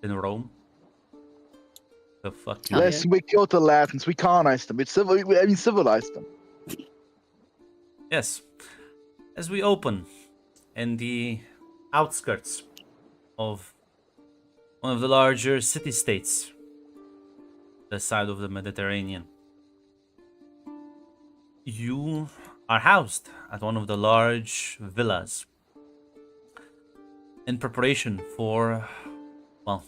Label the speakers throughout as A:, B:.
A: in Rome. The fuck you
B: Oh,
A: did.
B: Listen, we killed the Latins. We colonized them. Civilized them.
A: Yes. As we open in the outskirts of one of the larger city-states, the side of the Mediterranean, you are housed at one of the large villas in preparation for, well,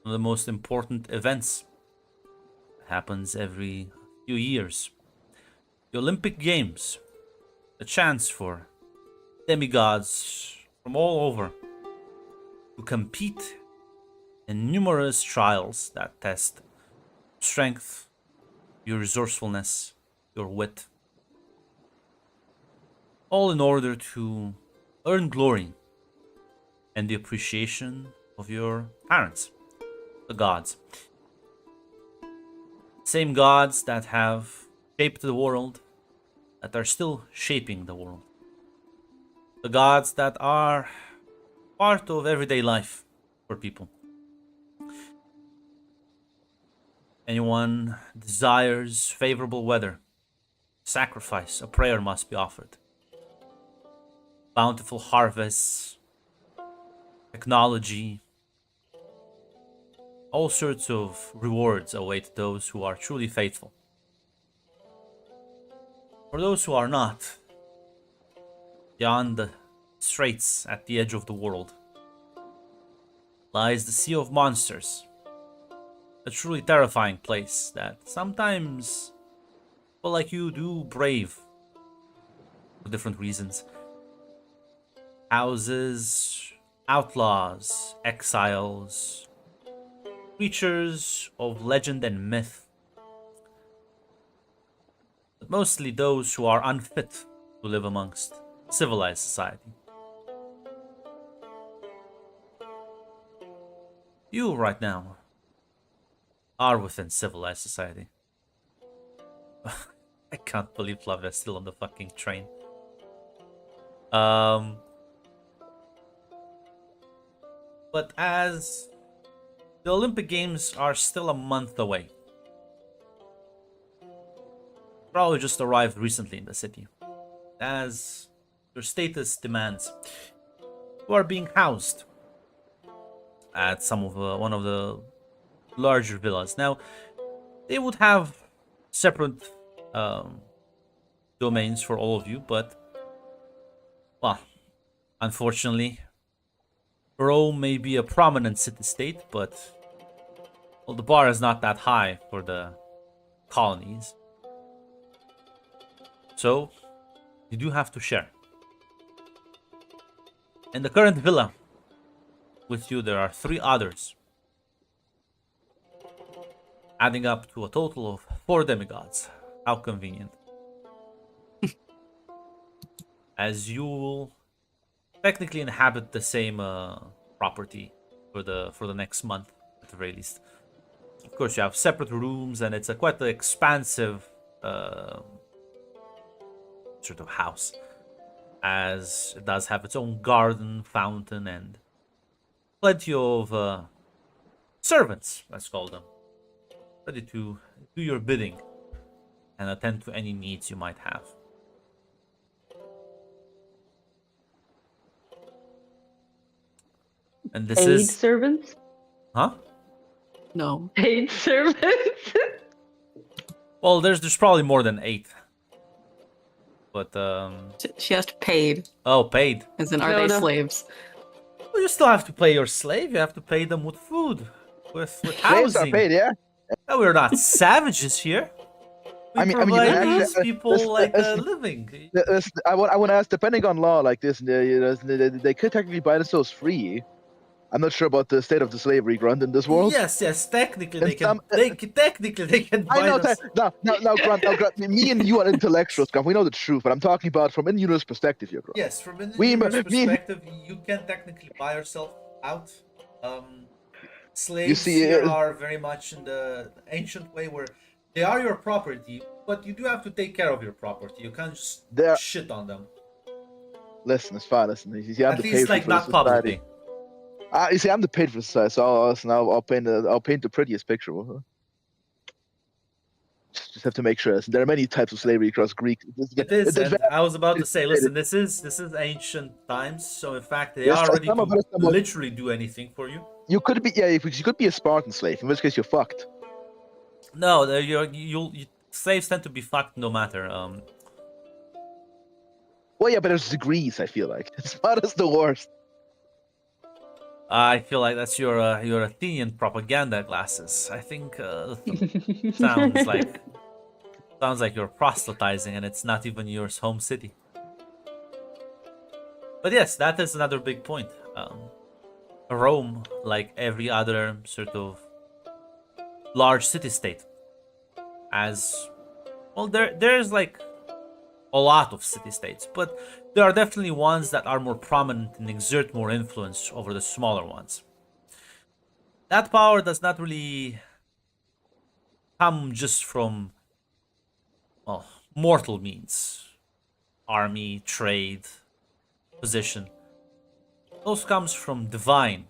A: one of the most important events that happens every few years. The Olympic Games, a chance for demigods from all over to compete in numerous trials that test strength, your resourcefulness, your wit, all in order to earn glory and the appreciation of your parents, the gods. Same gods that have shaped the world, that are still shaping the world. The gods that are part of everyday life for people. Anyone desires favorable weather, sacrifice, a prayer must be offered. Bountiful harvests, technology, all sorts of rewards await those who are truly faithful. For those who are not, beyond the straits at the edge of the world lies the Sea of Monsters, a truly terrifying place that sometimes people like you do brave for different reasons. Houses, outlaws, exiles, creatures of legend and myth, but mostly those who are unfit to live amongst civilized society. You right now are within civilized society. I can't believe Flavia's still on the fucking train. But as the Olympic Games are still a month away, probably just arrived recently in the city, as your status demands, you are being housed at one of the larger villas. Now, they would have separate domains for all of you, but, well, unfortunately, Rome may be a prominent city-state, but, well, the bar is not that high for the colonies. So, you do have to share. In the current villa with you, there are 3 others, adding up to a total of 4 demigods. How convenient. As you will technically inhabit the same property for the next month at the very least. Of course, you have separate rooms, and it's a quite expansive sort of house, as it does have its own garden, fountain, and plenty of servants, let's call them, ready to do your bidding and attend to any needs you might have. And this
C: Paid
A: is...
C: servants?
A: Huh?
D: No.
C: Paid servants?
A: Well, there's probably more than 8. But,
D: She has to paid.
A: oh, paid.
D: As in, are
C: No,
D: they
C: no.
D: slaves?
A: Well, you still have to pay your slave. You have to pay them with food, with
B: Slaves
A: housing.
B: are paid, yeah.
A: No, we're not savages here. We
B: I mean, you
A: provide
B: can
A: these
B: actually-
A: people
B: listen,
A: like a
B: listen.
A: living.
B: I want to ask, depending on law like this, they could technically buy themselves free. I'm not sure about the state of the slavery grunt in this world.
A: Yes, technically
B: And
A: they can.
B: some-
A: Technically they can
B: I
A: buy
B: know
A: us.
B: that. Now, Grunt, me and you are intellectuals, Grunt. We know the truth, but I'm talking about from Inuna's perspective here, Grunt.
A: Yes, from an
B: We-
A: Indian's
B: me-
A: perspective, you can technically buy yourself out. Slaves
B: see,
A: here are very much in the ancient way where they are your property, but you do have to take care of your property. You can't just
B: They're-
A: shit on them.
B: Listen, it's fine. Listen, you have
A: At
B: to
A: least
B: pay
A: like
B: for
A: not
B: the society.
A: publicly.
B: You see, I'm the patron side, so I'll paint the prettiest picture. Just have to make sure. There are many types of slavery across Greek.
A: It is,
B: It's
A: and I was about to say,
B: very-
A: listen, this is ancient times, so in fact they
B: Yes,
A: are ready
B: some of
A: to
B: it is somewhat.
A: literally do anything for you.
B: You could be, yeah, you could be a Spartan slave. In which case, you're fucked.
A: No, slaves tend to be fucked no matter.
B: Well, yeah, but there's degrees. I feel like Sparta's the worst.
A: I feel like that's your Athenian propaganda glasses. I think sounds like you're proselytizing, and it's not even your home city. But yes, that is another big point. Rome, like every other sort of large city-state, as well, there's like a lot of city-states, but there are definitely ones that are more prominent and exert more influence over the smaller ones. That power does not really come just from, well, mortal means, army, trade, position. Those comes from divine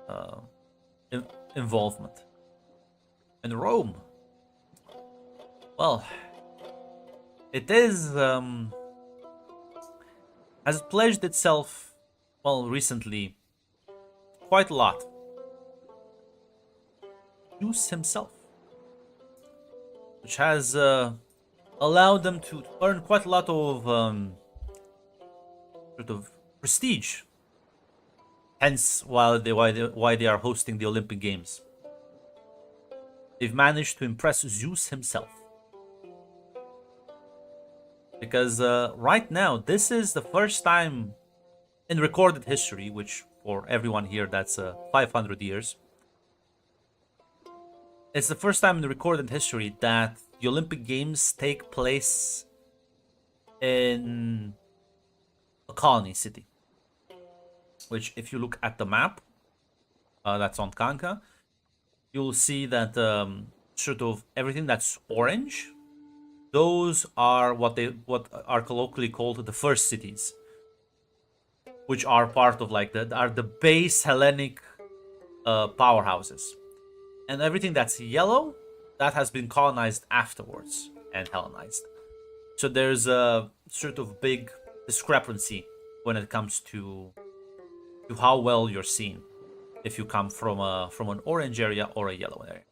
A: uh, involvement. And Rome, well, it is has pledged itself, well, recently, quite a lot. Zeus himself, which has allowed them to earn quite a lot of sort of prestige. Hence, why they are hosting the Olympic Games. They've managed to impress Zeus himself. Because right now, this is the first time in recorded history, which for everyone here, that's 500 years. It's the first time in the recorded history that the Olympic Games take place in a colony city. Which, if you look at the map that's on Kanka, you'll see that sort of everything that's orange, those are what are colloquially called the first cities, which are part of like the base Hellenic powerhouses, and everything that's yellow, that has been colonized afterwards and Hellenized. So there's a sort of big discrepancy when it comes to how well you're seen if you come from an orange area or a yellow area.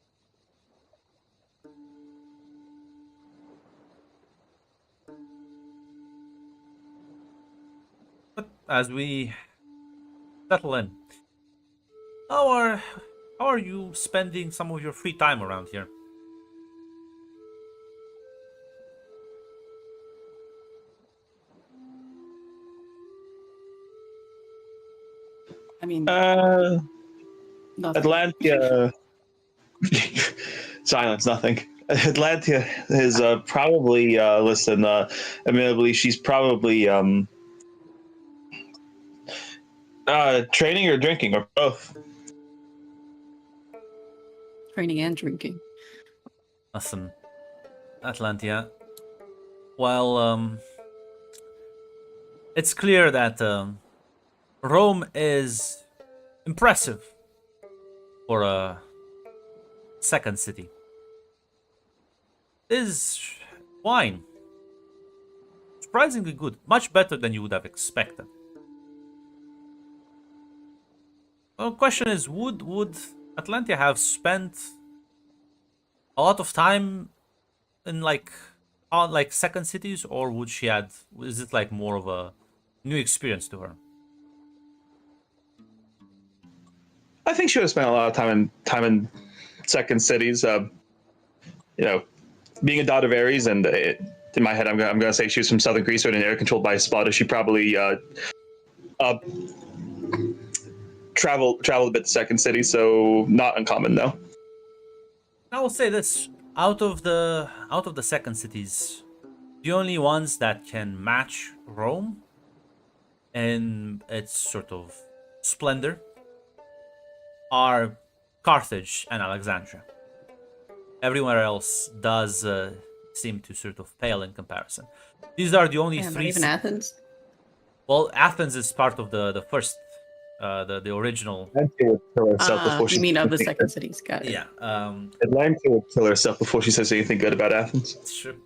A: But as we settle in, how are you spending some of your free time around here?
D: I mean, nothing.
C: Atlantia. Silence, nothing. Atlantia is probably, listen, admittedly, she's probably training or drinking or both.
D: Training and drinking.
A: Listen, Atlantia. While it's clear that Rome is impressive for a second city. Is wine surprisingly good, much better than you would have expected. Well, the question is, would Atlantia have spent a lot of time in on second cities, or would she had? Is it like more of a new experience to her?
C: I think she would have spent a lot of time in second cities. Being a daughter of Ares, and in my head, I'm gonna say she was from southern Greece, or an area controlled by Sparta. She probably traveled a bit to second city, so not uncommon, no.
A: I will say this: out of the second cities, the only ones that can match Rome in its sort of splendor are Carthage and Alexandria. Everywhere else does seem to sort of pale in comparison. These are the only
D: Yeah, not
A: three.
D: even Athens.
A: Well, Athens is part of the first the original.
C: Atlantia would kill herself before
D: You
C: she.
D: mean of the second cities? Got it.
A: Yeah,
C: Atlantia would kill herself before she says anything good about Athens.
A: it's true.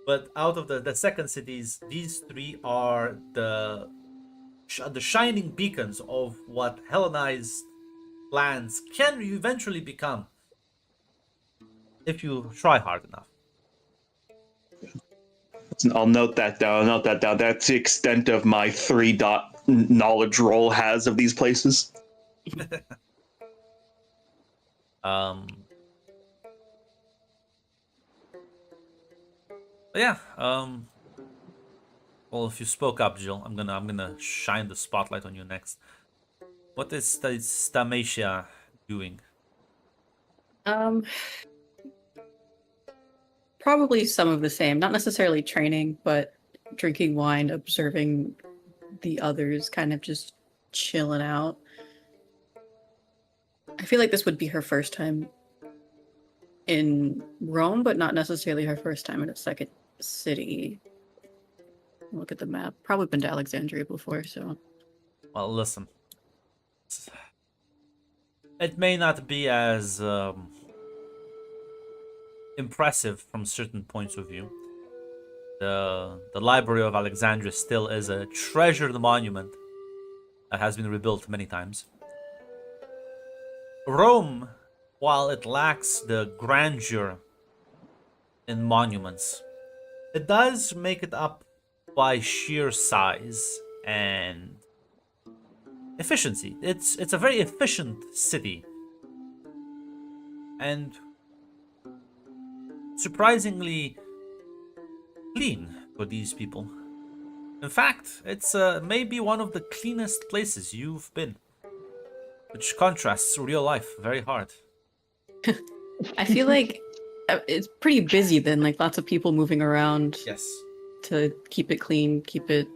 A: But out of the second cities, these three are the shining beacons of what Hellenized lands can eventually become if you try hard enough.
C: I'll note that down. I'll note that down. That's the extent of my 3-dot knowledge roll has of these places.
A: But yeah. Well, if you spoke up, Jill, I'm gonna shine the spotlight on you next. What is Stamatia doing?
D: Probably some of the same. Not necessarily training, but drinking wine, observing the others, kind of just chilling out. I feel like this would be her first time in Rome, but not necessarily her first time in a second city. Look at the map. Probably been to Alexandria before, so.
A: Well, listen. It may not be as impressive from certain points of view. The Library of Alexandria still is a treasured monument that has been rebuilt many times. Rome, while it lacks the grandeur in monuments, it does make it up by sheer size and efficiency. It's a very efficient city, and surprisingly clean for these people. In fact, it's maybe one of the cleanest places you've been, which contrasts real life very hard.
D: I feel like it's pretty busy then, like lots of people moving around
A: Yes.
D: to keep it clean, keep it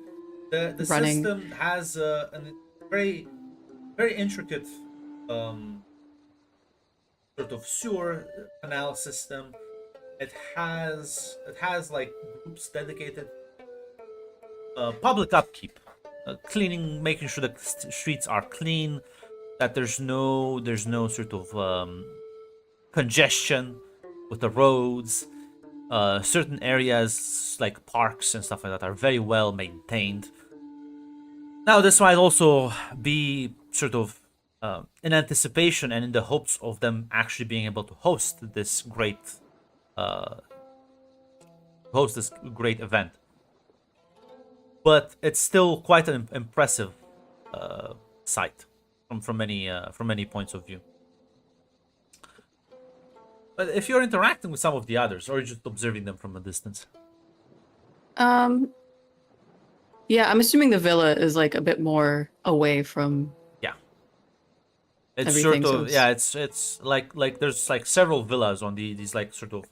A: The
D: running.
A: system has a very very intricate sort of sewer canal system. It has like groups dedicated public upkeep, cleaning, making sure the streets are clean, that there's no sort of congestion with the roads. Certain areas like parks and stuff like that are very well maintained. Now, this might also be sort of in anticipation and in the hopes of them actually being able to host this great event. But it's still quite an impressive sight from many points of view. But if you're interacting with some of the others, or you're just observing them from a distance,
D: Yeah, I'm assuming the villa is like a bit more away from.
A: it's
D: Everything,
A: sort
D: so
A: of
D: it's-
A: it's like there's like several villas on these like sort of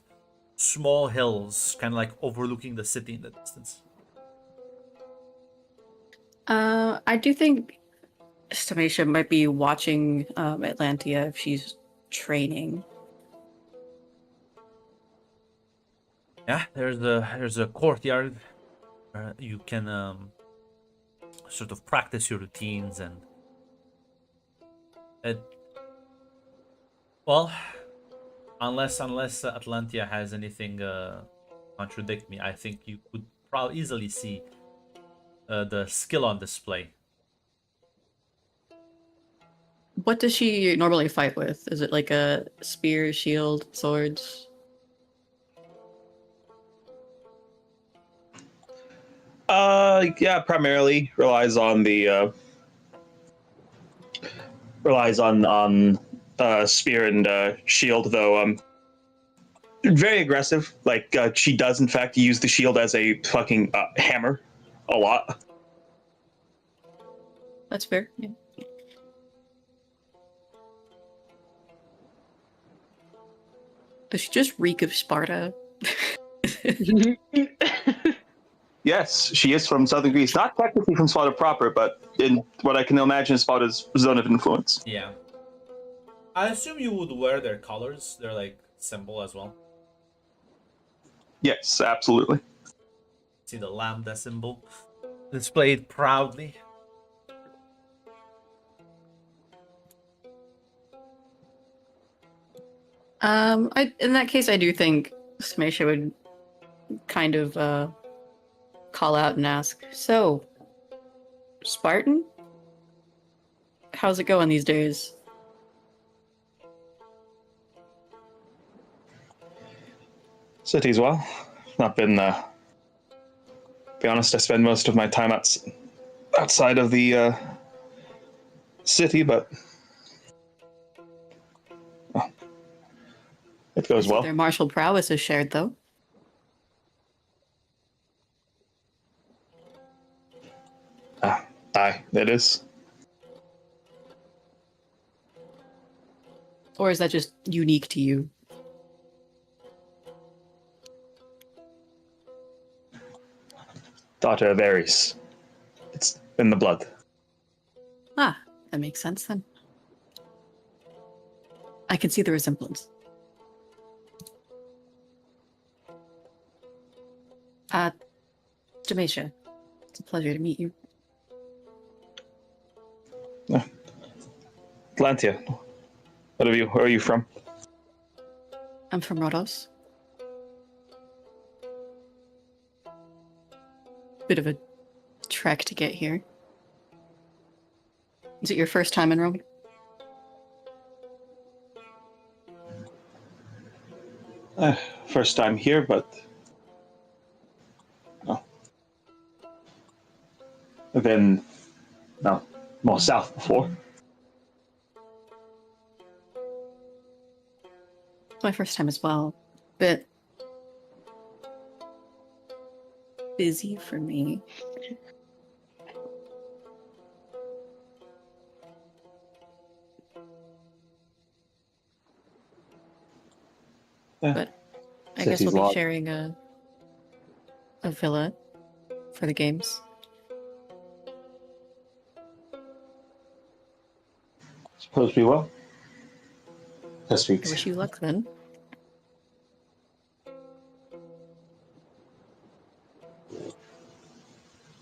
A: small hills, kind of like overlooking the city in the distance.
D: I do think Stamatia might be watching Atlantia if she's training.
A: Yeah, there's a courtyard where you can sort of practice your routines and it. Well, unless Atlantia has anything contradict me, I think you could probably easily see the skill on display.
D: What does she normally fight with? Is it like a spear, shield, swords?
C: Yeah, primarily relies on the spear and shield, though very aggressive. Like she does in fact use the shield as a fucking hammer a lot.
D: That's fair. Yeah. Does she just reek of Sparta?
C: Yes, she is from southern Greece. Not technically from Sparta proper, but in what I can imagine is Sparta's zone of influence.
A: Yeah, I assume you would wear their colors, their like symbol as well.
C: Yes, absolutely.
A: See the lambda symbol displayed proudly
D: In that case, I do think Samisha would kind of call out and ask, "So, Spartan, how's it going these days?"
C: City's well. Not been. Be honest, I spend most of my time outside of the city, but it goes well.
D: Their martial prowess is shared, though.
C: Aye, it is.
D: Or is that just unique to you?
C: Daughter varies. It's in the blood.
D: Ah, that makes sense then. I can see the resemblance. Jameisha, it's a pleasure to meet you.
C: Atlantia, what have you? Where are you from?
D: I'm from Rhodos. Bit of a trek to get here. Is it your first time in Rome?
C: First time here, but no. I've been more south before.
D: It's my first time as well. Bit busy for me. But I guess we'll be sharing a villa for the games.
C: Suppose we will. This
D: I
C: week.
D: wish you luck then.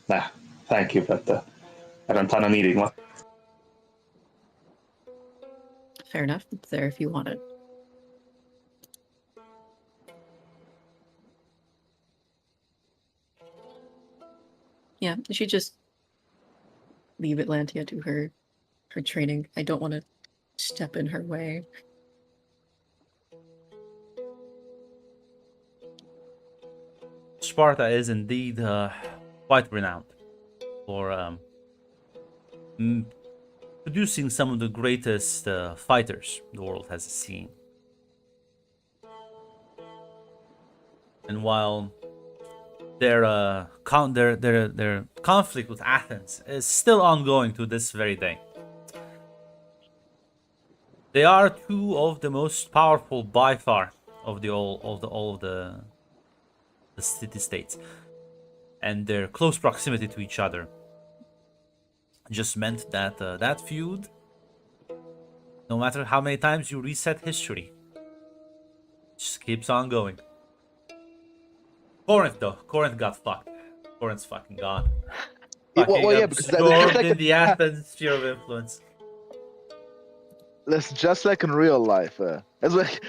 C: Nah, thank you, but I don't plan on eating one.
D: Fair enough. It's there if you want it. Yeah, you should just leave Atlantia to her training. I don't want to step in her way.
A: Sparta is indeed quite renowned for producing some of the greatest fighters the world has seen. And while their conflict with Athens is still ongoing to this very day, they are two of the most powerful by far of all of the city-states, and their close proximity to each other just meant that that feud, no matter how many times you reset history, just keeps on going. Corinth got fucked. Corinth's fucking gone.
B: Well, because that's just
A: Absorbed
B: like
A: in the Athens sphere of influence.
B: that's just like in real life. It's like,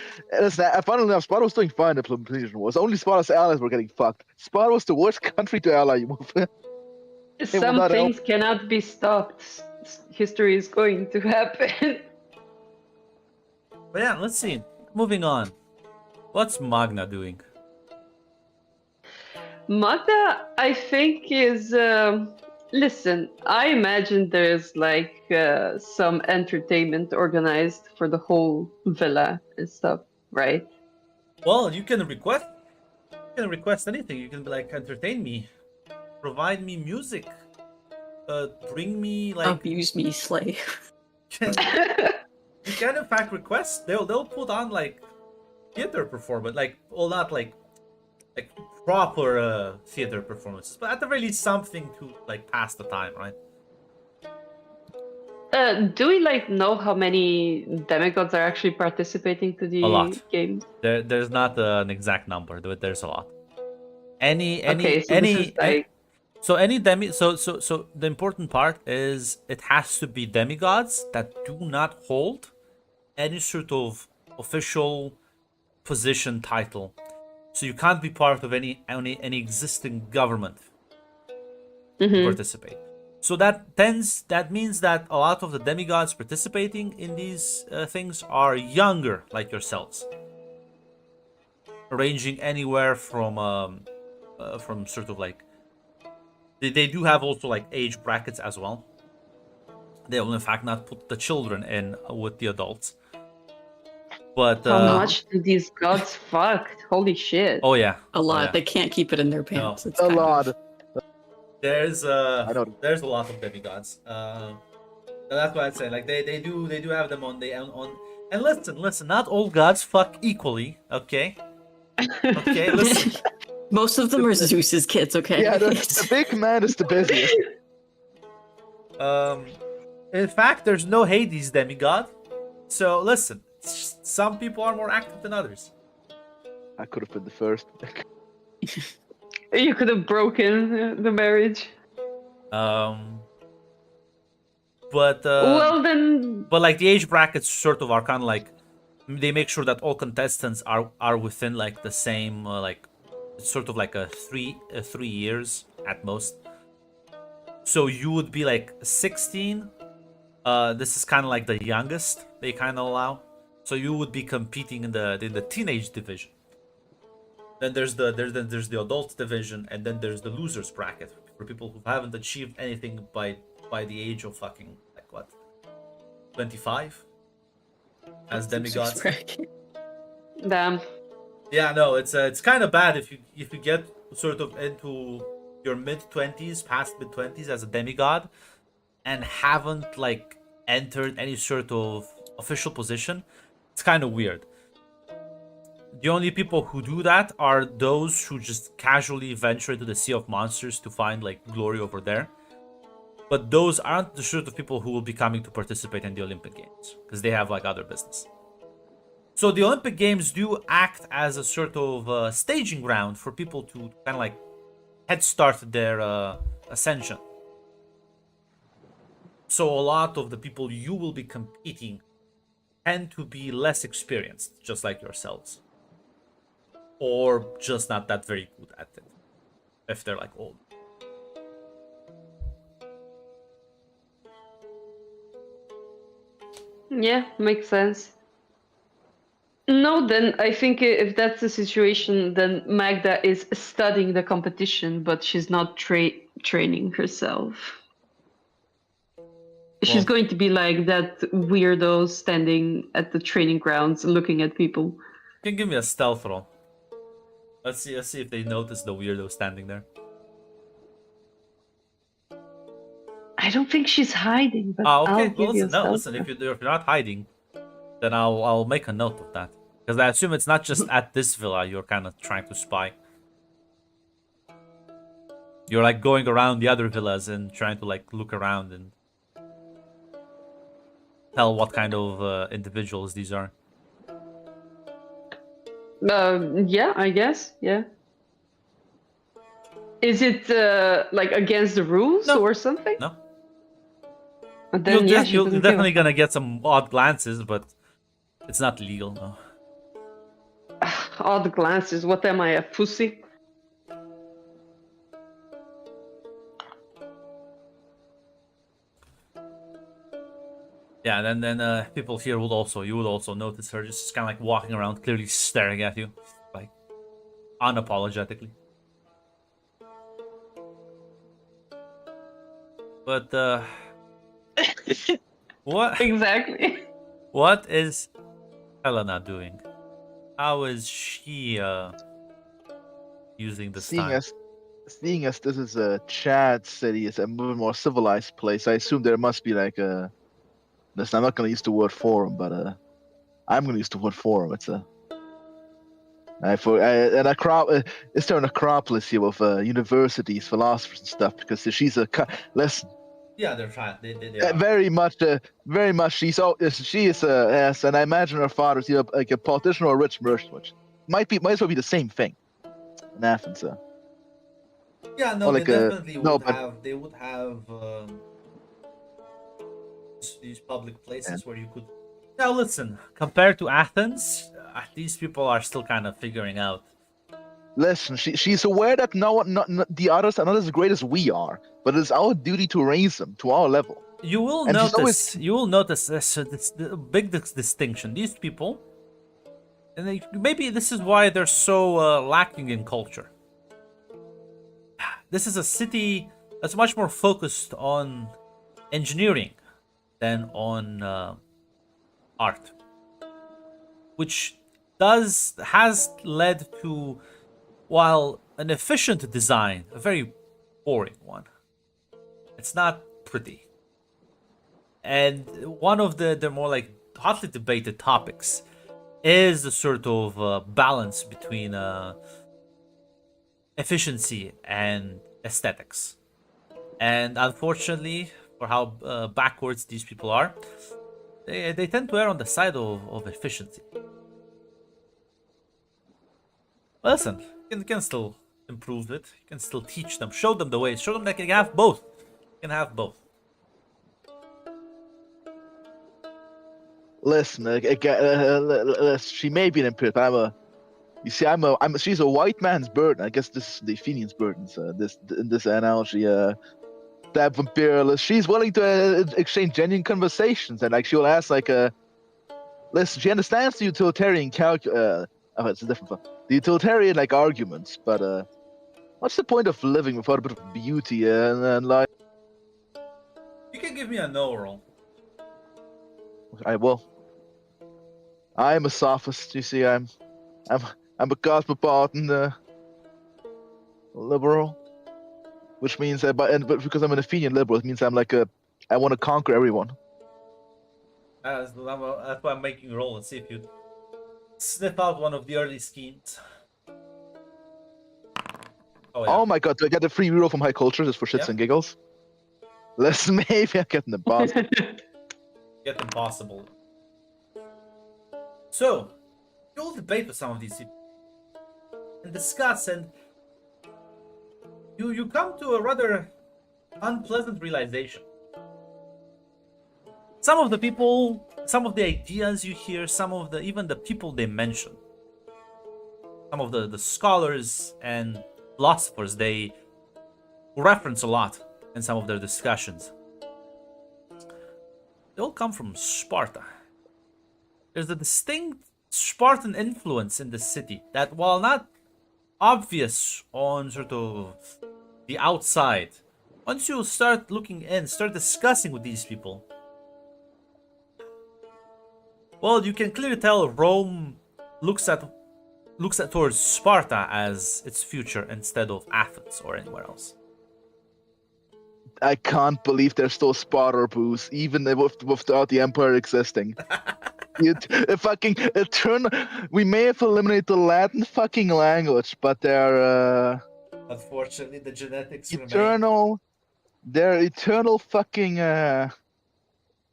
B: funnily enough, Sparta was doing fine. The implementation was only Sparta's allies were getting fucked. Sparta was the worst country to ally you move.
E: Some things cannot be stopped. History is going to happen.
A: But yeah, let's see. Moving on. What's Magna doing?
E: Magda, I think, is. Listen, I imagine there's like some entertainment organized for the whole villa and stuff, right?
A: Well, you can request. You can request anything. You can be like, entertain me, provide me music, bring me like.
D: Abuse me, slay.
A: You can in fact request. They'll put on like theater performance, like, well, not like proper theater performances, but at the very least something to like pass the time, right?
E: Do we like know how many demigods are actually participating to the
A: A lot.
E: games?
A: There's not an exact number, but there's a lot.
E: Okay, so this is like...
A: So the important part is it has to be demigods that do not hold any sort of official position title, so you can't be part of any existing government to participate. So that means that a lot of the demigods participating in these things are younger, like yourselves, ranging anywhere from sort of like they do have also like age brackets as well. They will in fact not put the children in with the adults. But
E: How much do these gods fuck? Holy shit.
A: oh yeah,
D: A lot.
A: yeah.
D: They can't keep it in their pants. It's
B: A
D: kind
B: lot.
D: of
A: There's
B: I know.
A: there's a lot of demigods. That's why I'd say like they do have them on the on. And listen, not all gods fuck equally. Okay, okay, listen.
D: most of them are Zeus's kids. Okay.
B: Yeah, the big man is the busiest.
A: In fact, there's no Hades demigod. So listen, some people are more active than others.
B: I could have been the first.
E: You could have broken the marriage.
A: But
E: Well, then.
A: but like the age brackets sort of are kind of like they make sure that all contestants are within like the same like sort of like a 3 years at most. So you would be like 16. This is kind of like the youngest they kind of allow. So you would be competing in the teenage division. Then there's the adult division, and then there's the losers bracket for people who haven't achieved anything by the age of fucking like what 25 as demigods.
E: Damn.
A: Yeah, no, it's kind of bad if you get sort of into your mid-20s, past mid-20s as a demigod, and haven't like entered any sort of official position. It's kind of weird. The only people who do that are those who just casually venture into the Sea of Monsters to find like glory over there. But those aren't the sort of people who will be coming to participate in the Olympic Games because they have like other business. So the Olympic Games do act as a sort of staging ground for people to kind of like head start their ascension. So a lot of the people you will be competing tend to be less experienced, just like yourselves. Or just not that very good at it, if they're like old.
E: Yeah, makes sense. No, then I think if that's the situation, then Magda is studying the competition, but she's not training herself. She's
A: Well-
E: going to be like that weirdo standing at the training grounds looking at people.
A: You can give me a stealth roll. Let's see if they notice the weirdo standing there.
E: I don't think she's hiding, but
A: Ah, okay.
E: I'll give
A: Well,
E: you a
A: listen, no,
E: stealth
A: listen.
E: check.
A: If you're not hiding, then I'll make a note of that because I assume it's not just at this villa you're kind of trying to spy. You're like going around the other villas and trying to like look around and tell what kind of individuals these are.
E: Yeah, I guess. Yeah. Is it like against the rules
A: No.
E: or something?
A: No,
E: Then yeah, she
A: you're
E: doesn't give a
A: definitely
E: fuck.
A: gonna get some odd glances, but it's not legal. No.
E: Odd glances. What am I, a pussy?
A: Yeah, and then people here you would also notice her just kind of like walking around, clearly staring at you, like unapologetically. But what
E: Exactly.
A: what is Helena doing? How is she using this time?
B: Seeing as this is a Chad city, it's a more civilized place. I assume there must be like a. Listen, I'm not going to use the word forum, but I'm going to use the word forum. It's a. An is there an acropolis here with universities, philosophers, and stuff? Because she's a listen.
A: Yeah, they're trying. They are.
B: Very much. She is yes, and I imagine her father's either like a politician or a rich merchant, which might as well be the same thing in Athens.
A: Yeah, no,
B: or like
A: they
B: a-
A: definitely
B: no,
A: would
B: but-
A: have. They would have these public places where you could. Now, listen. Compared to Athens, these people are still kind of figuring out.
B: Listen, she's aware that the others are not as great as we are, but it's our duty to raise them to our level.
A: You will
B: And she's
A: notice.
B: always-
A: You will notice this the big distinction. These people, and maybe this is why they're so lacking in culture. This is a city that's much more focused on engineering than on art, which has led to, while an efficient design, a very boring one. It's not pretty. And one of the more like hotly debated topics is the sort of balance between efficiency and aesthetics. And unfortunately, for how backwards these people are, they tend to err on the side of efficiency. Well, listen, you can still improve it. You can still teach them, show them the way, show them that you can have both. You can have both.
B: Listen, she may be an imperial, but she's a white man's burden. I guess this is the Athenians' burdens. In this analogy, that imperialist, she's willing to exchange genuine conversations, and like she'll ask, listen, she understands the utilitarian it's a different one. The utilitarian like arguments, but what's the point of living without a bit of beauty and like?
A: You can give me a no roll.
B: I will. I'm a sophist. You see, I'm a cosmopolitan liberal, which means that, but because I'm an Athenian liberal, it means I want to conquer everyone.
A: That's why I'm making a roll and see if you sniff out one of the early schemes. Oh, yeah.
B: Oh my god, do I get a free reroll from high culture just for shits
A: Yep.
B: and giggles? Listen, maybe I'm getting the boss.
A: Get impossible. So, you'll debate with some of these people and discuss, and you come to a rather unpleasant realization. Some of the people, some of the ideas you hear, even the people they mention, some of the scholars and philosophers they reference a lot in some of their discussions, they all come from Sparta. There's a distinct Spartan influence in the city that, while not obvious on sort of the outside, once you start looking in, start discussing with these people, well, you can clearly tell Rome looks at towards Sparta as its future instead of Athens or anywhere else.
B: I can't believe there's still Sparta booze, even without the Empire existing. Fucking eternal. We may have eliminated the Latin fucking language, but they're
A: Unfortunately, the genetics remain.
B: They're eternal fucking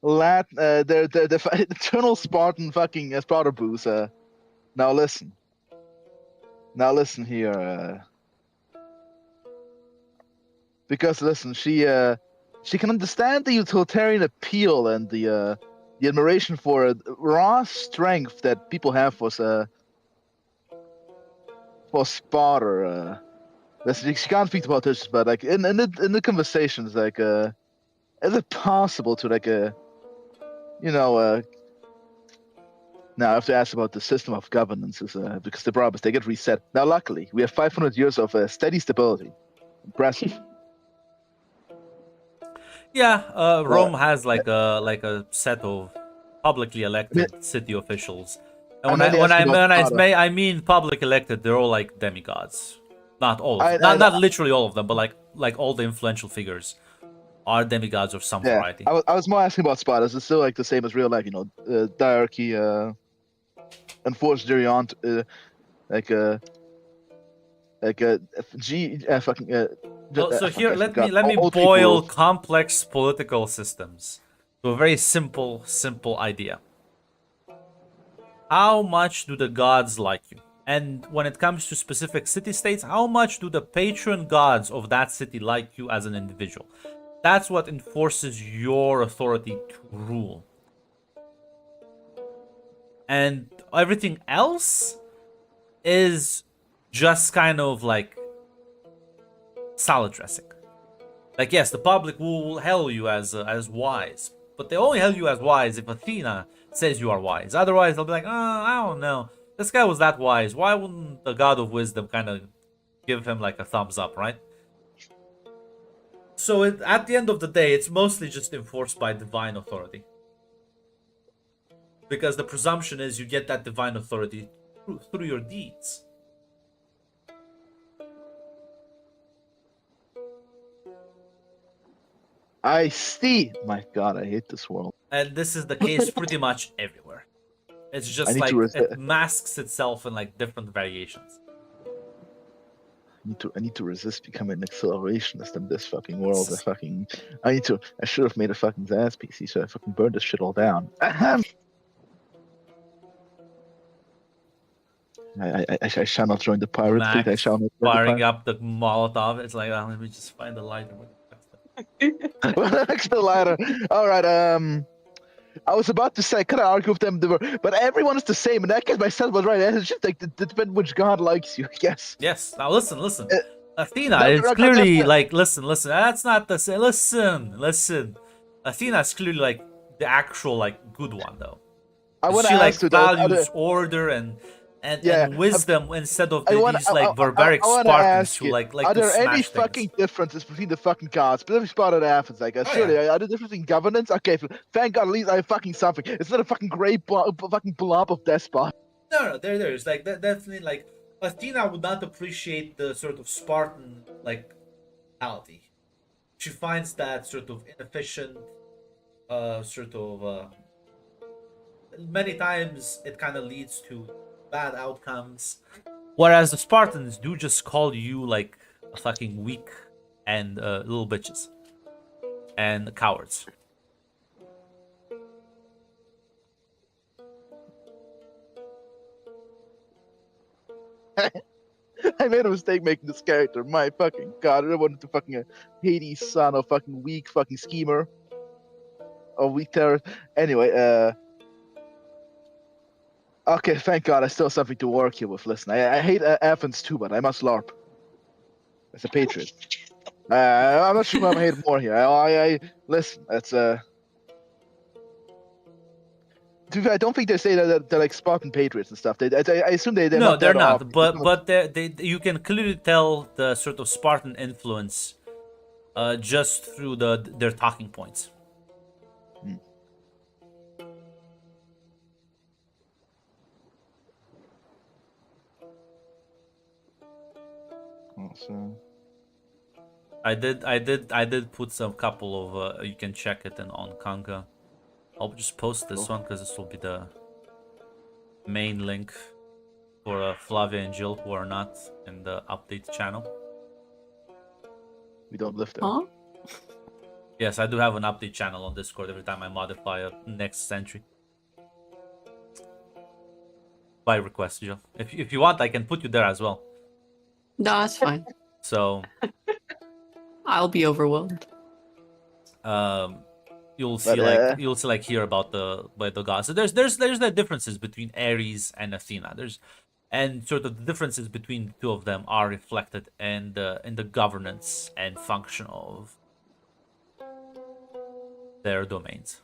B: Latin. They're eternal Spartan fucking Sparta booze. Now listen here. Because listen, she can understand the utilitarian appeal and the admiration for raw strength that people have for Sparta. Listen, she can't speak to politicians, but like in the conversations, like is it possible to now I have to ask about the system of governance, because the problem is they get reset. Now, luckily, we have 500 years of steady stability. Impressive.
A: Yeah, Rome has like a set of publicly elected city officials. And I mean public elected, they're all like demigods. Not all of them. Not literally all of them, but like all the influential figures are demigods of some variety.
B: I was more asking about Sparta. Is it still like the same as real life? Diarchy, enforced Geriont,
A: So here, let me boil complex political systems to a very simple idea. How much do the gods like you? And when it comes to specific city-states, how much do the patron gods of that city like you as an individual? That's what enforces your authority to rule. and everything else is just kind of like salad dressing. Like, yes, the public will hail you as wise, but they only hail you as wise if Athena says you are wise. Otherwise, they'll be like, I don't know. This guy was that wise. Why wouldn't the god of wisdom kind of give him like a thumbs up, right? So at the end of the day, it's mostly just enforced by divine authority. Because the presumption is you get that divine authority through your deeds.
B: I see. My God, I hate this world.
A: And this is the case pretty much everywhere. It's
B: I
A: just
B: need
A: like
B: to
A: it masks itself in like different variations.
B: I need to resist becoming an accelerationist in this fucking world. I should have made a fucking Zaz PC, so I fucking burned this shit all down. I shall not join the pirate fleet. I
A: Max
B: shall not join
A: firing
B: the
A: up the Molotov. It's like, let me just find the lighter.
B: Next the ladder. All right. I was about to say, could I argue with them? But everyone is the same. In that case, myself was right. It's just like it depends which god likes you. Yes.
A: Yes. Now listen. Athena
B: No,
A: is
B: no, no,
A: clearly
B: no, no.
A: like, listen. That's not the same. Listen. Athena is clearly like the actual like good one though.
B: I want
A: She
B: to
A: like
B: ask you though.
A: values order and wisdom instead of these like barbaric
B: I wanna
A: Spartans
B: ask
A: who
B: you,
A: like
B: are
A: to
B: there any
A: smash things.
B: fucking differences between the fucking gods? Specifically Sparta and Athens, like, surely, are there differences in governance? Okay, thank God, at least I have fucking something. It's not a fucking great fucking blob of despot.
A: No, there's like definitely like Athena would not appreciate the sort of Spartan like mentality. She finds that sort of inefficient, many times it kind of leads to bad outcomes. Whereas the Spartans do just call you like a fucking weak and little bitches and cowards.
B: I made a mistake making this character. My fucking God, I wanted to fucking Hades son of fucking weak fucking schemer. Or weak terrorist. Anyway, okay, thank God, I still have something to work here with. Listen, I hate Athens too, but I must LARP. As a patriot. I'm not sure who I hate more here. I listen. That's I don't think they say that they're like Spartan patriots and stuff. I assume they're
A: No,
B: not.
A: they're
B: that
A: not.
B: off.
A: But they you can clearly tell the sort of Spartan influence, just through their talking points.
B: So.
A: I did put some couple of you can check it on Kanga. I'll just post this one because this will be the main link for Flavia and Jill who are not in the update channel.
B: We don't live there.
D: Huh?
A: Yes, I do have an update channel on Discord every time I modify a next entry. By request, Jill. If you want, I can put you there as well.
D: No, that's fine.
A: So
D: I'll be overwhelmed.
A: you'll see like hear about the gods. So there's the differences between Ares and Athena. And sort of the differences between the two of them are reflected in the governance and function of their domains.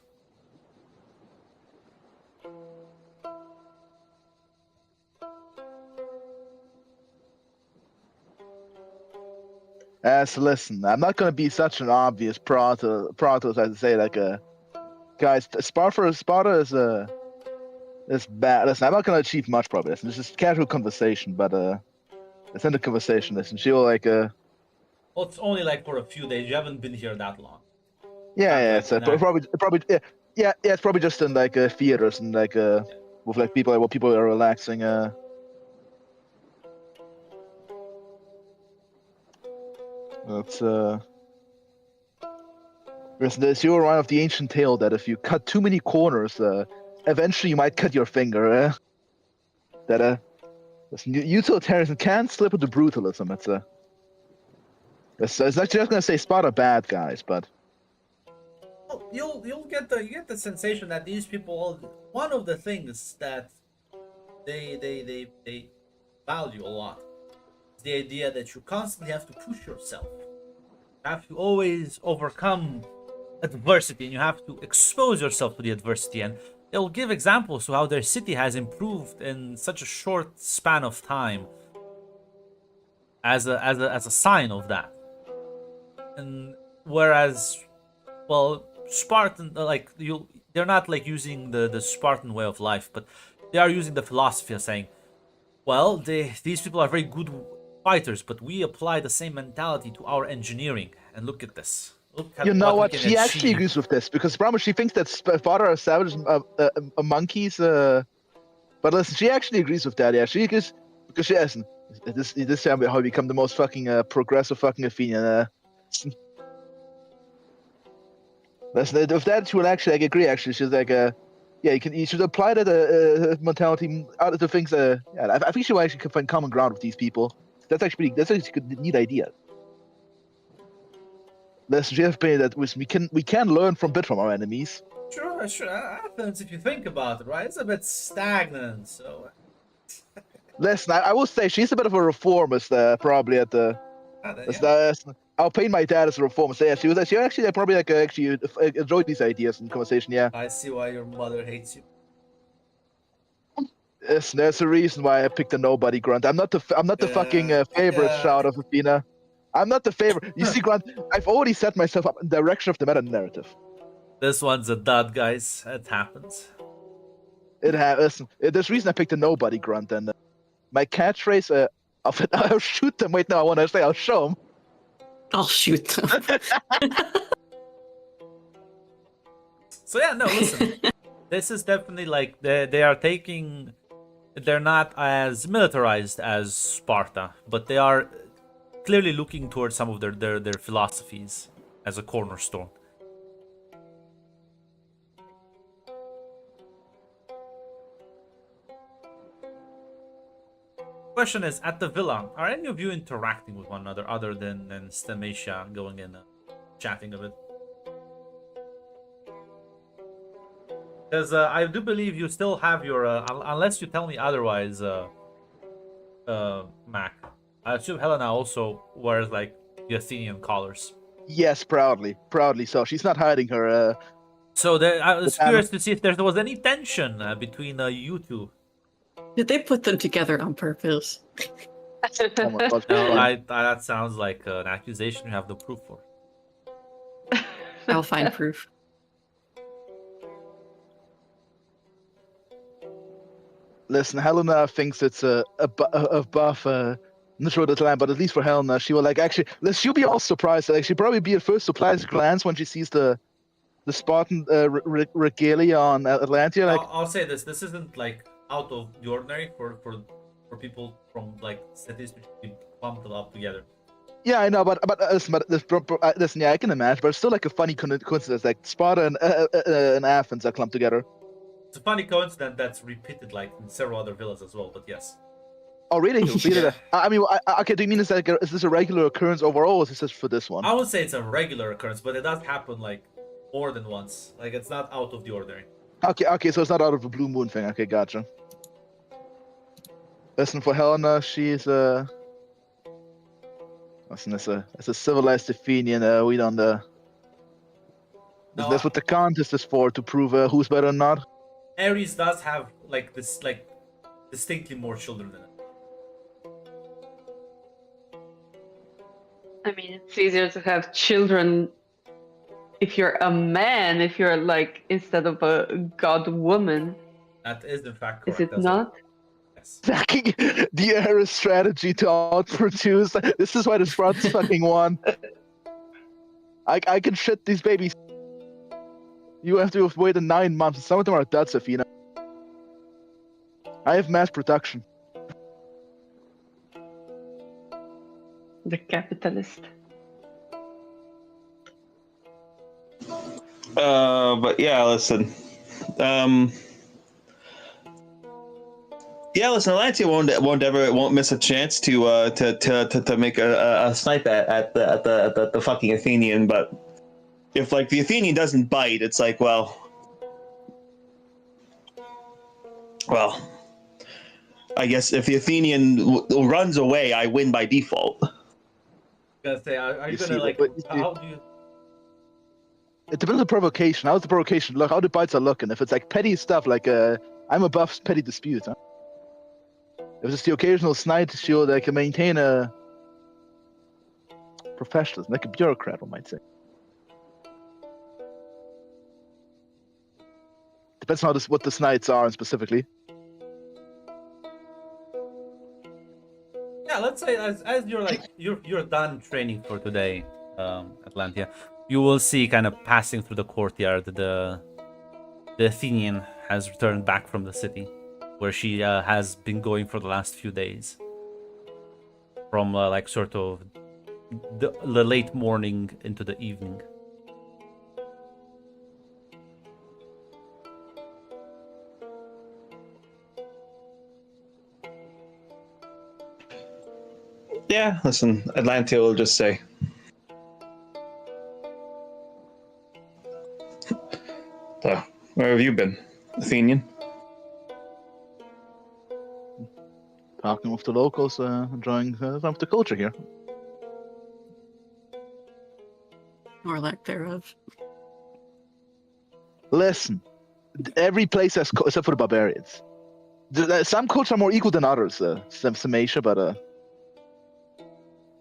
B: So listen, I'm not gonna be such an obvious Protos as to say like guys, Sparta is bad. Listen, I'm not gonna achieve much probably. Listen, this is casual conversation, but let's end the conversation. Listen, she'll like
A: Well, it's only like for a few days. You haven't been here that long.
B: yeah, it's probably yeah, it's probably just in like theaters and like with like people are relaxing. That's there's your line of the ancient tale that if you cut too many corners, eventually you might cut your finger. Listen, utilitarianism can slip into brutalism. It's not just gonna say Sparta bad guys, but
A: Well, you'll get the sensation that these people, one of the things that they value a lot is the idea that you constantly have to push yourself. You have to always overcome adversity, and you have to expose yourself to the adversity. And they'll give examples to how their city has improved in such a short span of time as a sign of that. And whereas, well, Spartan, like they're not like using the Spartan way of life, but they are using the philosophy of saying, well, these people are very good fighters, but we apply the same mentality to our engineering, and look at this. Look at
B: You know
A: what we
B: what?
A: can
B: She actually
A: achieve.
B: agrees with this because Brahma, she thinks that Sparta are savage monkeys. But listen, she actually agrees with that. Yeah, she agrees because she listen. This time how we become the most fucking progressive fucking Athenian. Listen, with that she will actually like agree. Actually, she's like, yeah, you should apply that mentality out of the things. Yeah, I think she will actually find common ground with these people. That's actually a neat idea. Listen, she has opinion that we can learn from our enemies.
A: Sure. Athens, if you think about it, right, it's a bit stagnant. So,
B: Listen, I will say she's a bit of a reformist, probably at the.
A: yeah,
B: I'll paint my dad as a reformist. Yeah, she actually probably like actually enjoyed these ideas in conversation. Yeah,
A: I see why your mother hates you.
B: listen, there's a reason why I picked a nobody grunt. I'm not the fucking favorite
A: Yeah.
B: shout of Athena. I'm not the favorite. You see, Grunt, I've already set myself up in the direction of the meta narrative.
A: This one's a dud, guys. It happens.
B: Listen, there's a reason I picked a nobody grunt, and my catchphrase. I'll shoot them. Wait, no, I want to say I'll show them.
D: I'll shoot them.
A: So yeah, no, listen. This is definitely like they are taking. They're not as militarized as Sparta, but they are clearly looking towards some of their philosophies as a cornerstone. Question is, at the villa, are any of you interacting with one another other than Stamacia going in chatting a bit? Because I do believe you still have your, unless you tell me otherwise, Mac. I assume Helena also wears like the Athenian colors.
B: Yes, proudly. So she's not hiding her.
A: So I was
B: Anna.
A: curious to see if there was any tension between you two.
D: Did they put them together on purpose?
B: Oh my God.
A: No, that sounds like an accusation you have the proof for.
D: I'll find proof.
B: Listen, Helena thinks it's a buff. Not sure the time, but at least for Helena, she will like actually. She'll be all surprised. Like she'll probably be at first surprised glance when she sees the Spartan regalia on Atlantia. Like,
A: I'll say this: this isn't like out of the ordinary for people from like cities to be bumped up together.
B: yeah, I know, but listen, yeah, I can imagine, but it's still like a funny coincidence, like Sparta and Athens are clumped together.
A: It's a funny coincidence that's repeated like in several other villas as well. But yes.
B: Oh, really?
A: Yeah.
B: I mean, okay. Do you mean is this a regular occurrence overall, or is this just for this one?
A: I would say it's a regular occurrence, but it does happen like more than once. Like it's not out of the ordinary.
B: Okay, so it's not out of a blue moon thing. Okay, gotcha. Listen, for Helena, she's listen, as a civilized Athenian, we don't
A: No,
B: that's what the contest is for, to prove who's better or not.
A: Ares does have like this like distinctly more children than it.
E: I mean, it's easier to have children if you're a man, if you're like, instead of a god woman.
A: That is in fact correct.
E: Is it
A: as well.
E: not?
A: Yes.
B: Attacking the Ares strategy to outproduce. This is why the Spartans fucking won. I can shit these babies. You have to wait 9 months. Some of them are duds, Athena. I have mass production.
E: The capitalist.
C: But yeah, listen. Yeah, listen. Atlantia won't miss a chance to make a snipe at the fucking Athenian. But if like the Athenian doesn't bite, it's like, well, I guess if the Athenian runs away, I win by default.
A: Gotta say, are you
B: You
A: gonna
B: see,
A: like?
B: but you see-
A: How do you?
B: It depends on the provocation. How's the provocation look? How the bites are looking? If it's like petty stuff, like I'm above petty dispute. Huh? If it's the occasional snide, she'll like maintain a professionalism, like a bureaucrat, one might say. Depends on what the snides are specifically.
A: Yeah, let's say as you're like you're done training for today, Atlantia, you will see kind of passing through the courtyard the Athenian has returned back from the city, where she has been going for the last few days. From like sort of the late morning into the evening.
C: Yeah, listen, Atlantia will just say, so, where have you been, Athenian?
B: Talking with the locals, enjoying some of the culture here.
D: Or lack thereof.
B: Listen, every place has except for the barbarians. Some cultures are more equal than others. Some Asia, but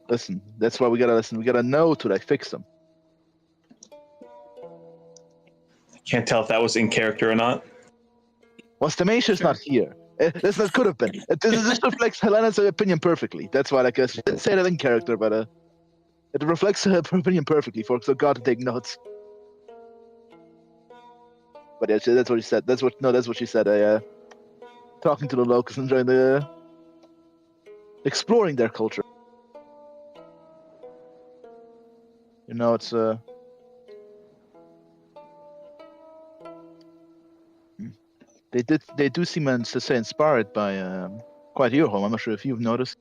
B: listen, that's why we gotta listen. We gotta know to like fix them.
C: Can't tell if that was in character or not.
B: Well, Stamatia is not here. This could have been. This reflects Helena's opinion perfectly. That's why, like, she didn't say that in character, but it reflects her opinion perfectly. For so God to take notes. But yeah, that's what she said. That's what she said. Talking to the locals, enjoying exploring their culture. You know, it's they do seem to say inspired by quite your home. I'm not sure if you've noticed.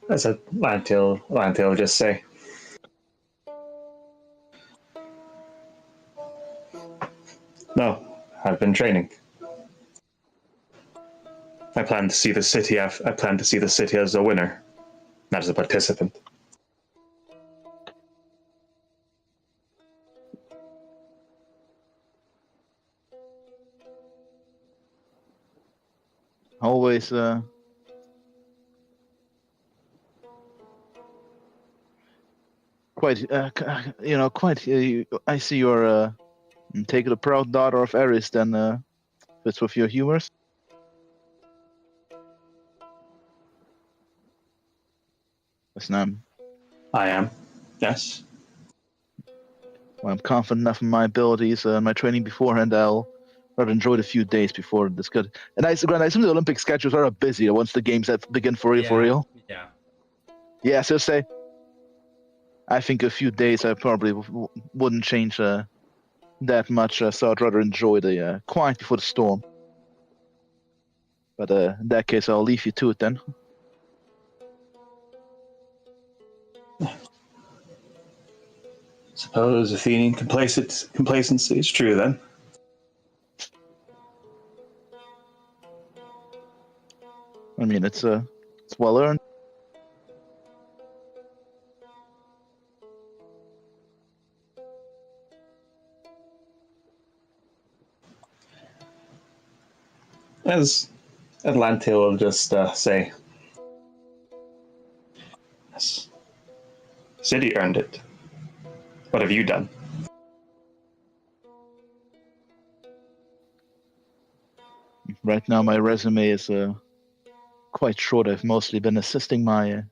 C: As Atlantia will just say, no, I've been training. I plan to see the city. I plan to see the city as a winner, not as a participant.
B: Always quite quite I see you're taking a proud daughter of Ares then fits with your humors. Listen,
C: I am. Yes.
B: I'm confident enough in my abilities and my training beforehand. I'll rather enjoy the few days before this good. And I assume the Olympic schedules are busy once the games have begin for real. For real.
A: Yeah.
B: Yeah, so say. I think a few days I probably wouldn't change that much, so I'd rather enjoy the quiet before the storm. But in that case, I'll leave you to it then.
C: Suppose Athenian complacency is true then.
B: I mean, it's well earned.
C: As Atlantia will just say, yes, city earned it. What have you done?
B: Right now, my resume is quite short. I've mostly been assisting my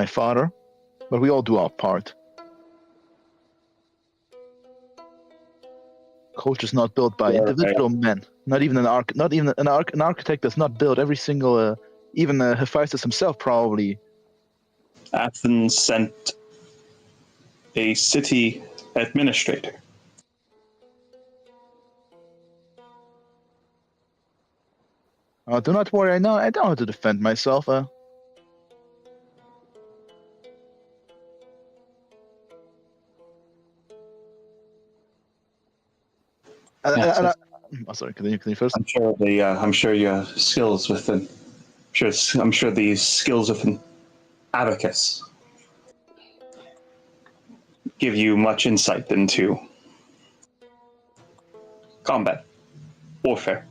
B: father, but we all do our part. Culture is not built by individual men. Not even an architect does not build every single. Even Hephaestus himself probably.
C: Athens sent a city administrator.
B: Do not worry. I know I don't have to defend myself.
C: Yes, yes.
B: Oh, sorry. Continue first.
C: I'm sure your skills within. I'm sure the skills within abacus give you much insight into combat, warfare.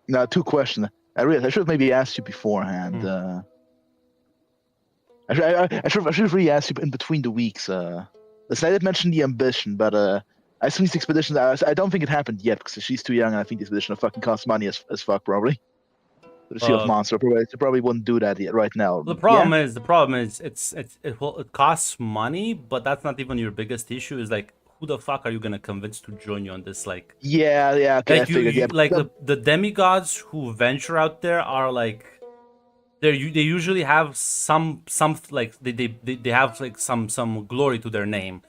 B: Now, 2 questions. I realized I should have maybe asked you beforehand. I should have really asked you in between the weeks. Listen, I did mention the ambition, but I think these expeditions. I don't think it happened yet because she's too young, and I think the expedition will fucking cost money as fuck probably. The Sea of Monster probably wouldn't do that yet right now.
A: The problem is it costs money, but that's not even your biggest issue. Is like, who the fuck are you gonna convince to join you on this? Like,
B: Yeah, okay,
A: like
B: I figured. Yeah,
A: like the demigods who venture out there are like, they usually have some like they have like some glory to their name,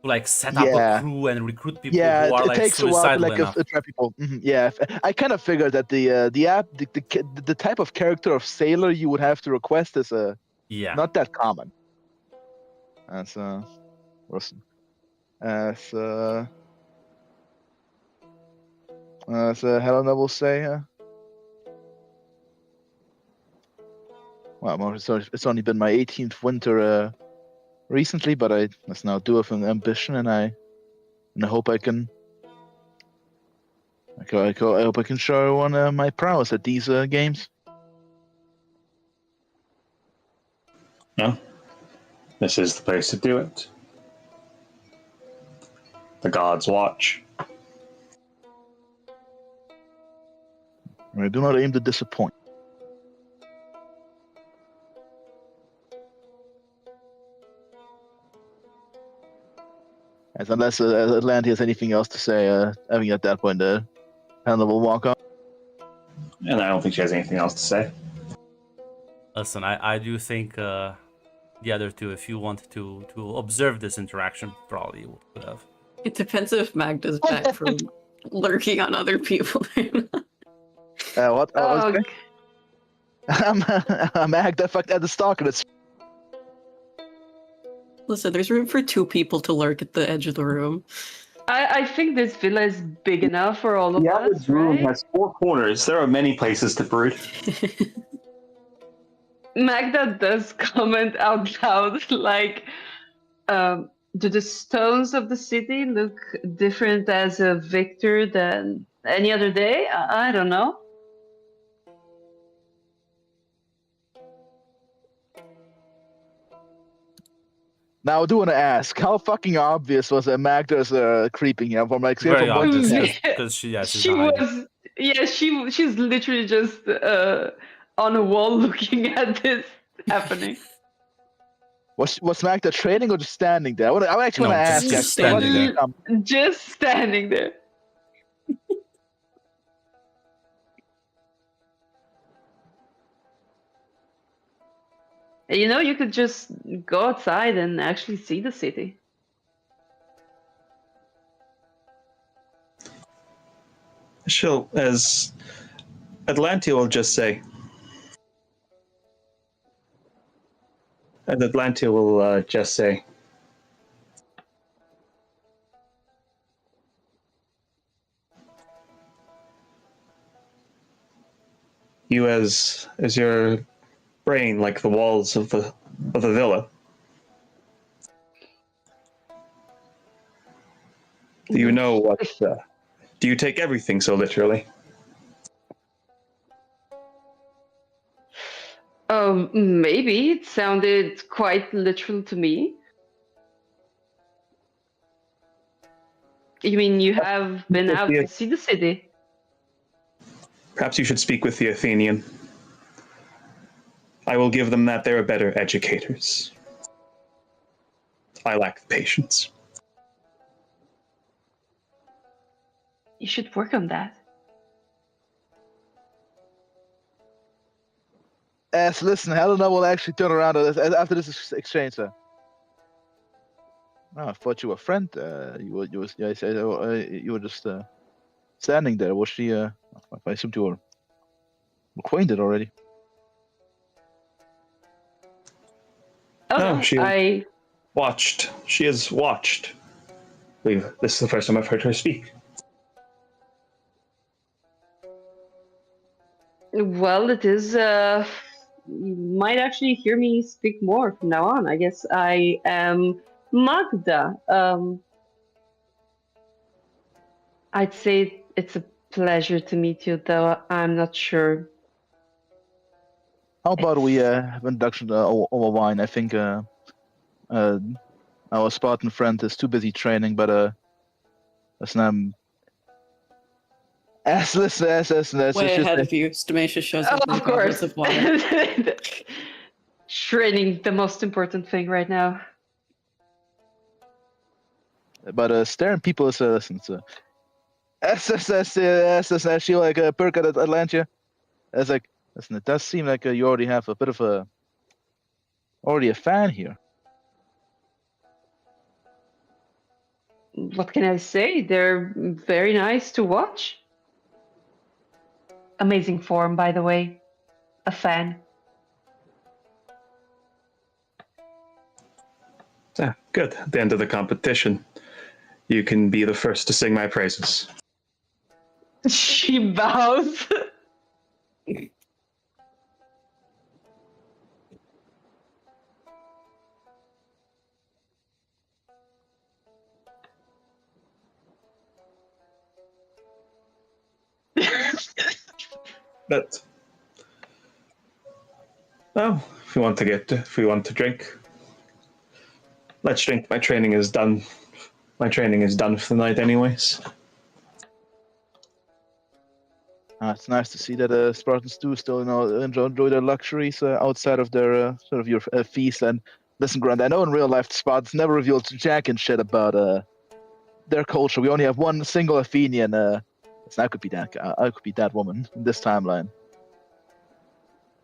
A: to like set up a crew and recruit people
B: yeah,
A: who are
B: it
A: like
B: takes a while to
A: suicidal
B: like
A: enough.
B: attract people. Yeah, I kind of figured that the type of character of sailor you would have to request is
A: Yeah.
B: not that common. As Russian. As Helena will say. Well, it's only been my 18th winter recently, but I must now do it with an ambition, and I hope I can. I hope I can show everyone my prowess at these games.
C: No, this is the place to do it. The gods watch.
B: I do not aim to disappoint. As unless Atlanta has anything else to say, I think at that point, Helena will walk up.
C: And I don't think she has anything else to say.
A: Listen, I do think the other two, if you want to observe this interaction, probably you would have.
D: It depends if Magda's back from lurking on other people.
B: What?
E: Oh,
B: I'm Magda, fucked at the stalker. It's
D: Listen, there's room for 2 people to lurk at the edge of the room.
E: I think this villa is big enough for all of us,
C: This room
E: right?
C: has 4 corners. There are many places to brood.
E: Magda does comment out loud, like, do the stones of the city look different as a victor than any other day? I don't know.
B: Now I do want to ask, how fucking obvious was Magda's creeping here from like
A: Very
B: from one to
A: obvious,
B: ten?
A: because she's
E: She
A: not hiding.
E: was, yeah, she's literally just on a wall looking at this happening.
B: Was Magda training or just standing there? I actually want to ask.
A: just
B: actually.
A: standing there.
E: Just standing there. You know, you could just go outside and actually see the city.
C: She'll, as Atlantia will just say. And Atlantia will just say. You as your brain like the walls of the villa. Do you know what? Do you take everything so literally?
E: Maybe it sounded quite literal to me. You mean you have been out to see the city?
C: Perhaps you should speak with the Athenian. I will give them that they are better educators. I lack the patience.
E: You should work on that.
B: Listen, Helena will actually turn around after this exchange. Oh, I thought you were a friend. You were just standing there. Was she? I assumed you were acquainted already.
E: Oh,
C: No,
E: no,
C: she watched. She is watched. This is the first time I've heard her speak.
E: Well, it is. You might actually hear me speak more from now on. I guess I am Magda. I'd say it's a pleasure to meet you, though I'm not sure.
B: How about we have an introduction over wine? I think our Spartan friend is too busy training, but listen, listen, it's
D: Way
B: just
D: ahead of you. Stamacia shows up with
E: Of course.
D: goblets of water.
E: Training, the most important thing right now.
B: but staring people is listen. It's actually like a perk at Atlantia. It's like, listen, it does seem like you already have a bit of already a fan here.
E: What can I say? They're very nice to watch. Amazing form, by the way. A fan.
C: Yeah, good. At the end of the competition, you can be the first to sing my praises.
E: She bows.
C: But well, if we want to drink, let's drink. My training is done. My training is done for the night, anyways.
B: It's nice to see that Spartans do still, enjoy their luxuries outside of their sort of your feast. And listen, Grant, I know in real life the Spartans never revealed jack and shit about their culture. We only have one single Athenian. I could be that guy. I could be that woman in this timeline.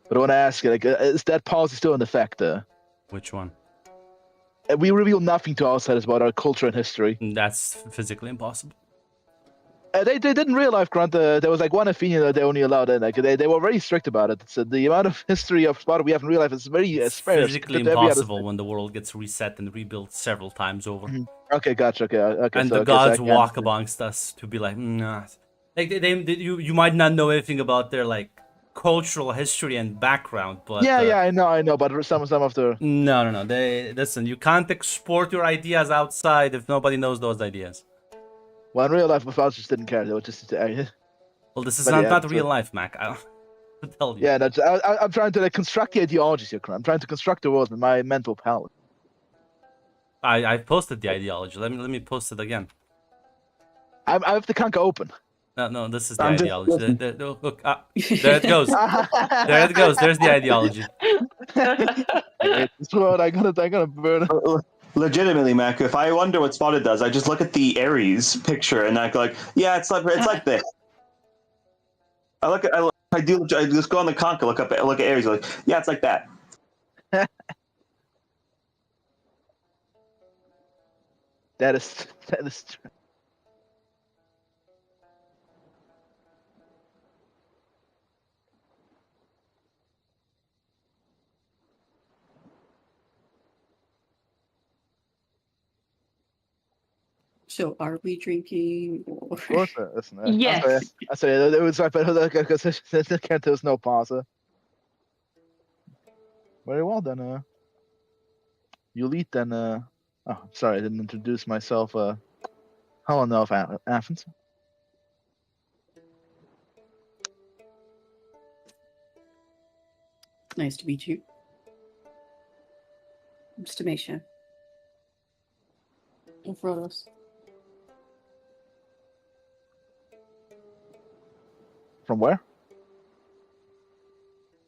B: But I want to ask you, like, is that policy still in effect?
A: Which one?
B: We reveal nothing to outsiders about our culture and history.
A: That's physically impossible.
B: They did in real life, Grant. There was like one Athenian that they only allowed in. Like they were very strict about it. So the amount of history of Sparta we have in real life is very
A: It's
B: sparse.
A: physically
B: compared to every other
A: impossible when the world gets reset and rebuilt several times over.
B: Mhm. Okay, gotcha. Okay.
A: And
B: so,
A: the
B: okay, so I
A: gods
B: can't-
A: walk amongst us to be like, nah. Like you might not know anything about their like cultural history and background, but
B: Yeah, I know. But some of the
A: no. They listen. You can't export your ideas outside if nobody knows those ideas.
B: well in real life, my father just didn't care. They were just
A: Well, this is
B: But yeah,
A: not
B: so-
A: real life, Mac. I don't tell you.
B: yeah. I'm trying to like construct the ideologies here, Grant. I'm trying to construct the world in my mental palette.
A: I posted the ideology. Let me post it again.
B: I have the Kanka open.
A: No, this is the
C: I'm just
A: ideology.
C: listening.
A: Look, there it goes. There it goes. There's the ideology.
B: This world, I gotta burn it.
C: Legitimately, Mac, if I wonder what Spotted does, I just look at the Ares picture and I go like, yeah, it's like this. I just go on the Conca, look at Ares, like, yeah, it's like that.
B: That is true.
D: So are we drinking? Or...
B: Of course, listen.
E: Yes.
B: I say it was like, there was no pause. Very well then. You'll eat then. Oh, sorry, I didn't introduce myself. Hello, of Athens.
D: Nice to meet you. I'm Stamacia. And Frodos.
B: From where?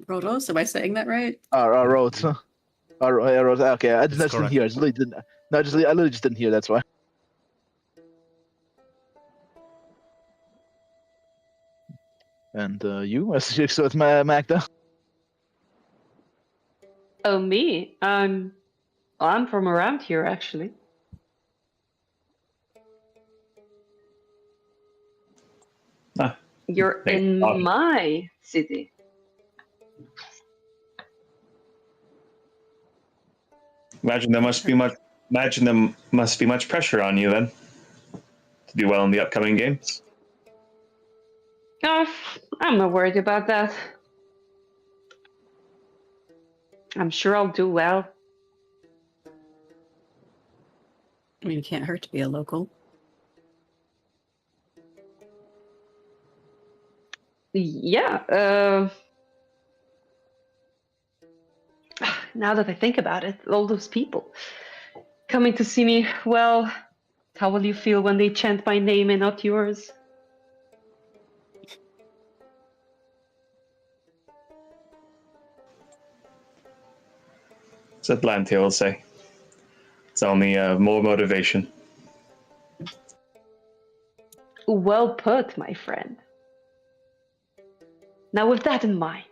D: Frodos, am I saying that right?
B: Rhodes. Rhodes. Okay, I
A: That's
B: just didn't
A: correct.
B: hear. I literally didn't. No, I literally just didn't hear. That's why. And you? So it's Magda.
E: Oh, me? I'm from around here, actually.
C: Ah,
E: You're
C: thank
E: in
C: God.
E: my city.
C: Imagine there must be much pressure on you then. to do well in the upcoming games.
E: Oh, I'm not worried about that. I'm sure I'll do well.
D: I mean, it can't hurt to be a local.
E: Yeah. Now that I think about it, all those people coming to see me, well, how will you feel when they chant my name and not yours?
C: So Blanty will say. It's only more motivation.
E: Well put, my friend. Now, with that in mind,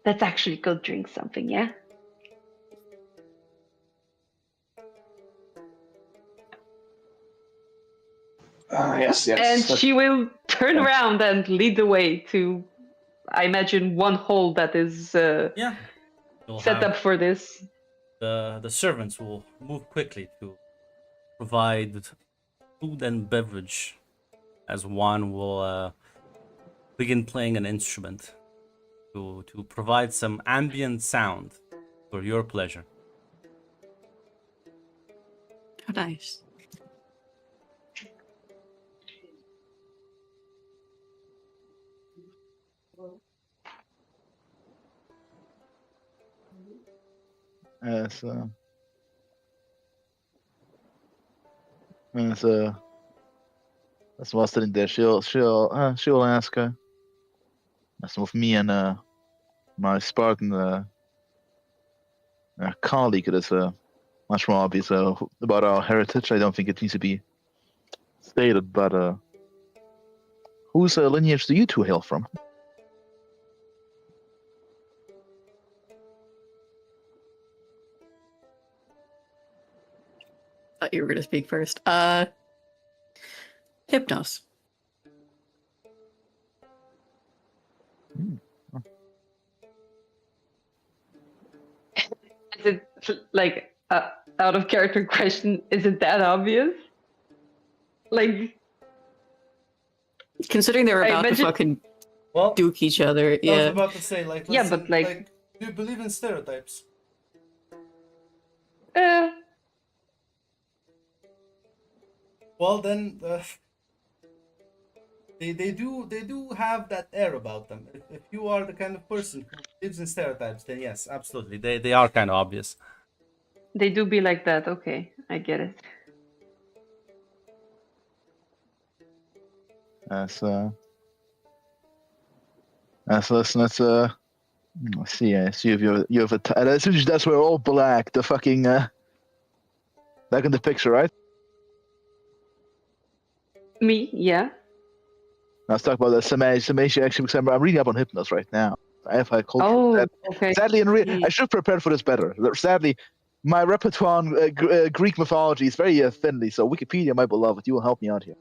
E: let's actually go drink something, yeah?
C: Yes,
E: And
C: yes.
E: she will turn
C: Yeah.
E: around and lead the way to, I imagine, one hall that is
A: Yeah. You'll
E: set
A: have
E: up for this.
A: the servants will move quickly to provide food and beverage, as Juan will begin playing an instrument to provide some ambient sound for your pleasure.
D: How nice.
B: So, so that's while sitting there. She'll ask her. Some of me and my Spartan colleague. It is much more obvious about our heritage. I don't think it needs to be stated, but whose lineage do you two hail from?
D: Thought you were going to speak first. Hypnos.
E: Is it like out of character question? Is it that obvious? Like,
D: Considering they were
E: I
D: about to
E: imagine-
D: fucking
A: Well,
D: duke each other,
A: I was
D: yeah.
A: about to say, like,
E: Yeah,
A: listen,
E: but, like-
A: do you believe in stereotypes?
E: uh,
A: Well, then they do have that air about them. If you are the kind of person who lives in stereotypes, then yes, absolutely, they are kind of obvious.
E: they do be like that. Okay, I get it.
B: So listen, let's see. I see if you have a. As soon as that's we're all black. The fucking back in the picture, right?
E: Me, yeah.
B: Now let's talk about the summation actually, because I'm reading up on Hypnos right now. I have a culture.
E: Oh, okay.
B: Sadly, I should have prepared for this better. Sadly, my repertoire on Greek mythology is very thinly, so Wikipedia, my beloved, you will help me out here.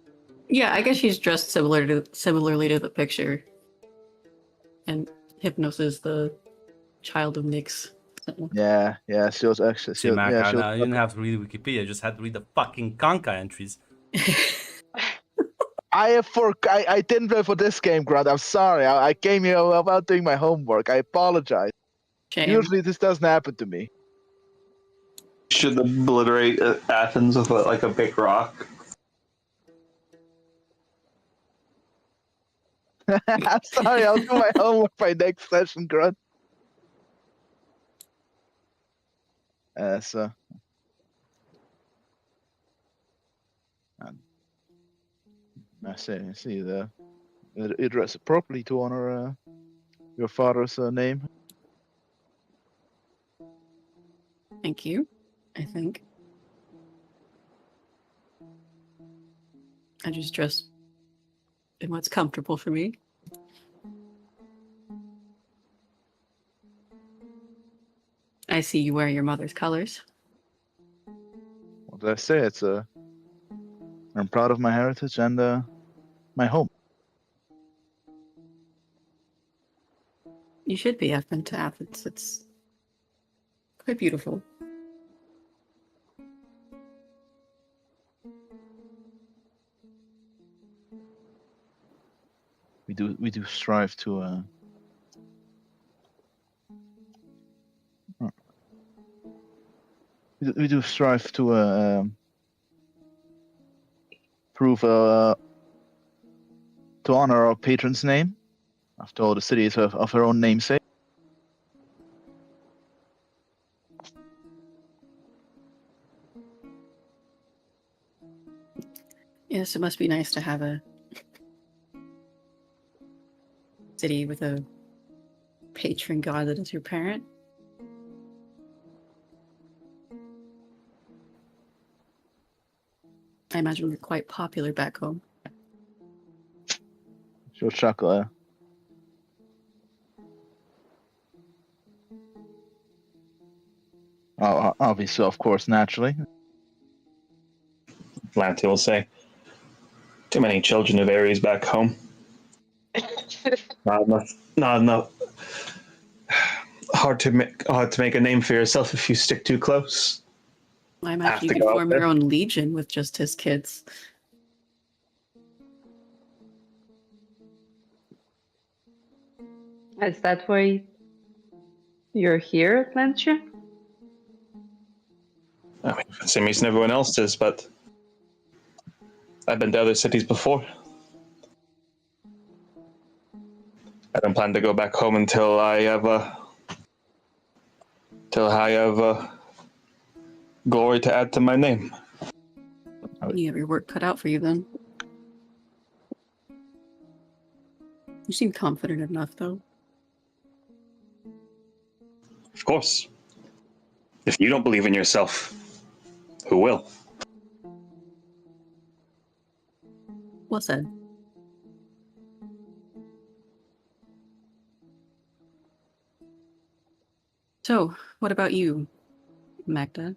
D: Yeah, I guess she's dressed similarly to the picture. And Hypnos is the child of Nyx. So.
B: Yeah, she was actually.
A: See, Mac,
B: Yeah, she
A: you
B: was,
A: didn't have to read Wikipedia; you just had to read the fucking Kanka entries.
B: I didn't play for this game, Grant. I'm sorry. I came here without doing my homework. I apologize.
D: Shame.
B: Usually this doesn't happen to me.
C: Should obliterate Athens with like a big rock.
B: I'm sorry. I'll do my homework by next session, Grunt. So. I see the address it properly to honor your father's name.
D: Thank you, I think. I just dress in what's comfortable for me. I see you wear your mother's colors.
B: What did I say? It's I'm proud of my heritage and my home.
D: You should be. I've been to Athens. It's quite beautiful.
B: we do strive to we do strive to prove to honor our patron's name. After all, the city is of her own namesake.
D: Yes, it must be nice to have a city with a patron god that is your parent. I imagine you're quite popular back home.
B: She'll chuckle. Obviously, of course, naturally.
C: Lanty will say, too many children of Ares back home. Not enough. Hard to make a name for yourself if you stick too close.
D: I
C: Have
D: imagine you
C: to
D: could
C: go out
D: form
C: there.
D: your own legion with just his kids.
E: Is that why you're here, Lancia?
C: I mean, for the same reason everyone else is, but I've been to other cities before. I don't plan to go back home until I have glory to add to my name.
D: You have your work cut out for you then. You seem confident enough, though.
C: Of course. If you don't believe in yourself, who will?
D: Well said. So, what about you, Magda?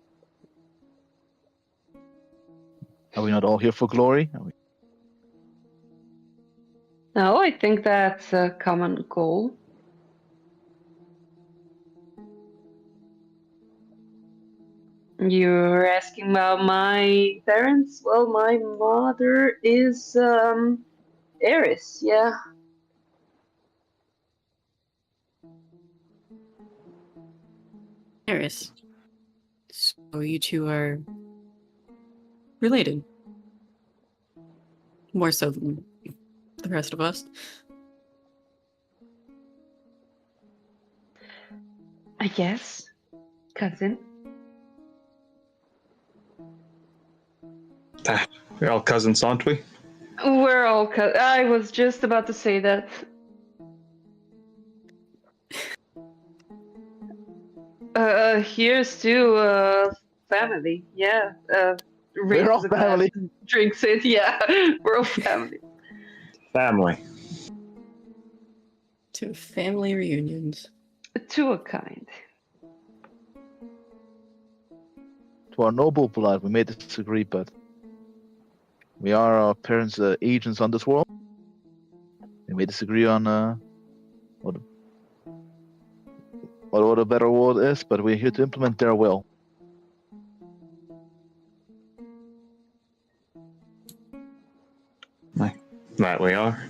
B: Are we not all here for glory?
E: No, I think that's a common goal. You're asking about my parents? Well, my mother is Eris, yeah.
D: Eris. So you two are related. More so than the rest of us.
E: I guess. Cousin.
C: We're all cousins, aren't we?
E: We're all I was just about to say that. Here's to family. Yeah.
B: We're all
E: raises a glass,
B: family.
E: drinks it. Yeah, we're all family.
C: Family.
D: To family reunions.
E: To a kind.
B: To our noble blood, we may disagree, but we are our parents' agents on this world. We may disagree on what a better world is, but we're here to implement their will.
C: That we are.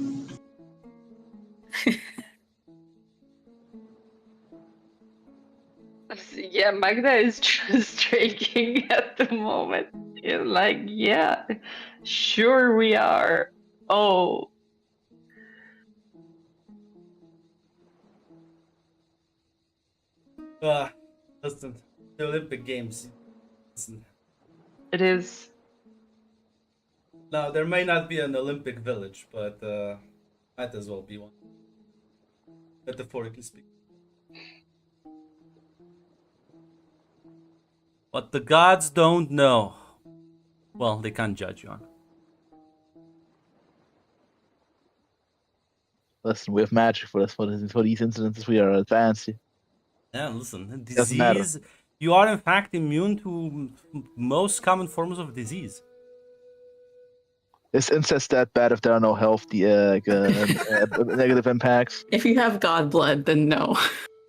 E: Yeah, Magda is just drinking at the moment. You're like, yeah, sure we are. Oh.
A: Listen, the Olympic Games. Listen.
E: It is.
A: Now, there may not be an Olympic village, but might as well be one. Metaphorically speaking. What the gods don't know. Well, they can't judge you on.
B: Listen, we have magic for this. For these incidences, we are advanced.
A: Yeah, listen,
B: Doesn't matter.
A: disease. You are in fact immune to most common forms of disease.
B: Is incest that bad if there are no health negative impacts?
D: If you have god blood, then no.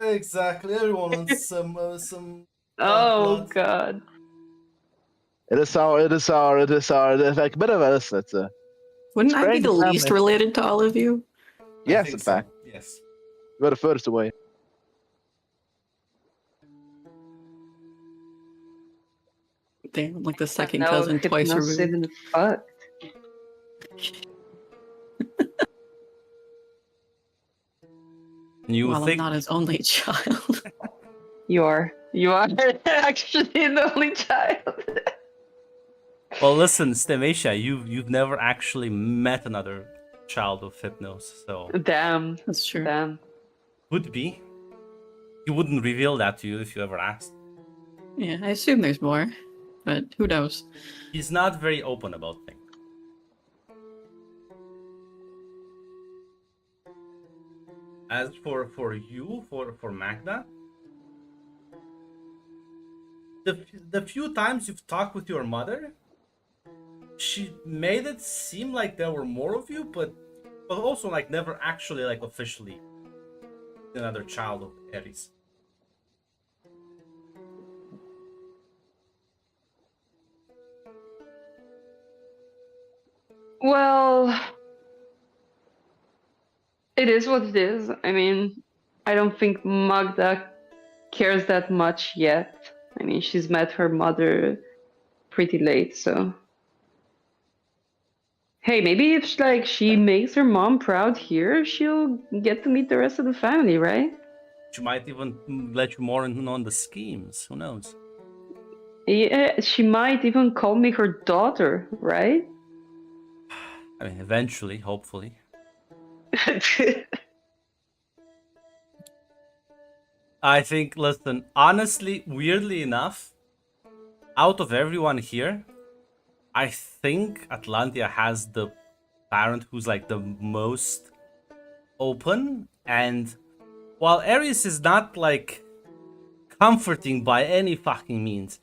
A: Exactly. Everyone wants some
E: Oh
A: blood.
E: god.
B: It is our. Like, bit of us. That's
D: Wouldn't I be
B: Spraying
D: the
B: the
D: least
B: family.
D: related to all of you?
A: I
B: Yes,
A: think
B: in
A: so.
B: fact.
A: Yes.
B: We're the furthest away.
D: Damn, like the second
E: No,
D: cousin twice
E: Hypnos
D: removed.
E: even fuck.
A: And you
D: While
A: think
D: I'm not his only child.
E: You are actually the only child.
A: well listen, Stemecia, you've never actually met another child of Hypnos, so
E: Damn,
D: That's true.
E: damn.
A: could be. He wouldn't reveal that to you if you ever asked.
D: Yeah, I assume there's more, but who knows?
A: He's not very open about things. As for you, for Magda, the few times you've talked with your mother, she made it seem like there were more of you, but also like never actually like officially another child of Ares.
E: Well, it is what it is. I mean, I don't think Magda cares that much yet. I mean, she's met her mother pretty late, so. Hey, maybe if like she makes her mom proud here, she'll get to meet the rest of the family, right?
A: She might even let you more in on the schemes. Who knows?
E: Yeah, she might even call me her daughter, right?
A: I mean, eventually, hopefully. I think, listen, honestly, weirdly enough, out of everyone here, I think Atlantia has the parent who's like the most open. And while Ares is not like comforting by any fucking means,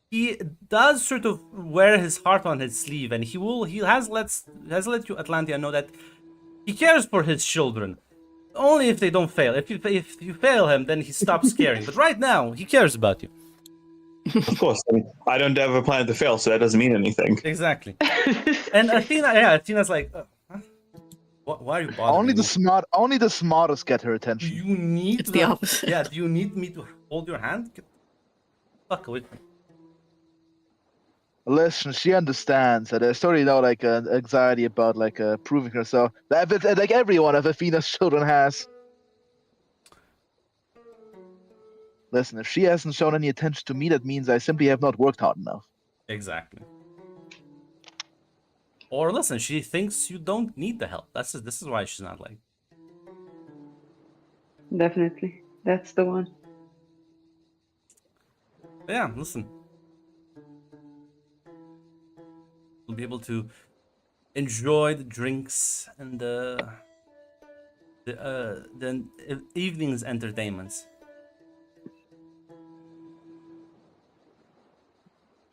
A: he does sort of wear his heart on his sleeve, and he has let you Atlantia know that he cares for his children. Only if they don't fail. If you fail him, then he stops caring. But right now, he cares about you.
C: Of course, I don't ever plan to fail, so that doesn't mean anything.
A: Exactly. And Athena's like, huh? Why are you bothering me?
B: Only the smartest get her
A: Do
B: attention.
A: you need
D: It's the opposite.
A: Yeah, do you need me to hold your hand? Get the fuck away from me.
B: Listen, she understands that there's already no like anxiety about like proving herself. Like every one of Athena's children has. Listen, if she hasn't shown any attention to me, that means I simply have not worked hard enough.
A: Exactly. Or listen, she thinks you don't need the help. This is why she's not like.
E: Definitely. That's the one.
A: Yeah, listen. We'll be able to enjoy the drinks and the evening's entertainments.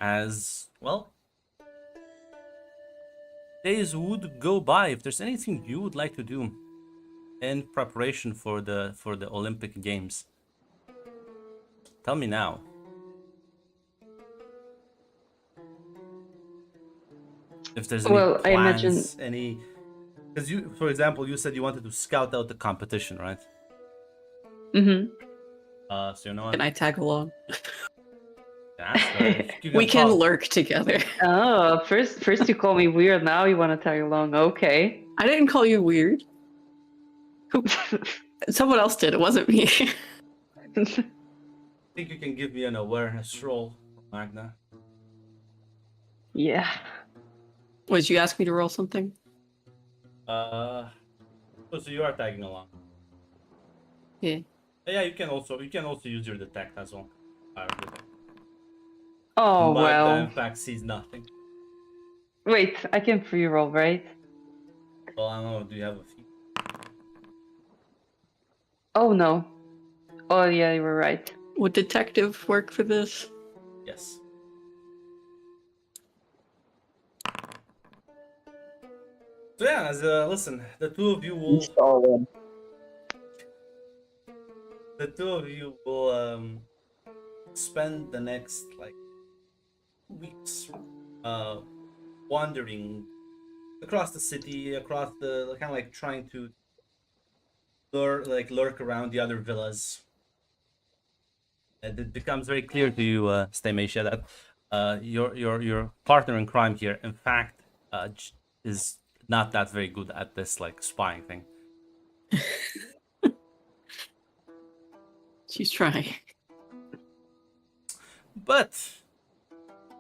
A: As well, days would go by. If there's anything you would like to do in preparation for the Olympic Games, tell me now. If there's any
E: Well, I imagine.
A: plans, any, because you, for example, you said you wanted to scout out the competition, right?
E: Mm-hmm.
A: So you know what?
D: Can I tag along?
A: Yeah, you
D: We can
A: follow.
D: lurk together.
E: Oh, first you call me weird, now you want to tag along. Okay.
D: I didn't call you weird. Someone else did. It wasn't me.
A: Think you can give me an awareness roll, Magna?
E: Yeah.
D: Would you ask me to roll something?
A: Oh, so you are tagging along.
D: Yeah.
A: Yeah, you can also use your detect as well. Fire detect.
E: Oh,
A: Magda,
E: well.
A: in fact, sees nothing.
E: Wait, I can free roll, right?
A: Well, I don't know. Do you have a feat?
E: Oh, no. Oh, yeah, you were right.
D: Would detective work for this?
A: Yes. So yeah, listen, the two of you will spend the next like weeks wandering across the city, across the kind of like trying to lurk around the other villas. And it becomes very clear to you, Stamacia, that your partner in crime here, in fact, is not that very good at this like spying thing.
D: She's trying.
A: But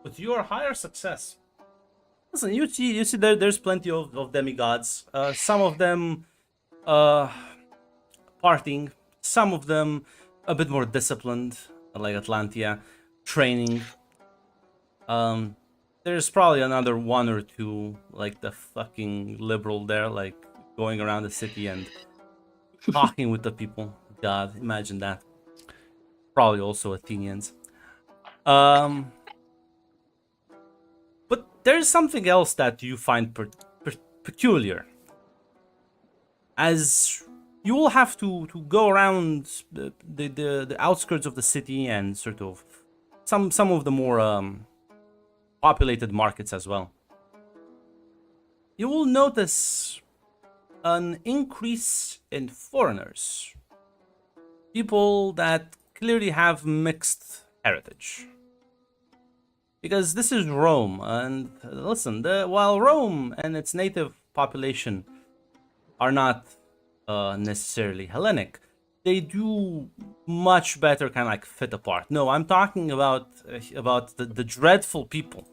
A: with your higher success, listen, you see there's plenty of demigods. Some of them partying, some of them a bit more disciplined, like Atlantia, training. There's probably another one or two, like the fucking liberal there, like going around the city and talking with the people. God, imagine that. Probably also Athenians. But there's something else that you find peculiar. As you will have to go around the outskirts of the city and sort of some of the more populated markets as well. You will notice an increase in foreigners. People that clearly have mixed heritage. Because this is Rome, and listen, while Rome and its native population are not necessarily Hellenic, they do much better kind of like fit apart. No, I'm talking about the dreadful people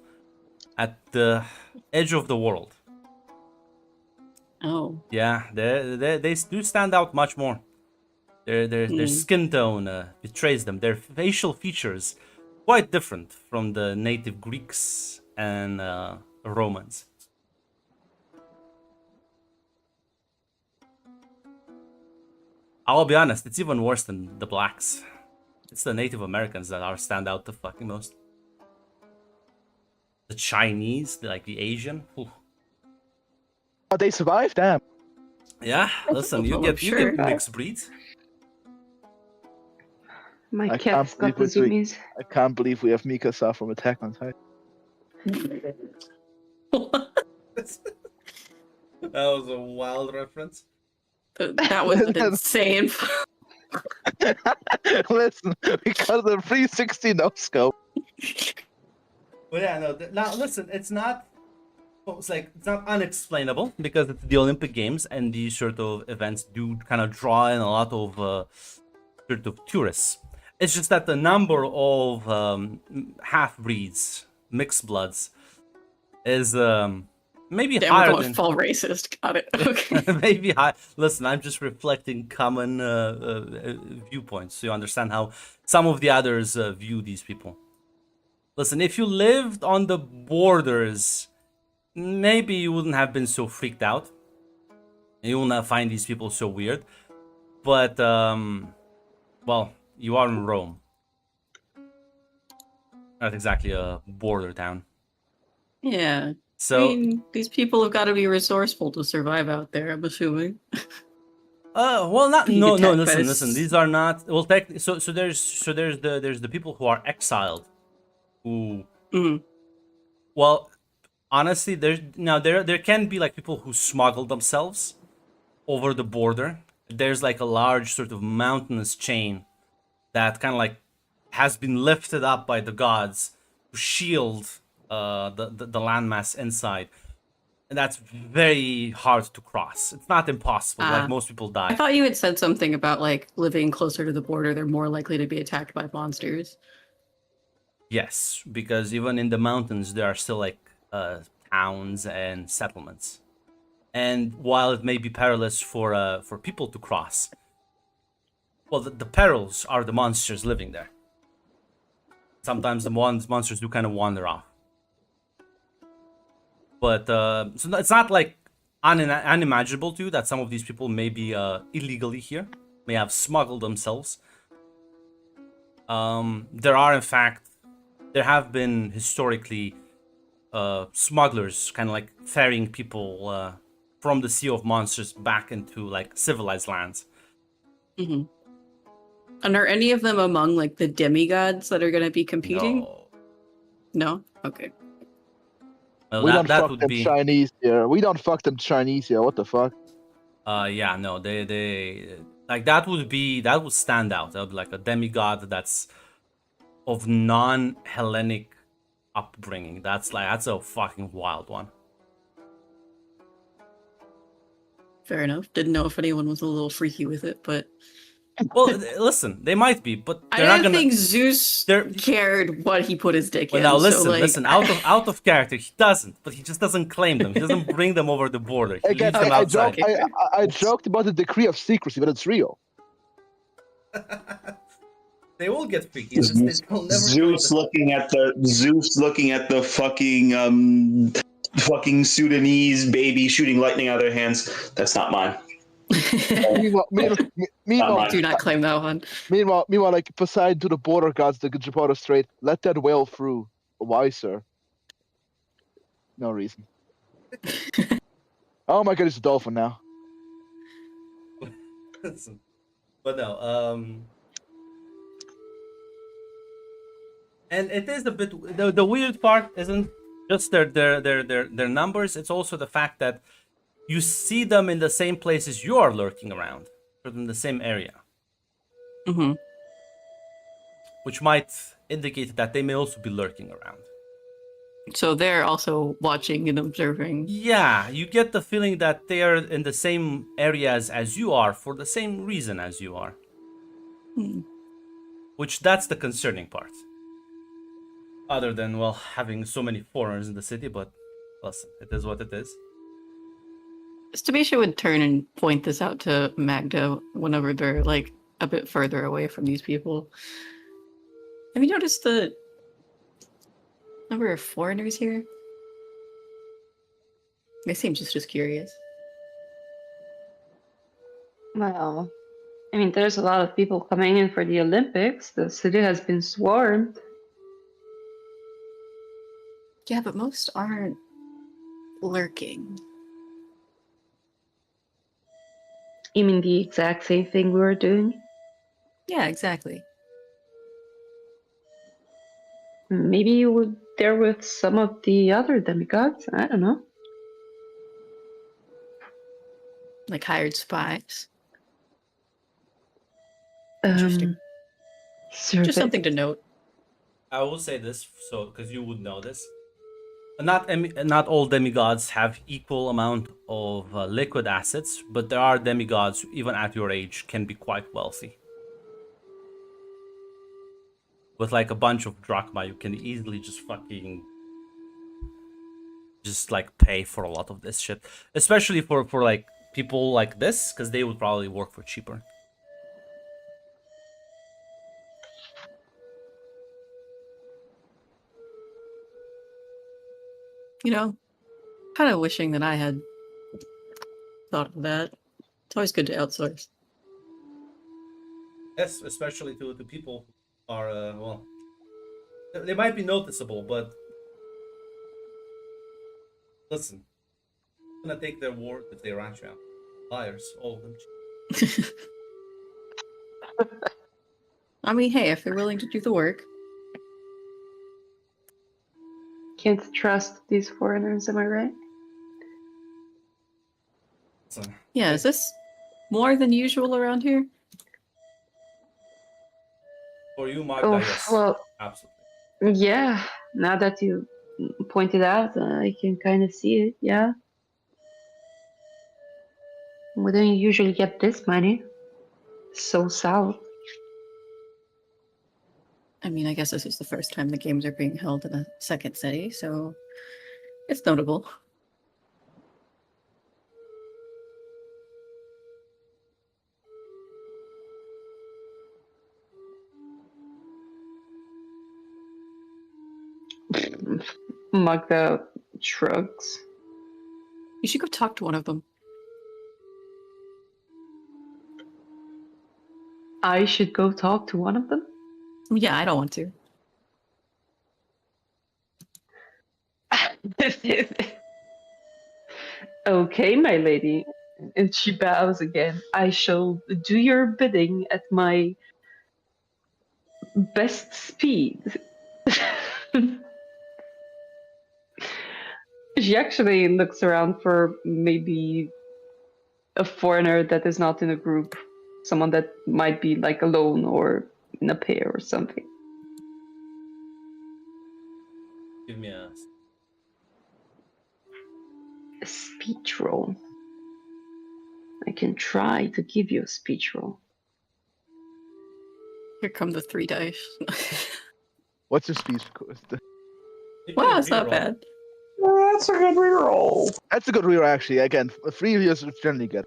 A: at the edge of the world.
D: Oh.
A: Yeah, they do stand out much more. Their skin tone betrays them. Their facial features quite different from the native Greeks and Romans. I'll be honest, it's even worse than the blacks. It's the Native Americans that are stand out the fucking most. The Chinese, like the Asian. Ooh.
B: Oh, they survived, damn.
A: Yeah, listen, you
D: Well,
A: get mixed breeds.
E: My
B: I
E: cat's
B: can't
E: got the
B: believe
E: zoomies.
B: I can't believe we have Mikasa from Attack on Titan.
A: That was a wild reference.
D: That was an insane.
B: Listen, because of the 360 no scope.
A: But yeah, no. Now listen, it's not unexplainable because it's the Olympic Games and these sort of events do kind of draw in a lot of sort of tourists. It's just that the number of half breeds, mixed bloods, is maybe
D: Damn,
A: higher
D: we're going
A: than
D: full racist. Got it. Okay.
A: maybe high. Listen, I'm just reflecting common viewpoints so you understand how some of the others view these people. Listen, if you lived on the borders, maybe you wouldn't have been so freaked out. You wouldn't have find these people so weird. But well, you are in Rome. Not exactly a border town.
D: Yeah.
A: So
D: I mean, these people have got to be resourceful to survive out there, I'm assuming.
A: well, not
D: Being
A: no.
D: attacked by
A: Listen.
D: this-
A: These are not. Well, so there's the people who are exiled, who
D: Mm.
A: well, honestly, there can be like people who smuggle themselves over the border. There's like a large sort of mountainous chain that kind of like has been lifted up by the gods to shield the landmass inside. And that's very hard to cross. It's not impossible. Like most people
D: I
A: die.
D: thought you had said something about like living closer to the border, they're more likely to be attacked by monsters.
A: Yes, because even in the mountains there are still like towns and settlements. And while it may be perilous for people to cross, well, the perils are the monsters living there. Sometimes the monsters do kind of wander off. But so it's not like unimaginable to you that some of these people may be illegally here, may have smuggled themselves. There have been historically smugglers kind of like ferrying people from the Sea of Monsters back into like civilized lands.
D: Mm-hmm. And are any of them among like the demigods that are going to be competing? No? Okay.
A: Well,
B: We don't
A: that
B: fuck
A: would
B: them
A: be
B: Chinese here. We don't fuck them Chinese here. What the fuck?
A: Yeah, no, they like that would stand out. That would be like a demigod that's of non-Hellenic upbringing. That's a fucking wild one.
D: Fair enough. Didn't know if anyone was a little freaky with it, but
A: Well, listen, they might be, but
D: I
A: they're not
D: didn't
A: gonna.
D: think Zeus
A: They're
D: cared what he put his dick
A: well
D: in.
A: now
D: so,
A: listen,
D: like,
A: listen. Out of character, he doesn't, but he just doesn't claim them. He doesn't bring them over the border. He
B: Again,
A: leaves them
B: I
A: outside.
B: joked. I joked about the decree of secrecy, but it's real.
A: They will get freaky. It's just they'll never
C: Zeus looking at the fucking Sudanese baby shooting lightning out of their hands. That's not mine.
B: Meanwhile,
D: do not claim that one.
B: meanwhile, like Poseidon to the border gods, the Gibraltar Strait. Let that whale through. Why, sir? No reason. Oh my god, it's a dolphin now.
A: But no, and it is a bit. The weird part isn't just their numbers. It's also the fact that you see them in the same places you are lurking around, or in the same area,
D: Hmm.
A: which might indicate that they may also be lurking around.
D: So they're also watching and observing.
A: Yeah, you get the feeling that they are in the same areas as you are for the same reason as you are.
D: Hmm.
A: Which that's the concerning part. Other than, well, having so many foreigners in the city, but listen, it is what it is.
D: Stabisha would turn and point this out to Magda whenever they're like a bit further away from these people. Have you noticed the number of foreigners here? They seem just as curious.
E: Well, I mean, there's a lot of people coming in for the Olympics. The city has been swarmed.
D: Yeah, but most aren't lurking.
E: You mean the exact same thing we were doing?
D: Yeah, exactly.
E: Maybe you were there with some of the other demigods. I don't know.
D: Like hired spies. Interesting. Just something to note.
A: I will say this, so because you would know this. Not all demigods have equal amount of liquid assets, but there are demigods who, even at your age, can be quite wealthy. With like a bunch of drachma, you can easily just like pay for a lot of this shit, especially for like people like this, because they would probably work for cheaper.
D: You know, kind of wishing that I had thought of that. It's always good to outsource.
A: Yes, especially to people who are well, they might be noticeable, but listen, I'm gonna take their word if they rat you out. Liars, all of them.
D: I mean, hey, if they're willing to do the work.
E: Can't trust these foreigners, am I right?
A: Listen,
D: Yeah, is this more than usual around here?
A: for you, Magda, yes,
E: Well,
A: absolutely.
E: yeah. Now that you pointed out, I can kind of see it. Yeah. We don't usually get this many. So south.
D: I mean, I guess this is the first time the games are being held in a second city, so it's notable.
E: Magda shrugs.
D: You should go talk to one of them.
E: I should go talk to one of them?
D: Yeah, I don't want to.
E: Okay, my lady. And she bows again. I shall do your bidding at my best speed. She actually looks around for maybe a foreigner that is not in a group, someone that might be like alone or in a pair or something.
A: Give me a.
E: A speech roll. I can try to give you a speech roll.
D: Here come the 3 dice.
B: What's your speech?
A: You
D: Wow,
A: can
D: it's not
A: reroll.
D: bad.
C: That's a good reroll.
B: That's a good reroll, actually. Again, 3 years is generally good.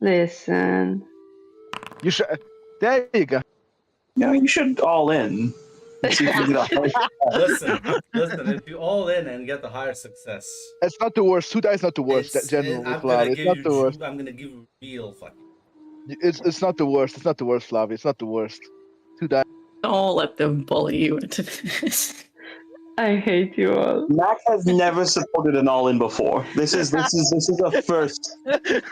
E: Listen.
B: You should. There you go.
C: No, you should all in. And see if you get a high
A: Listen. If you all in and get the higher success,
B: It's not the worst. 2 dice not the worst. Generally,
A: I'm
B: Flavia.
A: gonna
B: It's
A: give
B: not
A: you.
B: the worst.
A: I'm gonna give you real fucking.
B: It's not the worst. It's not the worst, Flavia. It's not the worst. 2 dice.
D: Don't let them bully you into this.
E: I hate you all.
C: Mac has never supported an all-in before. This is a first.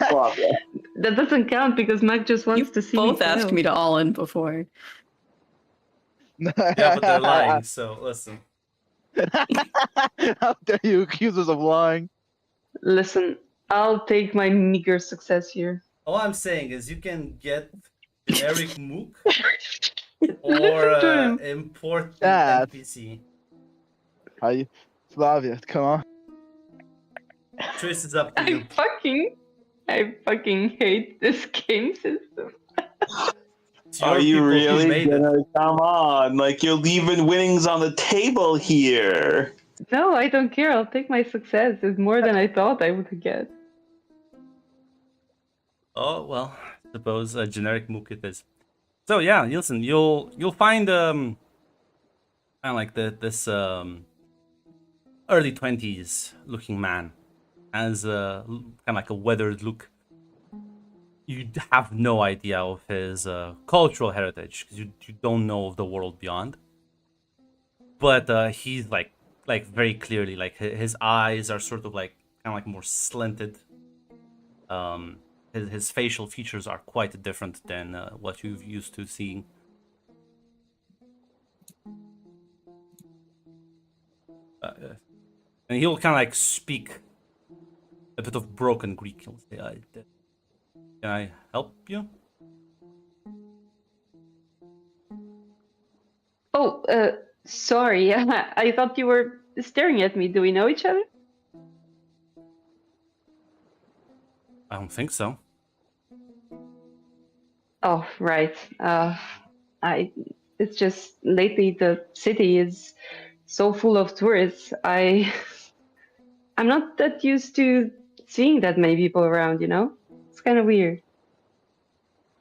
C: Flavia.
E: That doesn't count because Mac just wants
D: You
E: to see
D: both
E: me
D: asked
E: fail.
D: me to all in before.
A: Yeah, but they're lying. So listen.
B: How dare you accuse us of lying?
E: Listen, I'll take my meager success here.
A: All I'm saying is you can get generic mook or
E: Listen to him.
A: important
B: Dad.
A: NPC.
B: How you, Flavia? Come on.
A: Choice is up to you.
E: I fucking hate this game system.
A: It's your
C: Are you
A: people who
C: really
A: made it.
C: gonna come on? Like you're leaving winnings on the table here.
E: No, I don't care. I'll take my success. It's more than I thought I would get.
A: Oh well, suppose a generic mook it is. So yeah, listen, you'll find kind of like this early 20s looking man has kind of like a weathered look. You have no idea of his cultural heritage because you don't know of the world beyond. But he's like very clearly like his eyes are sort of like kind of like more slanted. His facial features are quite different than what you've used to seeing. And he'll kind of like speak a bit of broken Greek. He'll say, "Can I help you?"
E: Oh, sorry. I thought you were staring at me. Do we know each other?
A: I don't think so.
E: Oh, right. It's just lately the city is so full of tourists. I'm not that used to seeing that many people around, you know? It's kind of weird.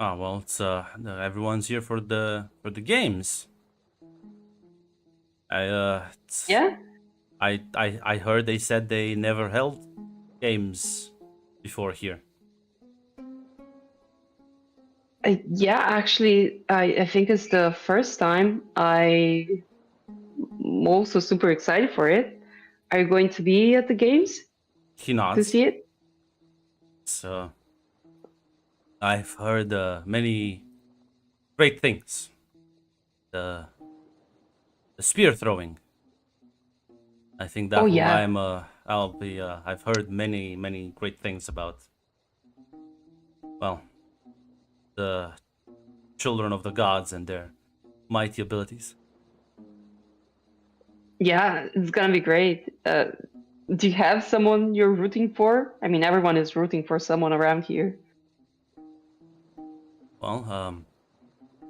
A: Oh well, it's everyone's here for the games.
E: Yeah?
A: I heard they said they never held games before here.
E: Yeah, actually, I think it's the first time. I'm also super excited for it. Are you going to be at the games
A: He
E: to
A: nods.
E: see it?
A: So I've heard many great things. The spear throwing. I think that
E: Oh,
A: one
E: yeah.
A: I'll be I've heard many great things about. Well, the children of the gods and their mighty abilities.
E: Yeah, it's gonna be great. Do you have someone you're rooting for? I mean, everyone is rooting for someone around here.
A: Well,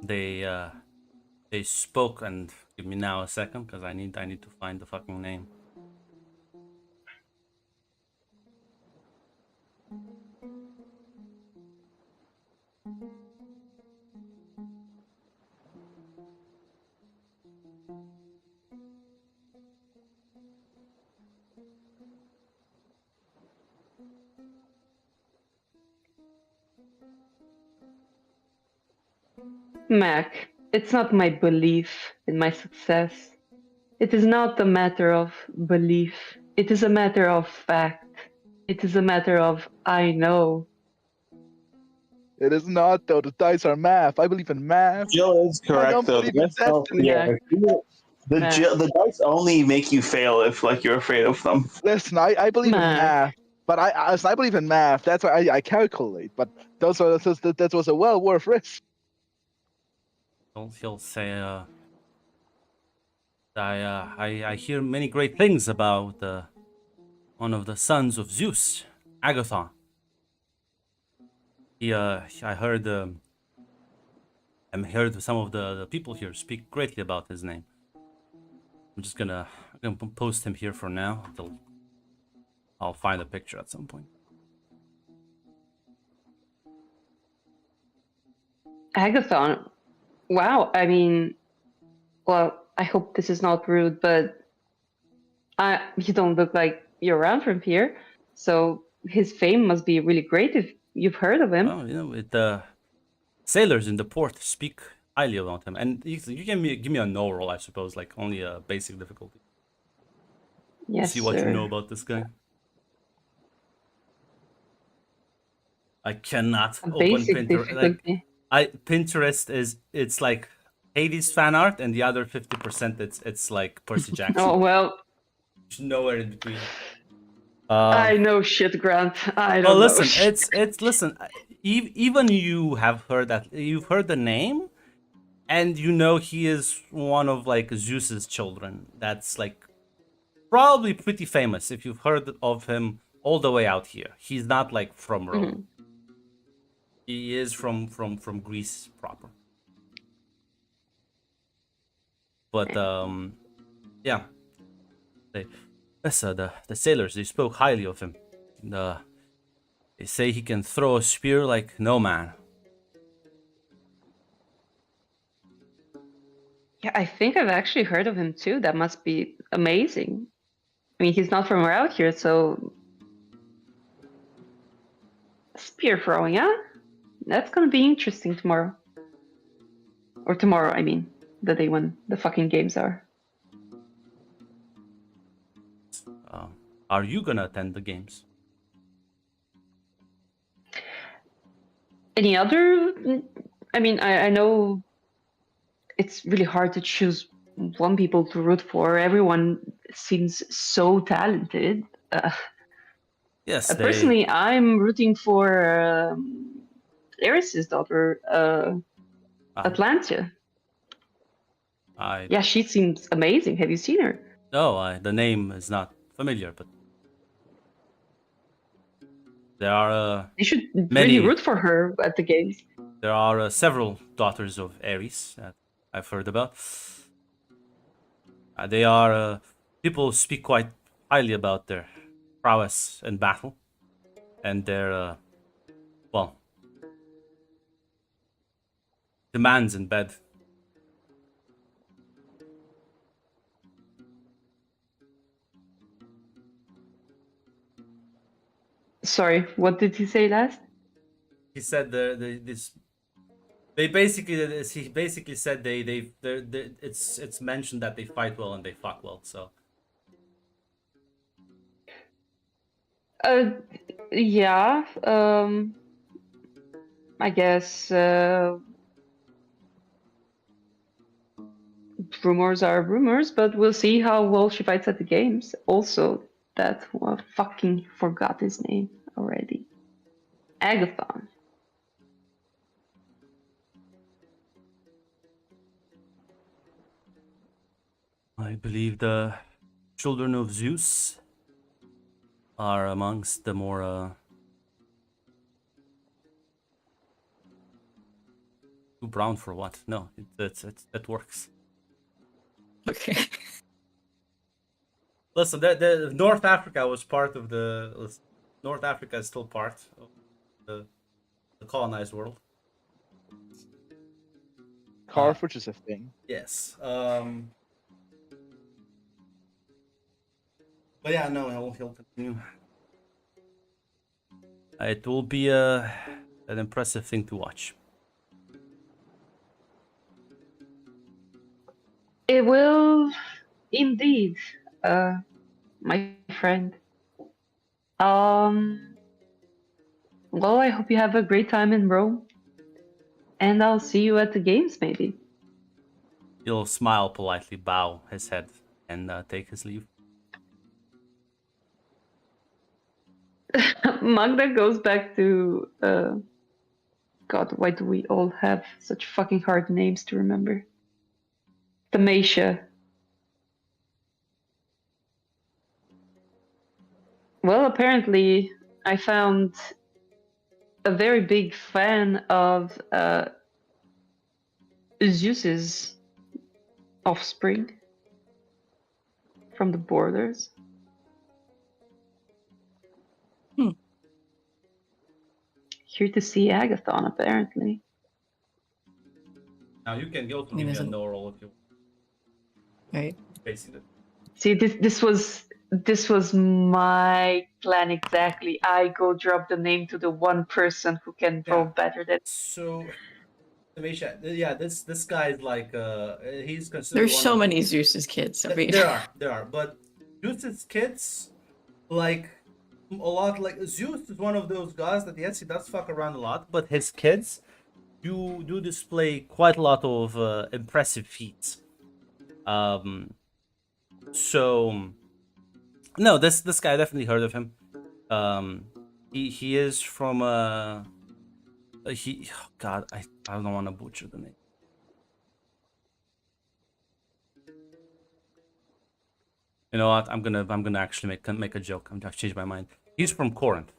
A: they spoke and give me now a second because I need to find the fucking name.
E: Mac, it's not my belief in my success. It is not a matter of belief. It is a matter of fact. It is a matter of I know.
B: It is not, though. The dice are math. I believe in math.
C: Jill is
B: I
C: correct
B: don't
C: though.
B: believe in destiny.
C: Yeah, the
E: Mac.
C: the dice only make you fail if like you're afraid of them.
B: Listen, I believe in
E: Mac.
B: math. But I believe in math. That's why I calculate. But that was a well worth risk.
A: He'll say, I hear many great things about one of the sons of Zeus, Agathon. I heard, some of the people here speak greatly about his name. I'm gonna post him here for now until I'll find a picture at some point.
E: Agathon. Wow. I mean, well, I hope this is not rude, but you don't look like you're around from here. So his fame must be really great if you've heard of him.
A: Well, the sailors in the port speak highly about him, and you can give me a no roll, I suppose, like only a basic difficulty.
E: Yes,
A: See what
E: sir.
A: you know about this guy. I cannot
E: A
A: open
E: basic
A: Pinterest.
E: difficulty.
A: Pinterest it's like Hades fan art, and the other 50% it's like Percy Jackson.
E: Oh well,
A: There's nowhere in between.
E: I know shit, Grant. I don't
A: Well,
E: know.
A: listen,
E: shit.
A: listen. Even you have heard that you've heard the name, and you know he is one of like Zeus's children. That's like probably pretty famous if you've heard of him all the way out here. He's not like from Rome.
E: Mhm.
A: He is from Greece proper. But yeah, they the sailors, they spoke highly of him. They say he can throw a spear like no man.
E: Yeah, I think I've actually heard of him too. That must be amazing. I mean, he's not from around here, so spear throwing, huh? That's gonna be interesting tomorrow. Or tomorrow, I mean, the day when the fucking games are.
A: Are you gonna attend the games?
E: Any other? I mean, I know it's really hard to choose one people to root for. Everyone seems so talented.
A: Yes, they.
E: Personally, I'm rooting for Eris's daughter, Atlantia.
A: I
E: Yeah, she seems amazing. Have you seen her?
A: no, the name is not familiar, but there are
E: You should
A: many.
E: really root for her at the games.
A: There are several daughters of Ares that I've heard about. They are people speak quite highly about their prowess in battle and their well demands in bed.
E: Sorry, what did he say last?
A: He said this. They basically he basically said it's mentioned that they fight well and they fuck well. So
E: Yeah. I guess rumors are rumors, but we'll see how well she fights at the games. Also, that well, fucking forgot his name already. Agathon.
A: I believe the children of Zeus are amongst the more too brown for what? No, it works.
D: Okay.
A: Listen, the North Africa was part of the. North Africa is still part of the colonized world.
B: Carthage is a thing.
A: Yes. But yeah, no, he'll continue. It will be an impressive thing to watch.
E: It will indeed, my friend. Well, I hope you have a great time in Rome, and I'll see you at the games, maybe.
A: He'll smile politely, bow his head, and take his leave.
E: Magda goes back to God, why do we all have such fucking hard names to remember? Demacia. Well, apparently I found a very big fan of Zeus's offspring from the borders. Here to see Agathon, apparently.
A: Now you can go to
D: I mean,
A: give me a
D: there's a-
A: no roll if you
D: Right.
A: basically.
E: See, this was my plan exactly. I go drop the name to the one person who can roll
A: Yeah.
E: better than.
A: So, Demisha, yeah, this guy is like he's considered
D: There's
A: one
D: so
A: of
D: many Zeus's kids. I mean,
A: there are, but Zeus's kids like a lot. Like Zeus is one of those guys that yes, he does fuck around a lot, but his kids do display quite a lot of impressive feats. So no, this guy I definitely heard of him. Um, he is from he oh God I don't want to butcher the name. You know what? I'm gonna actually make a joke. I've changed my mind. He's from Corinth.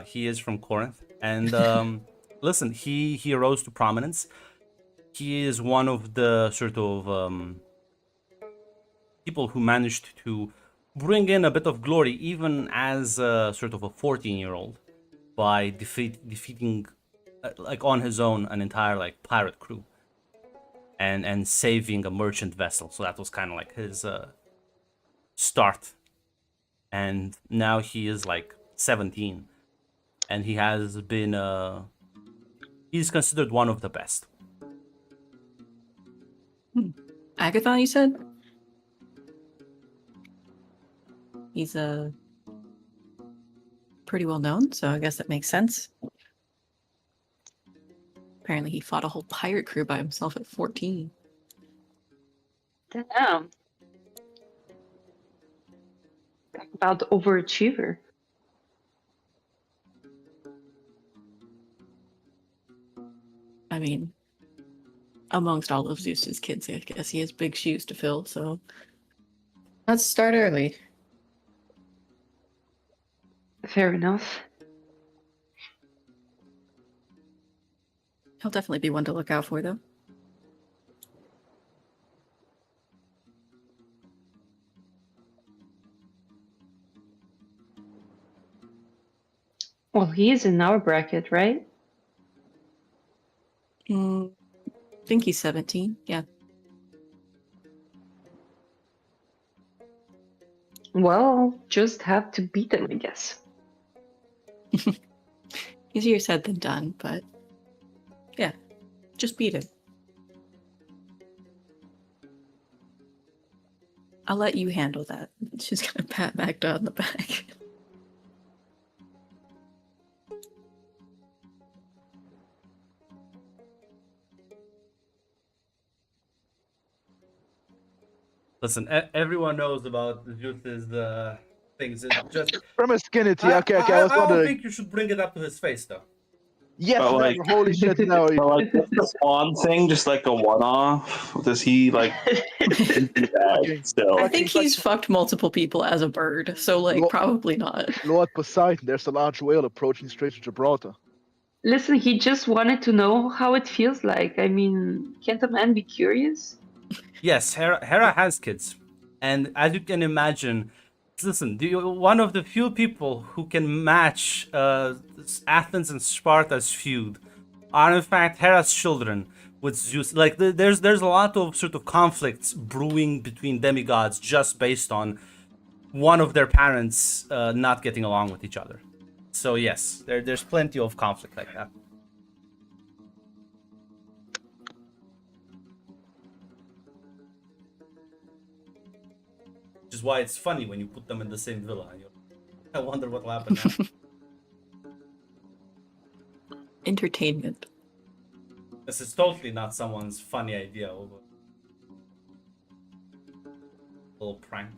A: He is from Corinth, and listen, he rose to prominence. He is one of the sort of people who managed to bring in a bit of glory, even as a sort of a 14-year-old, by defeating like on his own an entire like pirate crew, and saving a merchant vessel. So that was kind of like his start. And now he is like 17, and he has been he's considered one of the best.
D: Agathon, you said? He's pretty well known, so I guess that makes sense. Apparently, he fought a whole pirate crew by himself at 14.
E: Damn. Talk about overachiever.
D: I mean, amongst all of Zeus's kids, I guess he has big shoes to fill, so let's start early.
E: Fair enough.
D: He'll definitely be one to look out for, though.
E: Well, he is in our bracket, right?
D: I think he's 17, yeah.
E: Well, just have to beat him, I guess.
D: Easier said than done, but yeah, just beat him. I'll let you handle that. She's gonna pat Magda on the back.
A: Listen, everyone knows about Zeus's things. It's just
B: Promiscuity. Okay, I was
A: I don't
B: wondering.
A: think you should bring it up to his face, though.
B: Yes,
C: But, like-
B: never. Holy shit! No,
C: But like, is the Spawn thing just like a one-off? Does he like do that still?
D: I think he's fucked multiple people as a bird, so like
B: Lo-
D: probably not.
B: Lord Poseidon, there's a large whale approaching straight to Gibraltar.
E: Listen, he just wanted to know how it feels like. I mean, can't a man be curious?
A: Yes, Hera has kids, and as you can imagine, listen, one of the few people who can match Athens and Sparta's feud are in fact Hera's children with Zeus. Like there's a lot of sort of conflicts brewing between demigods just based on one of their parents not getting along with each other. So yes, there's plenty of conflict like that. Which is why it's funny when you put them in the same villa. I wonder what will happen now.
D: Entertainment.
A: This is totally not someone's funny idea of a little prank.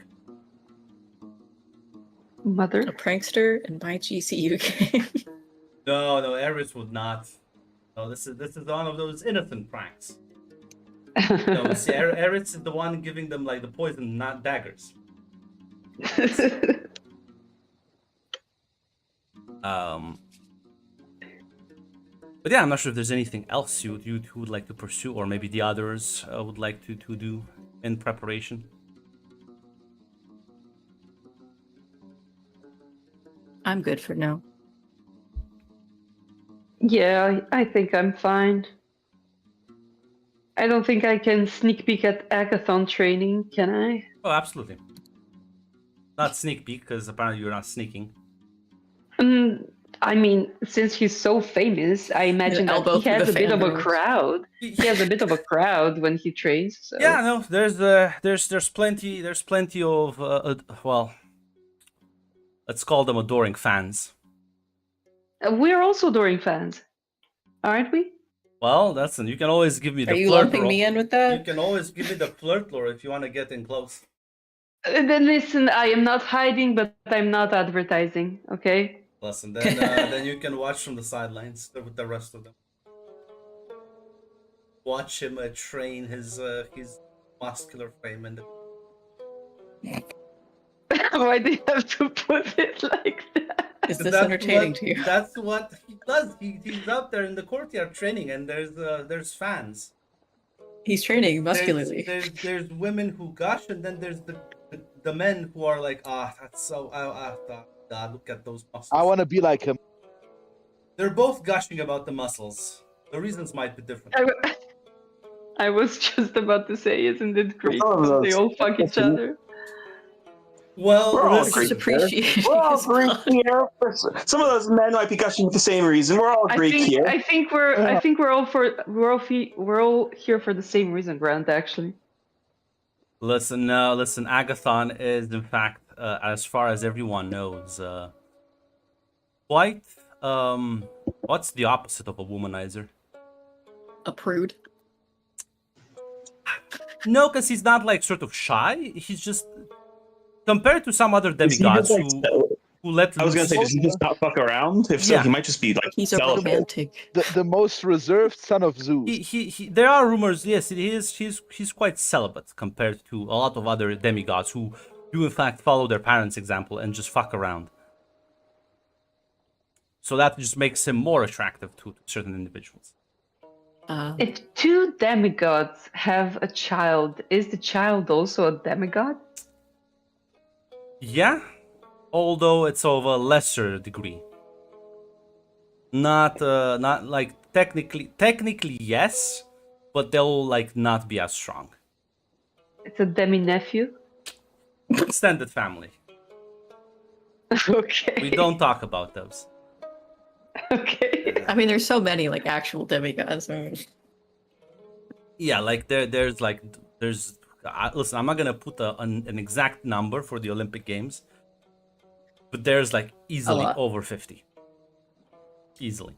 E: Mother.
D: A prankster in my GCU game.
A: No, Eris would not. No, this is one of those innocent pranks. No, see, Eris is the one giving them like the poison, not daggers. But yeah, I'm not sure if there's anything else you would like to pursue, or maybe the others would like to do in preparation.
D: I'm good for now.
E: Yeah, I think I'm fine. I don't think I can sneak peek at Agathon training, can I?
A: Oh, absolutely. Not sneak peek, because apparently you're not sneaking.
E: I mean, since he's so famous, I imagine that
D: elbow
E: he
D: through
E: has
D: the
E: a bit of a
D: fan ropes.
E: crowd. He has a bit of a crowd when he trains. So.
A: Yeah, no, there's plenty of well, let's call them adoring fans.
E: We're also Doring fans, aren't we?
A: Well, you can always give me the
D: Are you
A: flirt
D: lumping
A: roll.
D: me in with that?
A: You can always give me the flirt lore if you want to get in close.
E: Then listen, I am not hiding, but I'm not advertising, okay?
A: Listen, then you can watch from the sidelines with the rest of them. Watch him train his muscular frame and.
E: Why do you have to put it like that?
D: Is this entertaining to you?
A: That's what he does. He's up there in the courtyard training, and there's fans.
D: He's training muscularly.
A: There's women who gush, and then there's the men who are like, that's so God, look at those muscles.
B: I want to be like him.
A: They're both gushing about the muscles. The reasons might be different.
E: I was just about to say, isn't it great?
C: Oh,
E: They all fuck each other.
A: Well,
C: We're all
A: listen,
D: Just appreciate.
C: We're all Greek here. Some of those men might be gushing for the same reason. We're all Greek here.
E: I think we're all here for the same reason, Grant. Actually.
A: listen. Agathon is, in fact, as far as everyone knows, quite. What's the opposite of a womanizer?
D: A prude.
A: No, because he's not like sort of shy. He's just compared to some other
C: Is he
A: demigods
C: just, like,
A: who let
C: I was gonna
A: loose.
C: say, does he just not fuck around? If so,
A: Yeah.
C: he might just be like
D: He's a
C: celibate.
D: romantic.
B: The most reserved son of Zeus.
A: He there are rumors. Yes, he's quite celibate compared to a lot of other demigods who do in fact follow their parents' example and just fuck around. So that just makes him more attractive to certain individuals.
E: If two demigods have a child, is the child also a demigod?
A: Yeah, although it's of a lesser degree. Not like technically yes, but they'll like not be as strong.
E: It's a demi-nephew?
A: Extended family.
E: Okay.
A: We don't talk about those.
E: Okay.
D: I mean, there's so many like actual demigods.
A: Yeah, like there's listen, I'm not gonna put an exact number for the Olympic Games, but there's like easily
D: lot.
A: over 50. Easily.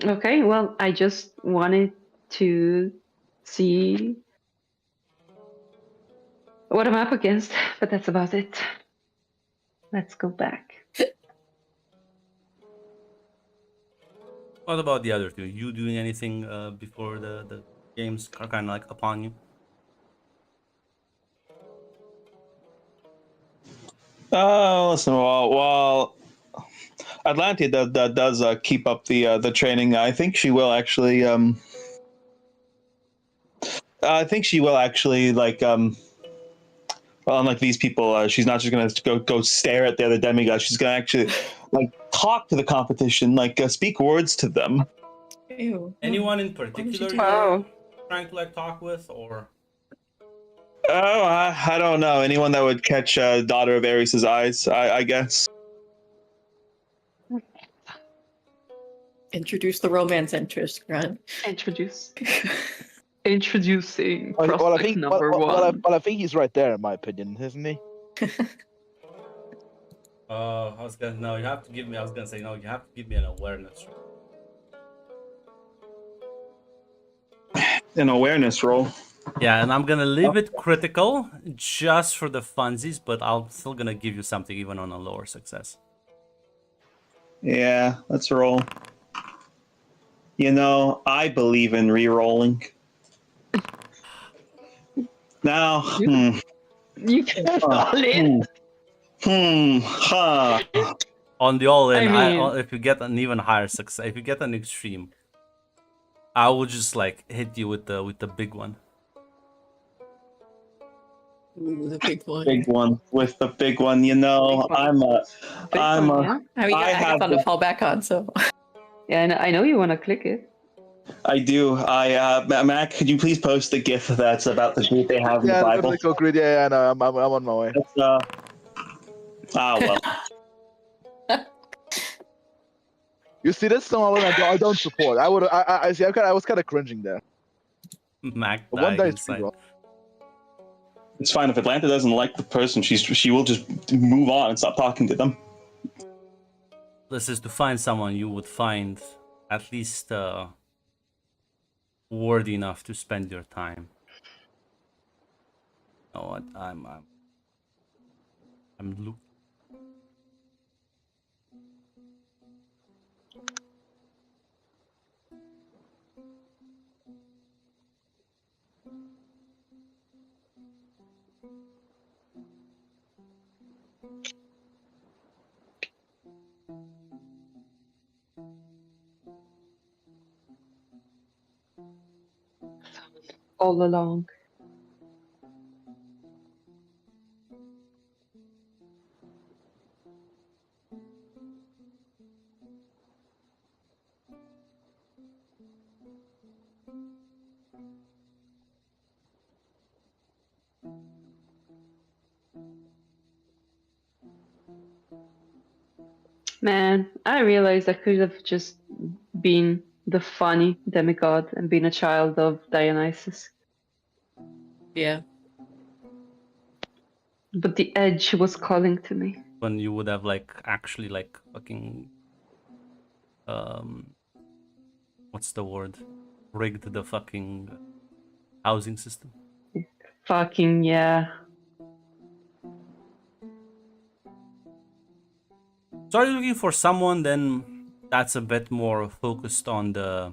E: Okay, well, I just wanted to see what I'm up against, but that's about it. Let's go back.
A: What about the other two? You doing anything before the games are kind of like upon you?
C: Listen, while Atlantia does keep up the training, I think she will actually like well, unlike these people, she's not just gonna go stare at the other demigods. She's gonna actually like talk to the competition, like speak words to them.
D: Ew.
A: Anyone in
D: you
A: particular
D: do
A: you're
E: Wow.
A: trying to like talk with, or
C: Oh, I don't know. Anyone that would catch Daughter of Ares' eyes, I guess.
D: Introduce the romance interest, Grant.
E: Introducing
B: Well,
E: prospect
B: I think
E: number one.
B: I think he's right there in my opinion, isn't he?
A: I was gonna no, you have to give me. I was gonna say no, you have to give me an awareness.
C: An awareness roll.
A: Yeah, and I'm gonna leave it critical just for the funsies, but I'm still gonna give you something even on a lower success.
C: Yeah, let's roll. You know, I believe in re-rolling. Now,
E: You can all in.
C: huh.
A: On the all in,
E: I mean,
A: if you get an even higher success, if you get an extreme, I will just like hit you with the big one.
D: Ooh, the big one.
C: Big one with the big one. You know,
E: Big one.
C: I'm a,
E: big
C: I'm
E: one,
C: a,
E: yeah.
D: I mean,
C: I
D: I have
C: have
D: something
C: the,
D: to fall back on, so.
E: Yeah, and I know you want to click it.
C: I do. Mac, could you please post the GIF that's about the group they have in the
B: Yeah,
C: Bible?
B: go grid. Yeah, no, I'm on my way.
C: That's, well.
B: You see, this song I don't support. I would. I see. I was kind of cringing there.
A: Mac
B: But one
A: dying
B: dice
A: inside.
B: reroll.
C: It's fine if Atlanta doesn't like the person. She will just move on and stop talking to them.
A: This is to find someone you would find at least worthy enough to spend your time. You know what? I'm looking.
E: All along. Man, I realized I could have just been the funny demigod and been a child of Dionysus.
D: Yeah.
E: But the edge was calling to me.
A: When you would have like actually like fucking what's the word? Rigged the fucking housing system.
E: Fucking yeah.
A: So are you looking for someone then that's a bit more focused on the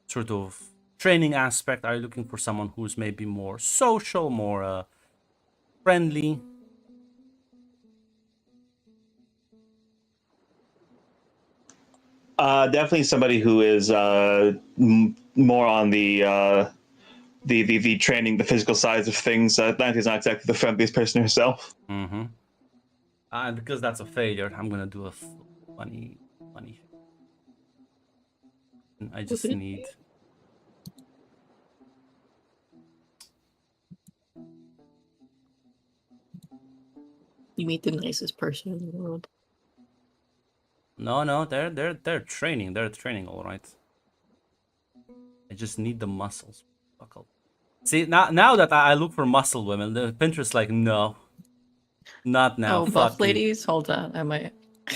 A: sort of training aspect? Are you looking for someone who's maybe more social, more friendly?
C: Definitely somebody who is more on the training, the physical sides of things. Atlanta's not exactly the friendliest person herself.
A: Mm-hmm. And because that's a failure, I'm gonna do a funny. I just need.
D: You meet the nicest person in the world.
A: No, they're training. They're training, all right. I just need the muscles. Buckle. See, now that I look for muscle women, the Pinterest like no, not now.
D: Oh,
A: Fuck
D: buff
A: you.
D: ladies? Hold on, I might.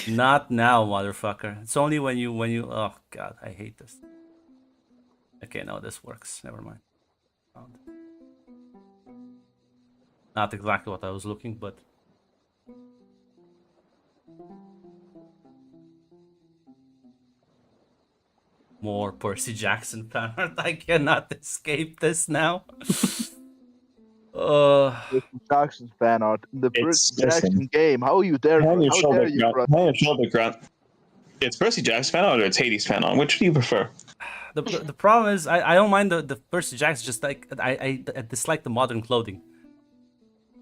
A: Not now, motherfucker. It's only when you. Oh god, I hate this. Okay, no, this works. Never mind. Not exactly what I was looking, but more Percy Jackson fan art. I cannot escape this now.
B: Jackson fan art. The
C: It's
B: Percy Jackson
C: listen.
B: game. How you dare?
C: Hang your
B: How
C: shoulder,
B: dare you,
C: Grant.
B: bro?
C: Hang your shoulder, Grant. It's Percy Jackson fan on or it's Hades fan on? Which do you prefer?
A: The problem is I don't mind the Percy Jackson. Just like I dislike the modern clothing.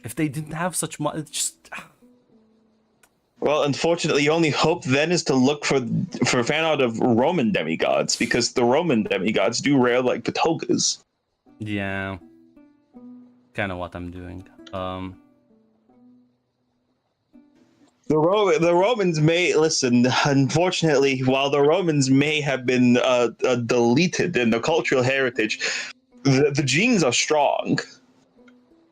A: If they didn't have such it's just
C: Well, unfortunately, your only hope then is to look for fan art of Roman demigods because the Roman demigods do wear like the togas.
A: yeah, kind of what I'm doing.
C: The Romans may listen. Unfortunately, while the Romans may have been deleted in the cultural heritage, the genes are strong.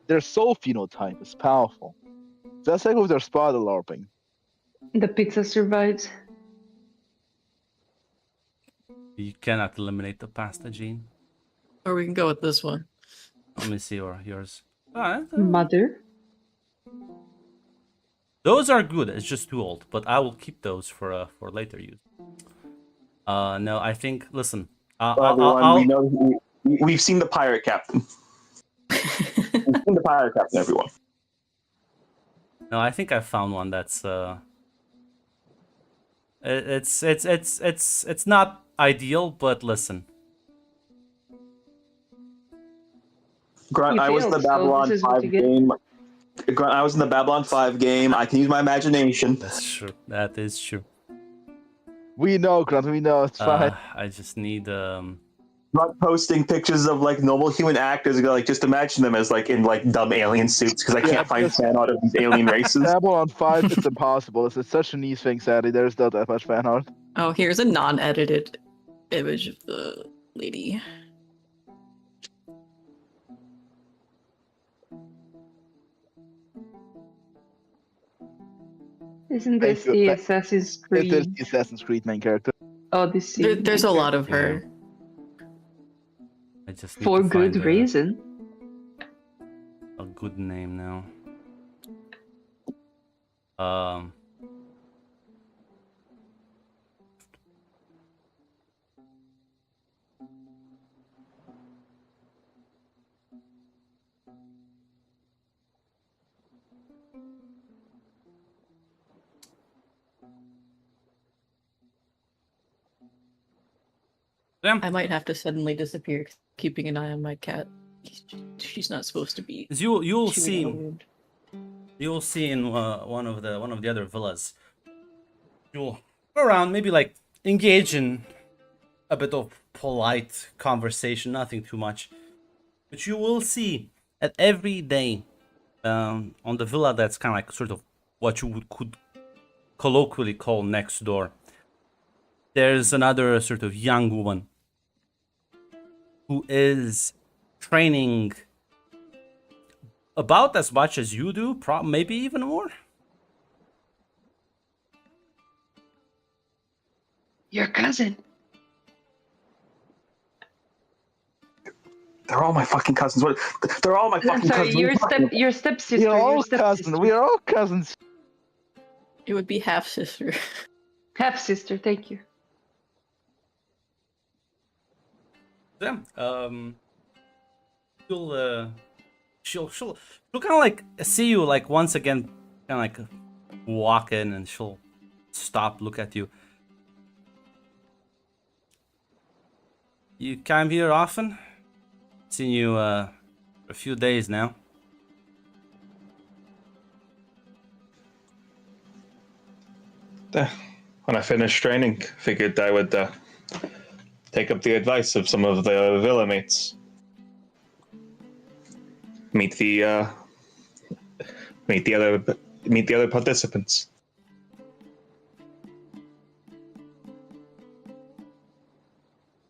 B: Their soul phenotype is powerful. Just like with their spider larping.
E: The pizza survives.
A: You cannot eliminate the pasta gene.
D: Or we can go with this one.
A: Let me see yours.
E: Mother.
A: Those are good. It's just too old, but I will keep those for later use. No, I think. Listen,
C: Well, everyone, we
A: I'll
C: know we've seen the pirate captain. We've seen the pirate captain, everyone.
A: no, I think I found one that's it's not ideal, but listen.
C: Grunt,
E: You
C: I was in the
E: failed, so this
C: Babylon
E: is what you
C: 5
E: get.
C: game. Grunt, I was in the Babylon 5 game. I can use my imagination.
A: That's true. That is true.
B: We know, Grant. We know. It's fine.
A: I just need
C: Not posting pictures of like normal human actors. Like just imagine them as like in like dumb alien suits because I
B: Yeah,
C: can't find
B: just-
C: fan art of these alien races.
B: Babylon 5, it's impossible. It's such a niche thing, sadly. There's not that much fan art.
D: Oh, here's a non-edited image of the lady.
E: Isn't
B: Thank
E: this
B: you.
E: the Assassin's
B: It is
E: Creed
B: the Assassin's Creed main character.
E: Odyssey?
D: There's a
E: main
D: lot of
A: Yeah.
D: her.
A: I just need
E: For
A: to
E: good
A: find
E: reason.
A: a good name now. Um. Yeah.
D: I might have to suddenly disappear, keeping an eye on my cat. She's not supposed to be.
A: As you'll
D: chewing on a
A: see
D: wound.
A: you'll see in one of the other villas. You'll go around, maybe like engage in a bit of polite conversation, nothing too much. But you will see that every day on the villa that's kind of like sort of what could colloquially call next door, there's another sort of young woman who is training about as much as you do, maybe even more.
E: Your cousin.
C: They're all my fucking cousins. What? They're all my
E: I'm
C: fucking
E: sorry,
C: cousins. What are you talking about?
E: your stepsister.
B: We are
E: Your
B: all cousins.
E: stepsister.
B: We are all cousins.
D: It would be half sister.
E: Half sister. Thank you.
A: Yeah. She'll kind of like see you like once again, kind of like walk in, and she'll stop, look at you. You come here often? Seen you for a few days now.
C: When I finished training, figured I would take up the advice of some of the villa mates. Meet the other participants.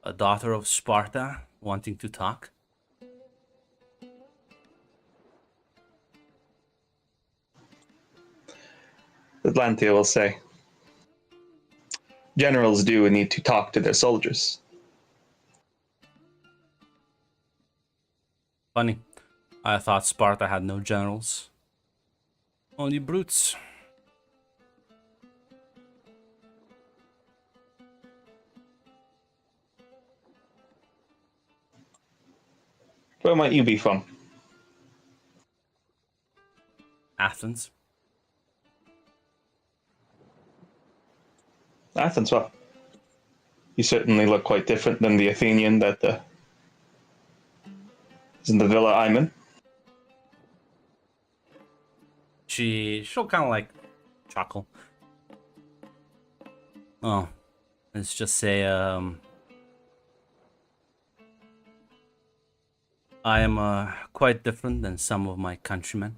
A: A daughter of Sparta wanting to talk.
C: Atlantia will say. Generals do need to talk to their soldiers.
A: Funny. I thought Sparta had no generals. Only brutes.
C: Where might you be from?
A: Athens.
C: Athens, well. You certainly look quite different than the Athenian that is in the villa I'm in.
A: She'll kind of like chuckle. Oh, let's just say I am quite different than some of my countrymen.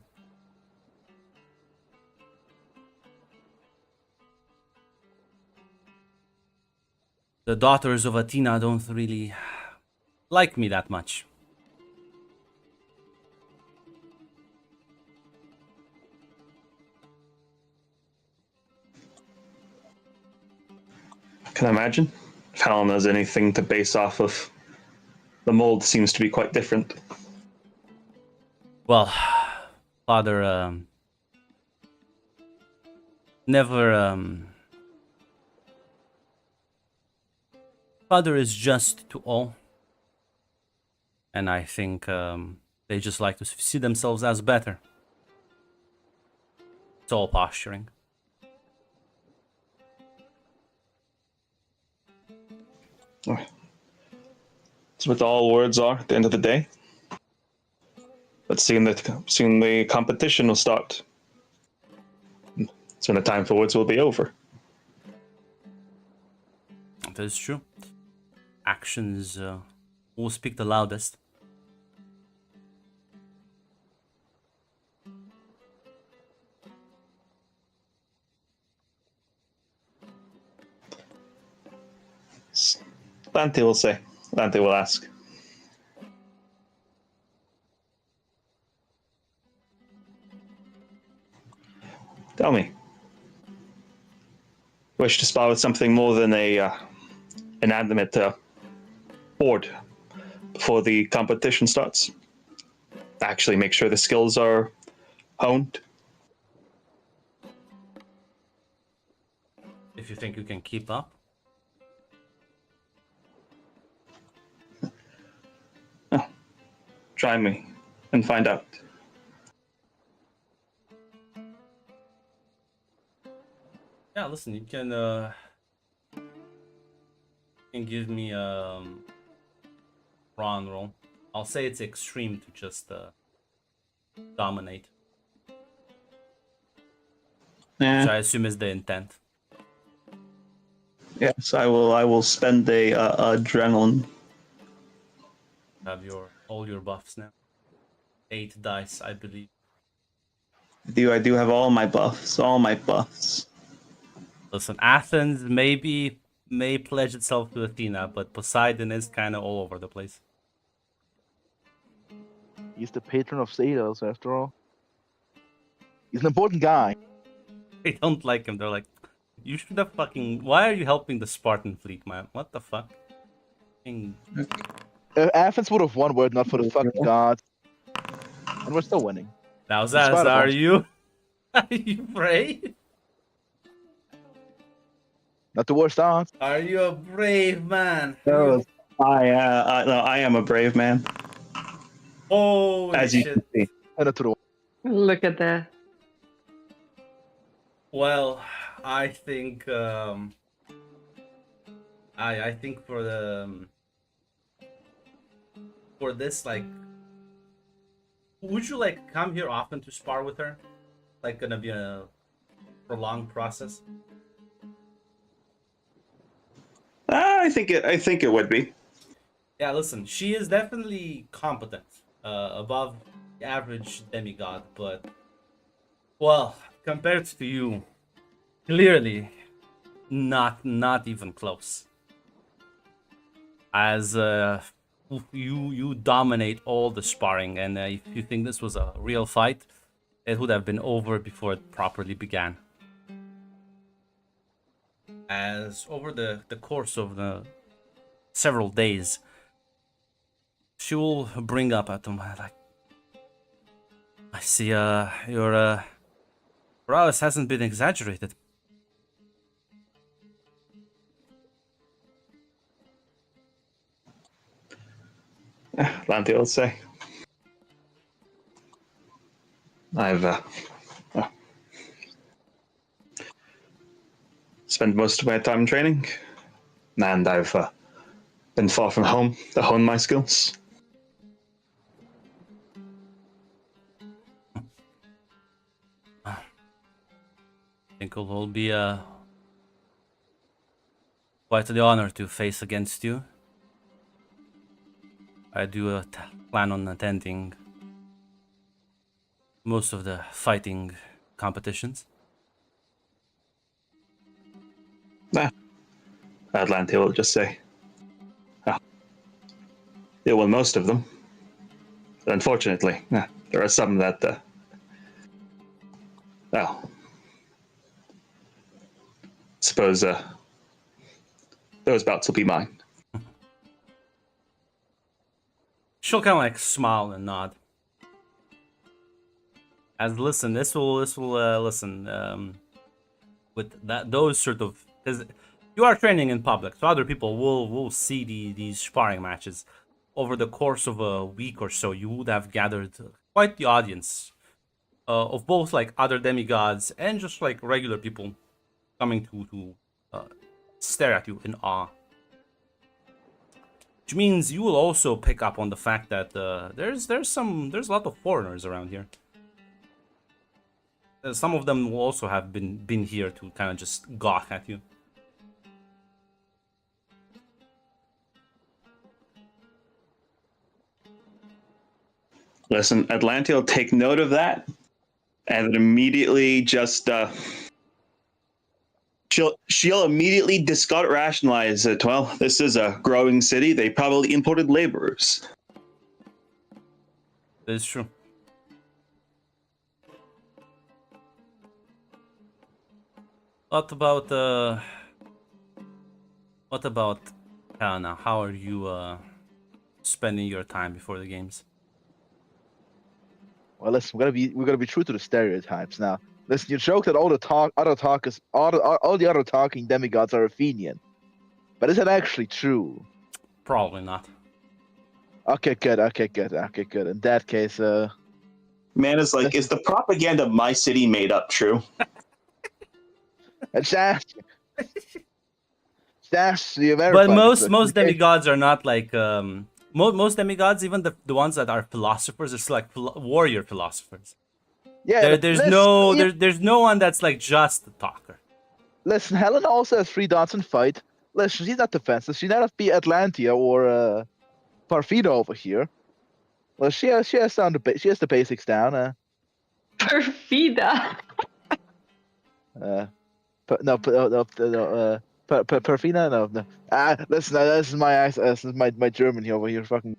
A: The daughters of Athena don't really like me that much.
C: I can imagine. If Helen has anything to base off of, the mold seems to be quite different.
A: Well, Father never Father is just to all, and I think they just like to see themselves as better. It's all posturing.
C: That's what all words are at the end of the day. But soon the competition will start. Soon the time for words will be over.
A: That is true. Actions will speak the loudest.
C: Lante will say. Lante will ask. Tell me. Wish to spar with something more than a inanimate board before the competition starts? Actually make sure the skills are honed.
A: If you think you can keep up.
C: Oh, try me and find out.
A: Yeah, listen, you can give me prawn roll. I'll say it's extreme to just dominate. Which I
C: Yeah.
A: assume is the intent.
C: Yes, I will. I will spend a adrenaline.
A: Have all your buffs now. 8 dice, I believe.
C: I do have all my buffs. All my buffs.
A: Listen, Athens may pledge itself to Athena, but Poseidon is kind of all over the place.
B: He's the patron of sailors, after all. He's an important guy.
A: They don't like him. They're like, you should have fucking. Why are you helping the Spartan fleet, man? What the fuck? Fucking-
B: Athens would have won were it not for the fucking gods. And we're still winning.
A: Now,
B: In spite
A: Zaz,
B: of
A: are
B: all-
A: you? Are you brave?
B: Not the worst odds.
A: Are you a brave man?
C: No, I am a brave man,
A: Holy
C: as you
A: shit.
C: can see.
B: And not to the
E: Look at that.
A: Well, I think I think for the for this, like, would you like come here often to spar with her? Like, gonna be a prolonged process?
C: I think it would be.
A: Yeah, listen, she is definitely competent, above the average demigod, but well, compared to you, clearly not even close. As you dominate all the sparring, and if you think this was a real fight, it would have been over before it properly began. As over the course of the several days, she will bring up at them like, I see your prowess hasn't been exaggerated.
C: Lante will say. I've spent most of my time training, and I've been far from home to hone my skills.
A: I think it will be quite the honor to face against you. I do plan on attending most of the fighting competitions.
C: Atlante will just say. Yeah, well, most of them. But unfortunately, there are some that, well, suppose those bouts will be mine.
A: She'll kind of like smile and nod. As listen, this will listen. With those sort of, because you are training in public, so other people will see these sparring matches. Over the course of a week or so, you would have gathered quite the audience of both like other demigods and just like regular people coming to stare at you in awe. Which means you will also pick up on the fact that there's a lot of foreigners around here. Some of them will also have been here to kind of just gawk at you.
C: Listen, Atlantia will take note of that, and then immediately just she'll immediately discard rationalize it. Well, this is a growing city. They probably imported laborers.
A: That is true. What about Hannah? How are you spending your time before the games?
B: Well, listen, we're gonna be true to the stereotypes now. Listen, you joke that all the other talking demigods are Athenian, but is that actually true?
A: Probably not.
B: Okay, good. In that case,
C: Man, is like, is the propaganda of my city made up true?
B: that's the American.
A: But most demigods are not like most demigods, even the ones that are philosophers, are still like warrior philosophers.
B: Yeah,
A: There's no one that's like just a talker.
B: Listen, Helen also has 3 dots in fight. Listen, she's not defenseless. She not be Atlantia or Parfida over here. Well, she has the basics down.
E: Perfida.
B: Perfina, no. Listen, this is my this is my German here over here, fucking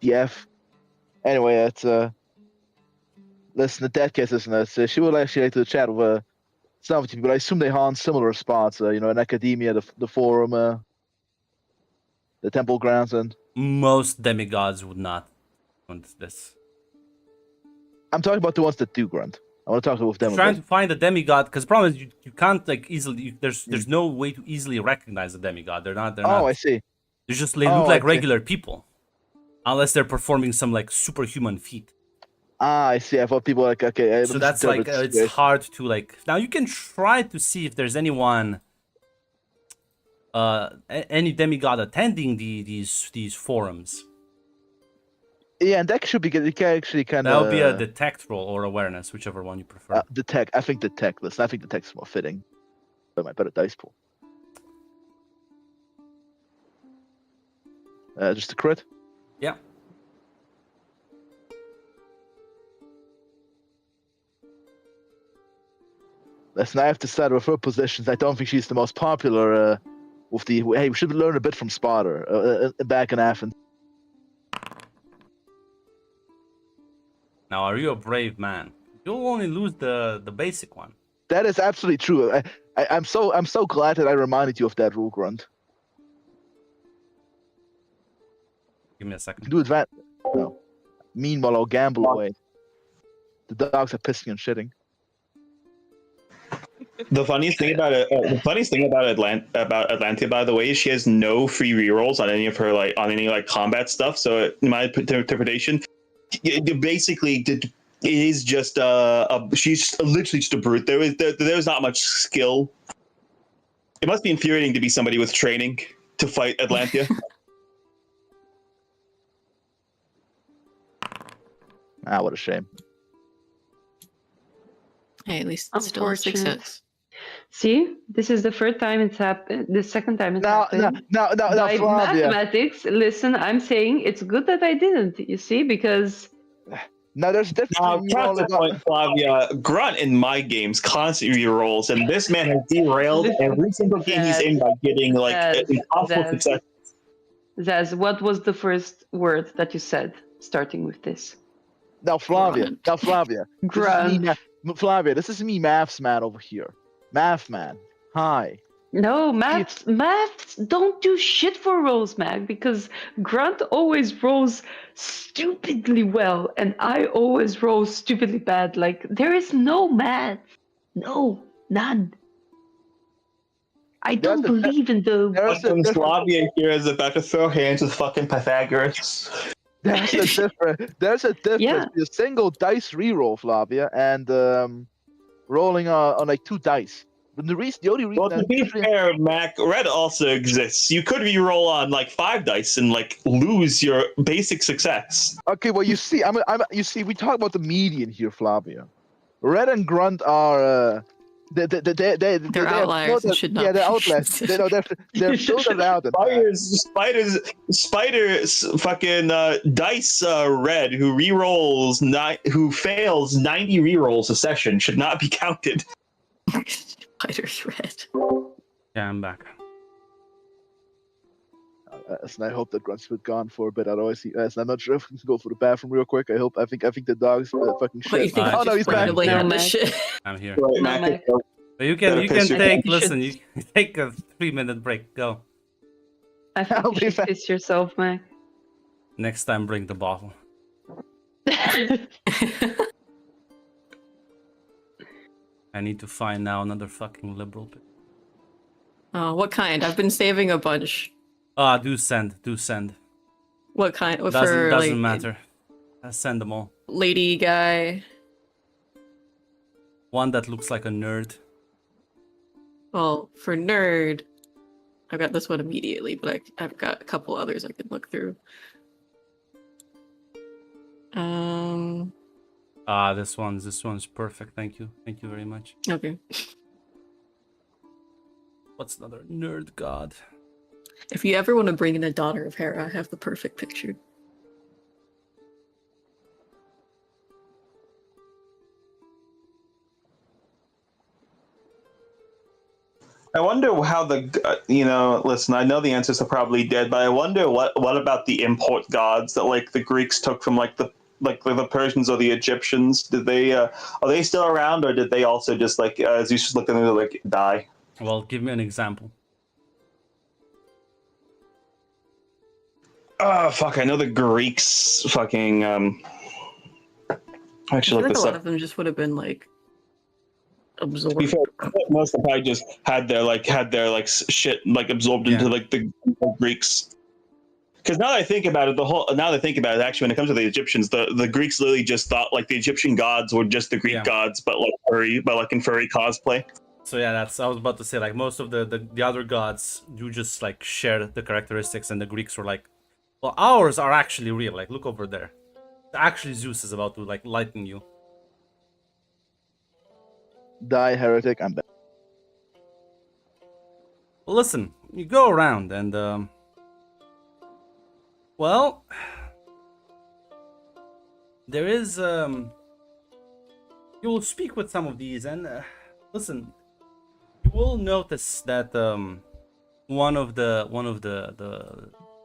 B: DF. Anyway, it's listen, in that case, listen, she will actually like to chat with some of you, but I assume they haunt similar spots, in academia, the forum, the temple grounds, and
A: Most demigods would not want this.
B: I'm talking about the ones that do grunt. I want to talk with them.
A: Trying to find a demigod, because the problem is you can't like easily. There's no way to easily recognize a demigod. They're not.
B: I see.
A: They look like regular people, unless they're performing some like superhuman feat.
B: I see. I thought people were like, okay.
A: So that's like it's hard to like. Now you can try to see if there's anyone, any demigod attending these forums.
B: Yeah, and that should be good. You can actually kind of.
A: That would be a detect roll or awareness, whichever one you prefer.
B: Detect. I think detect. Listen, I think detect's more fitting. But my better dice pool. Just a crit.
A: Yeah.
B: Listen, I have to start with her positions. I don't think she's the most popular. With the hey, we should learn a bit from Sparta back in Athens.
A: Now, are you a brave man? You'll only lose the basic one.
B: That is absolutely true. I'm so glad that I reminded you of that rule, Grunt.
A: Give me a second.
B: Do advance. No. Meanwhile, I'll gamble away. The dogs are pissing and shitting.
C: The funniest thing about Atlantia, by the way, is she has no free rerolls on any of her combat stuff. So, in my interpretation, basically it is just she's literally just a brute. There's not much skill. It must be infuriating to be somebody with training to fight Atlantia.
B: What a shame.
D: Hey, at least it's still a success.
E: See, this is the third time it's happened. The second time it's happened.
B: No,
E: By
B: Flavia.
E: mathematics, listen, I'm saying it's good that I didn't. You see, because
B: No, there's definitely.
C: Point, Flavia, Grunt in my games constantly rerolls, and this man has derailed every single game he's in by getting impossible success.
E: Zaz, what was the first word that you said starting with this?
B: Now, Flavia.
E: Grunt.
B: Flavia, this is me, Maths Man over here. Math Man. Hi.
E: No, maths don't do shit for rolls, Mag, because Grunt always rolls stupidly well, and I always roll stupidly bad. Like, there is no math. No, none. I
B: There's
E: don't
B: a
E: believe in the.
B: there's a
C: Fucking
B: different
C: Slavia here is about to throw hands with fucking Pythagoras.
B: there's a difference
E: Yeah.
B: between a single dice reroll, Flavia, and rolling on like 2 dice. But the only reason
C: Well, to be fair, Mac, red also exists. You could re-roll on like 5 dice and like lose your basic success.
B: okay, well you see, you see, we talk about the median here, Flavia. Red and Grunt are
D: They're outliers and should not
B: yeah, they're
D: be
B: outliers.
D: considered.
B: They're further out than that.
C: Spiders, fucking dice red who re-rolls who fails 90 re-rolls a session should not be counted.
D: Spider's red.
A: Yeah, I'm back.
B: And I hope that Grunt's been gone for a bit. Otherwise, I'm not sure if we can go for the bathroom real quick. I think the dog's fucking shit.
D: What, you think
A: Oh,
D: he's
B: no,
D: just
B: he's back.
D: randomly
E: No,
D: on this
E: Mac.
D: shit?
A: I'm here.
C: Right,
E: No,
C: Mac,
E: Mac.
A: But you
C: Gotta
A: can
C: piss your
A: take.
E: You
A: Listen,
E: should-
A: you take a 3-minute break. Go.
E: I think
B: I'll
E: you
B: be
E: should
B: back.
E: piss yourself, Mac.
A: Next time, bring the bottle. I need to find now another fucking liberal.
D: Oh, what kind? I've been saving a bunch.
A: Ah, do send.
D: What kind? For
A: Doesn't
D: like
A: matter. Send them all.
D: lady guy.
A: One that looks like a nerd.
D: Well, for nerd, I've got this one immediately, but I've got a couple others I can look through.
A: Ah, this one's perfect. Thank you very much.
D: Okay.
A: What's another nerd god?
D: If you ever want to bring in a daughter of Hera, I have the perfect picture.
C: I wonder how listen, I know the answers are probably dead, but I wonder what about the import gods that like the Greeks took from like the Persians or the Egyptians? Did they are they still around, or did they also just like Zeus just looked at them and like die?
A: Well, give me an example.
C: Oh fuck! I know the Greeks fucking
D: I
C: actually
D: feel
C: look
D: like a
C: this
D: lot
C: up.
D: of them just would have been like absorbed.
C: Before, most of them probably just had their shit like absorbed into
A: Yeah.
C: like the Greeks. Because now that I think about it, actually, when it comes to the Egyptians, the Greeks literally just thought like the Egyptian gods were just the Greek
A: Yeah.
C: gods, but like in furry cosplay.
A: So yeah, I was about to say, like, most of the other gods do just like share the characteristics, and the Greeks were like, well, ours are actually real. Like, look over there. Actually, Zeus is about to like lighten you.
B: Die, heretic. I'm back.
A: Well, listen, you go around and well, there is you will speak with some of these, and listen, you will notice that one of the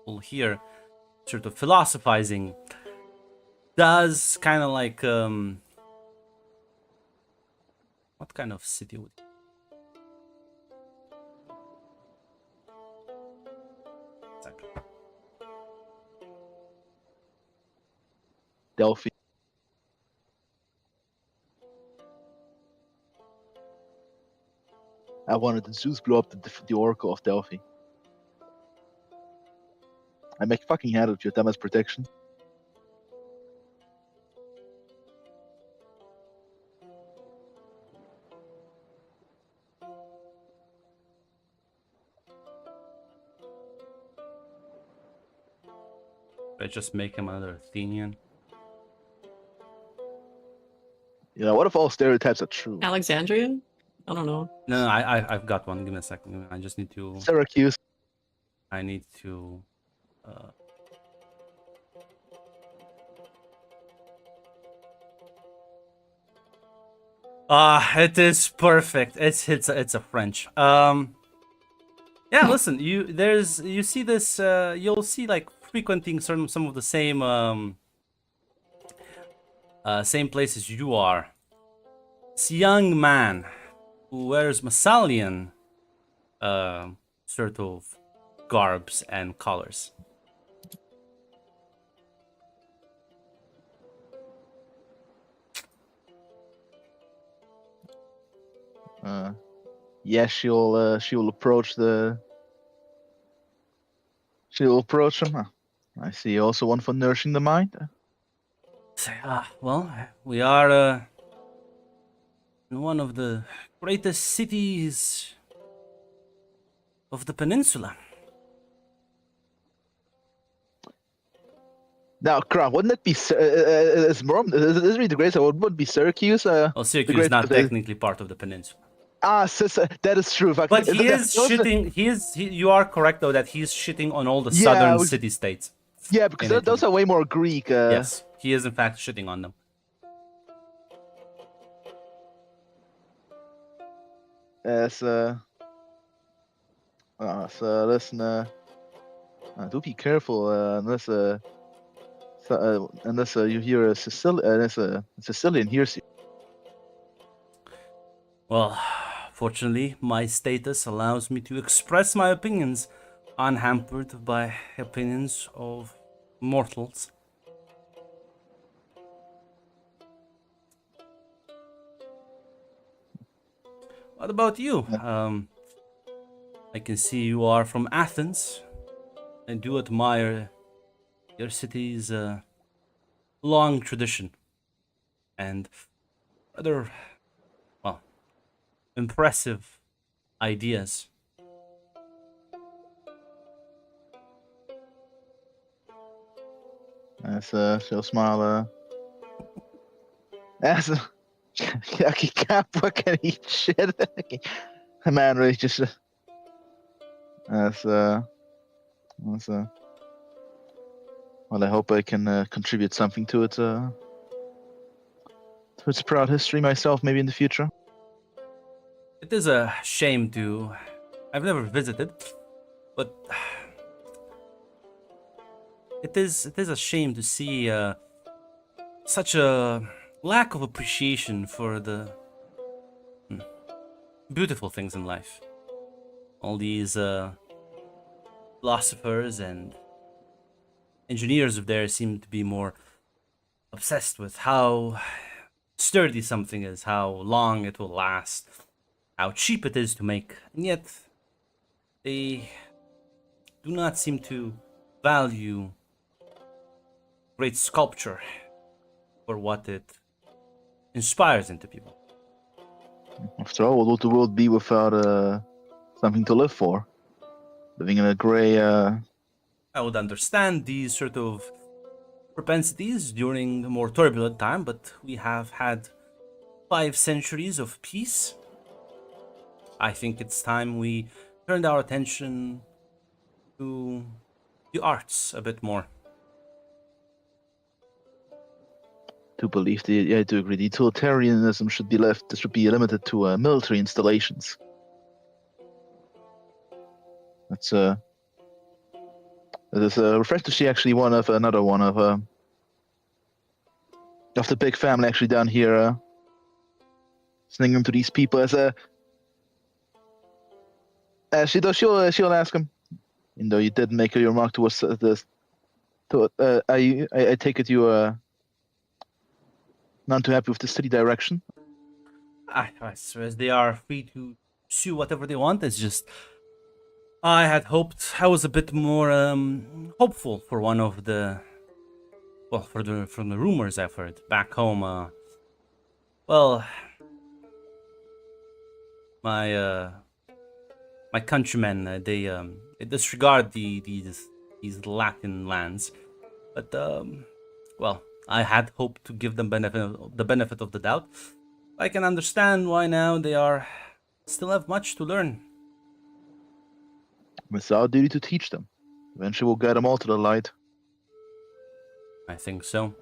A: people here, sort of philosophizing, does kind of like what kind of city would Second.
B: Delphi. I wanted the Zeus blow up the Oracle of Delphi. I make fucking head of you, them as protection.
A: I just make him another Athenian.
B: You know, what if all stereotypes are true?
D: Alexandria? I don't know.
A: No, I've got one. Give me a second. I just need to.
B: Syracuse.
A: I need to. It is perfect. It's a French. Yeah. Listen, you see this. You'll see like frequenting some of the same places you are. This young man who wears Massalian sort of garbs and colors.
B: Yeah, she'll approach the. She'll approach him. I see. Also one for nourishing the mind.
A: Well, we are in one of the greatest cities of the peninsula.
B: Now, crap, wouldn't it be is really the greatest? Wouldn't it be Syracuse?
A: Well,
B: The
A: Syracuse is
B: great.
A: not technically part of the peninsula.
B: That is true. Fuck,
A: But he is
B: those are-
A: shitting. You are correct though that he's shitting on all the
B: Yeah,
A: southern
B: we-
A: city states.
B: Yeah, because
A: in
B: those
A: Italy.
B: are way more Greek.
A: Yes, he is in fact shitting on them.
B: So listen. Do be careful. Unless you hear a Sicilian hears you.
A: Well, fortunately, my status allows me to express my opinions unhampered by opinions of mortals. What about you? I can see you are from Athens. I do admire your city's long tradition and rather, well, impressive ideas.
B: She'll smile. As yucky cap, what can eat shit? Man, really just. As well, I hope I can contribute something to it. To its proud history myself, maybe in the future.
A: It is a shame to. I've never visited, but it is a shame to see such a lack of appreciation for the beautiful things in life. All these philosophers and engineers of theirs seem to be more obsessed with how sturdy something is, how long it will last, how cheap it is to make, and yet they do not seem to value great sculpture for what it inspires into people.
B: After all, what would the world be without something to live for? Living in a gray.
A: I would understand these sort of propensities during a more turbulent time, but we have had 5 centuries of peace. I think it's time we turned our attention to the arts a bit more.
B: To believe I do agree. The utilitarianism should be left. This should be limited to military installations. That's It is refreshing to see actually another one of the big family actually down here singing to these people she'll ask him, though you did make your remark towards this. I take it you not too happy with the city direction.
A: I suppose they are free to pursue whatever they want. It's just I had hoped I was a bit more hopeful for one of the from the rumors I've heard back home. Well, my countrymen they disregard these Latin lands, but well, I had hoped to give them the benefit of the doubt. I can understand why now they are still have much to learn.
B: It's our duty to teach them. Eventually, we'll guide them all to the light.
A: I think so.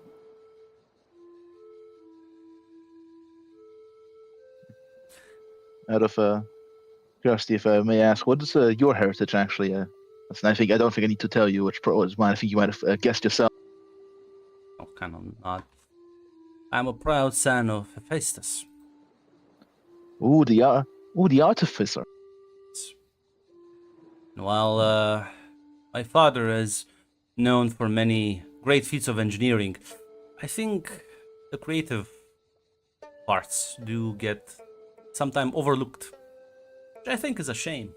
B: Out of curiosity, if I may ask, what is your heritage actually? I don't think I need to tell you which pro is mine. I think you might have guessed yourself.
A: Oh, kind of not. I'm a proud son of Hephaestus.
B: Ooh, the artificer.
A: While my father is known for many great feats of engineering, I think the creative parts do get sometimes overlooked, which I think is a shame.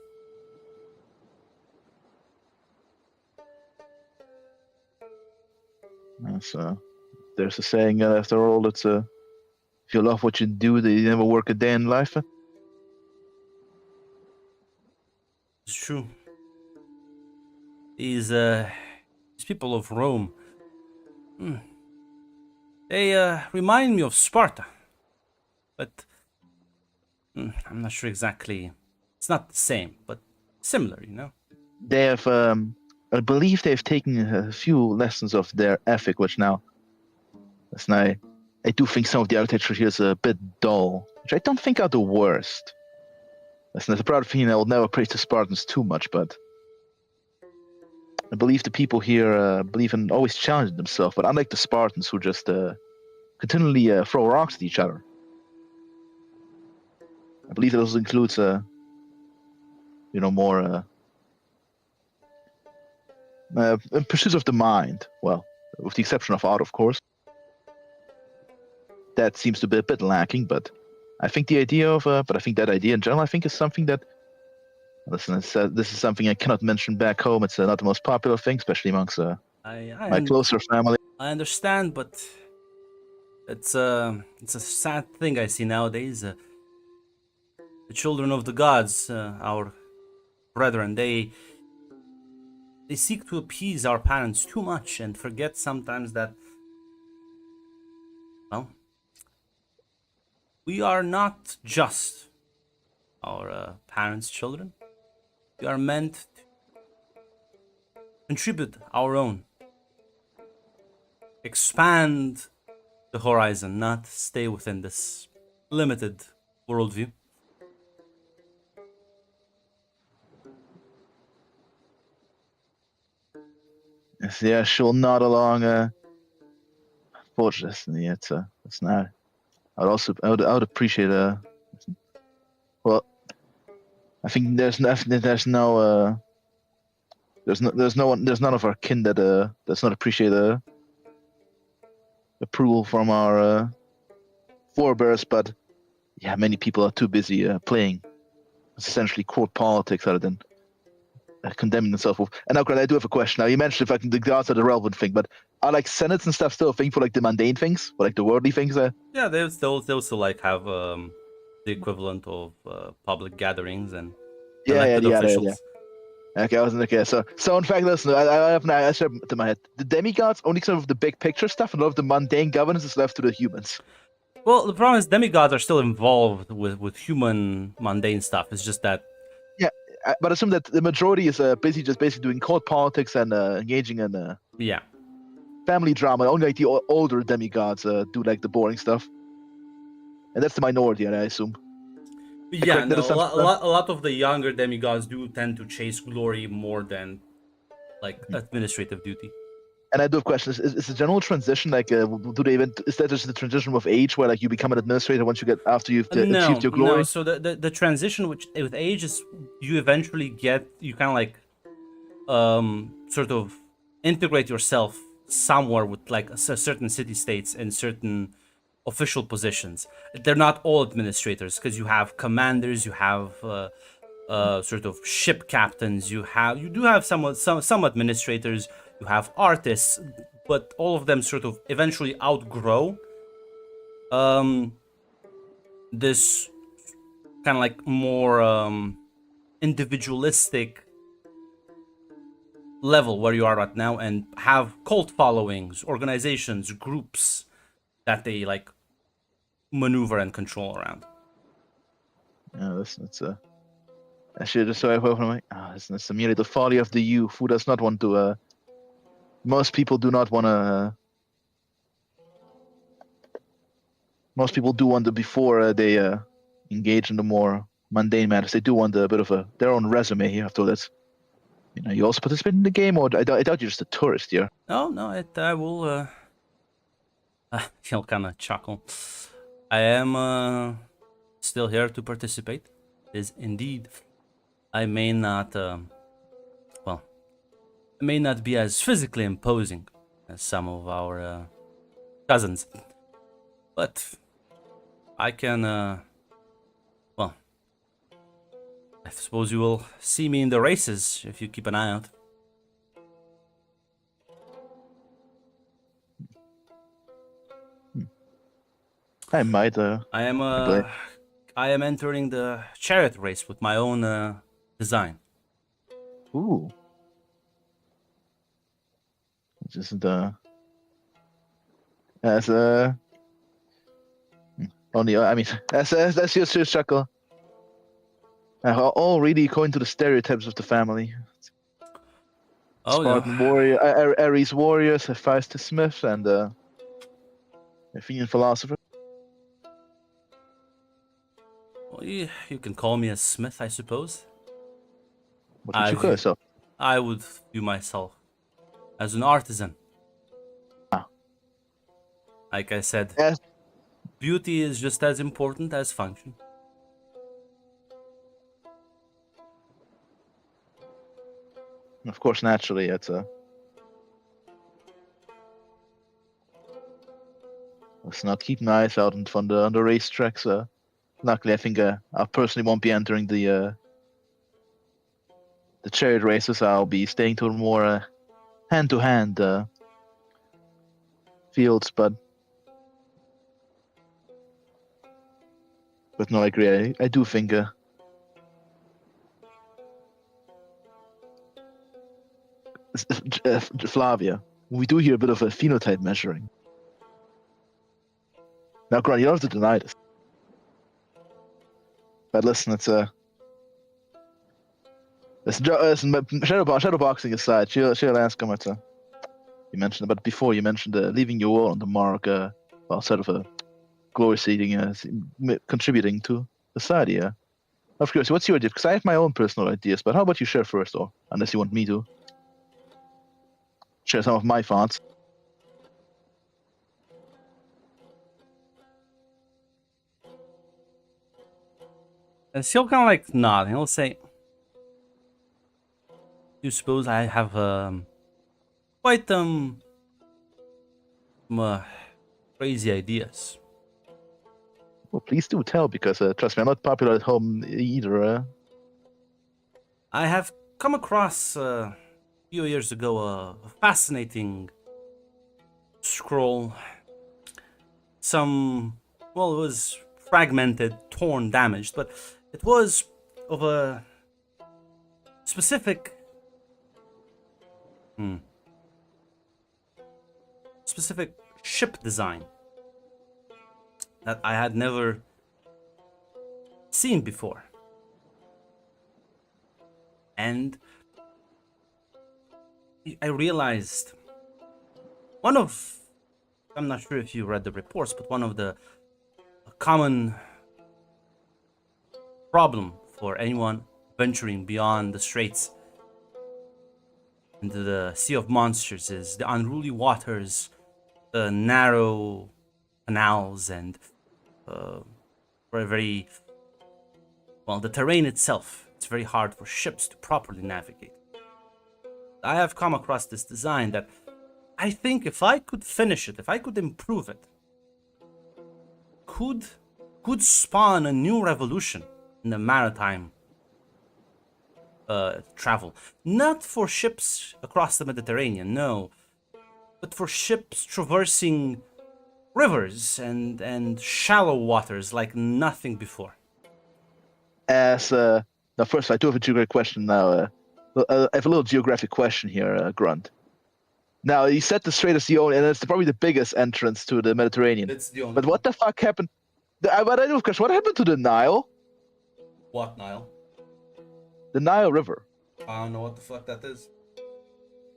B: So there's a saying, after all, it's if you love what you do, then you never work a day in life.
A: It's true. These people of Rome, they remind me of Sparta, but I'm not sure exactly. It's not the same, but similar, you know.
B: They have, I believe, they've taken a few lessons of their ethic, which now, listen, I do think some of the architecture here is a bit dull, which I don't think are the worst. Listen, as a proud Athenian, I will never praise the Spartans too much, but I believe the people here believe in always challenging themselves. But unlike the Spartans, who just continually throw rocks at each other, I believe that also includes, more pursuits of the mind. Well, with the exception of art, of course. That seems to be a bit lacking, but I think the idea of, but I think that idea in general, I think is something that, listen, this is something I cannot mention back home. It's not the most popular thing, especially amongst my closer family.
A: I understand, but it's a sad thing I see nowadays. The children of the gods, our brethren, they seek to appease our parents too much and forget sometimes that, well, we are not just our parents' children. We are meant to contribute our own, expand the horizon, not stay within this limited worldview.
B: Yeah, she'll nod along. Fortunately, it's not. I would appreciate well, I think there's none of our kin that does not appreciate approval from our forebears, but yeah, many people are too busy playing. It's essentially court politics rather than condemning themselves. And now, Grant, I do have a question. Now, you mentioned if the gods are the relevant thing, but are like senates and stuff still a thing for like the mundane things, or like the worldly things?
A: Yeah, they'll still like have the equivalent of public gatherings and elected
B: Yeah.
A: officials.
B: Okay, I wasn't okay. So in fact, listen, I have now. I said to my head, the demigods only some of the big picture stuff, and a lot of the mundane governance is left to the humans.
A: Well, the problem is demigods are still involved with human mundane stuff. It's just that,
B: Yeah, but I assume that the majority is busy just basically doing court politics and engaging in
A: yeah,
B: family drama. Only like the older demigods do like the boring stuff, and that's the minority, I assume.
A: yeah.
B: Correct that
A: No,
B: assumption?
A: a lot of the younger demigods do tend to chase glory more than like administrative duty.
B: And I do have questions. Is the general transition like? Do they even? Is that just the transition with age, where like you become an administrator once you get after you've achieved your glory?
A: No. So the transition with age is you eventually get you kind of like sort of integrate yourself somewhere with like certain city states and certain official positions. They're not all administrators because you have commanders, you have sort of ship captains, you do have some administrators, you have artists, but all of them sort of eventually outgrow this kind of like more individualistic level where you are right now and have cult followings, organizations, groups that they like maneuver and control around.
B: Yeah, that's I should just so I hope I'm like, it's merely the folly of the youth who does not want to. Most people do not want to. Most people do want to before they engage in the more mundane matters. They do want a bit of their own resume here. After this, you also participate in the game, or I doubt you're just a tourist here.
A: No, I will. He'll kind of chuckle. I am still here to participate. Is indeed. I may not I may not be as physically imposing as some of our cousins, but I can, well, I suppose you will see me in the races if you keep an eye out.
B: I might.
A: I am,
B: play.
A: I am entering the chariot race with my own design.
B: Ooh. Just as only I mean that's just your chuckle. All really according to the stereotypes of the family.
A: Oh,
B: Spartan
A: no.
B: warrior, Ares warriors, Hephaestus Smith, and Athenian philosopher.
A: Well, you can call me a smith, I suppose.
B: What would you call yourself?
A: I would view myself as an artisan.
B: Ah.
A: Like I said,
B: Yes.
A: beauty is just as important as function.
B: Of course, naturally, it's let's not keep my eyes out on the racetracks. Luckily, I think I personally won't be entering the chariot races. I'll be staying to more hand-to-hand fields, but no, I agree. I do think Flavia, we do hear a bit of a phenotype measuring. Now, Grant, you don't have to deny this. But listen, it's shadow boxing aside, she'll ask him. You mentioned, but before you mentioned leaving your will on the mark, well, sort of a glory seeking, contributing to society. Of course, what's your idea? Because I have my own personal ideas, but how about you share first, or unless you want me to share some of my thoughts?
A: And he'll kind of like nod, and he'll say, "You suppose I have quite crazy ideas."
B: Well, please do tell, because trust me, I'm not popular at home either.
A: I have come across a few years ago a fascinating scroll. It was fragmented, torn, damaged, but it was of a specific ship design that I had never seen before. And I realized I'm not sure if you read the reports, but one of the common problem for anyone venturing beyond the straits into the Sea of Monsters is the unruly waters, the narrow canals, and the terrain itself. It's very hard for ships to properly navigate. I have come across this design that I think if I could finish it, if I could improve it, could spawn a new revolution in the maritime travel. Not for ships across the Mediterranean, no, but for ships traversing rivers and shallow waters like nothing before.
B: Now, first, I do have a geographic question now. I have a little geographic question here, Grunt. Now, you said the Strait of Ionian, and it's probably the biggest entrance to the Mediterranean.
A: It's the only
B: But what the fuck happened? But I do, of course, what happened to the Nile?
A: What, Nile?
B: The Nile River.
A: I don't know what the fuck that is.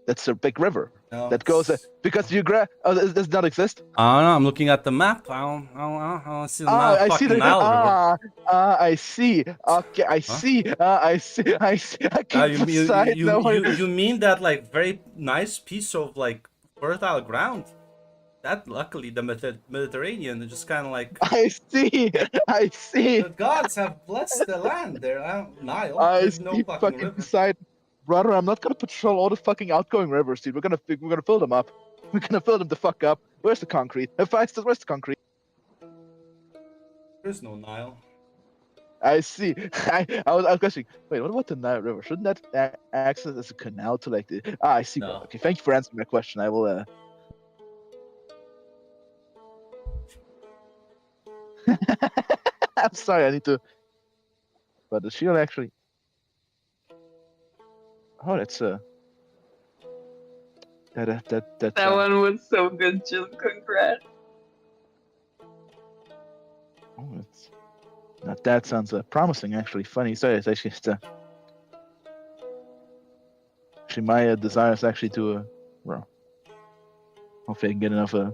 B: That's a big river
A: No,
B: that goes because does not exist.
A: I don't know. I'm looking at the map. I don't see the
B: I see the
A: Nile River.
B: I see. Okay, I see. I see. I can't decide.
A: You mean that like very nice piece of like fertile ground? That luckily the Mediterranean is just kind of like
B: I see. I see.
A: the gods have blessed the land there. Nile.
B: I
A: There's
B: see.
A: no fucking
B: Fucking
A: river.
B: beside. Brother, I'm not gonna patrol all the fucking outgoing rivers, dude. We're gonna fill them up. We're gonna fill them the fuck up. Where's the concrete? Where's the concrete?
A: There's no Nile.
B: I see. I was questioning. Wait, what about the Nile River? Shouldn't that access as a canal to like the? I see.
A: No.
B: Bro. Okay, thank you for answering my question. I will. I'm sorry. I need to. But the shield actually. Oh, that's That's
E: That one was so good, Jill. Congrats.
B: Oh, it's not that sounds promising. Actually, funny. Sorry, it's actually just, actually my desire is actually to well, hopefully I can get enough a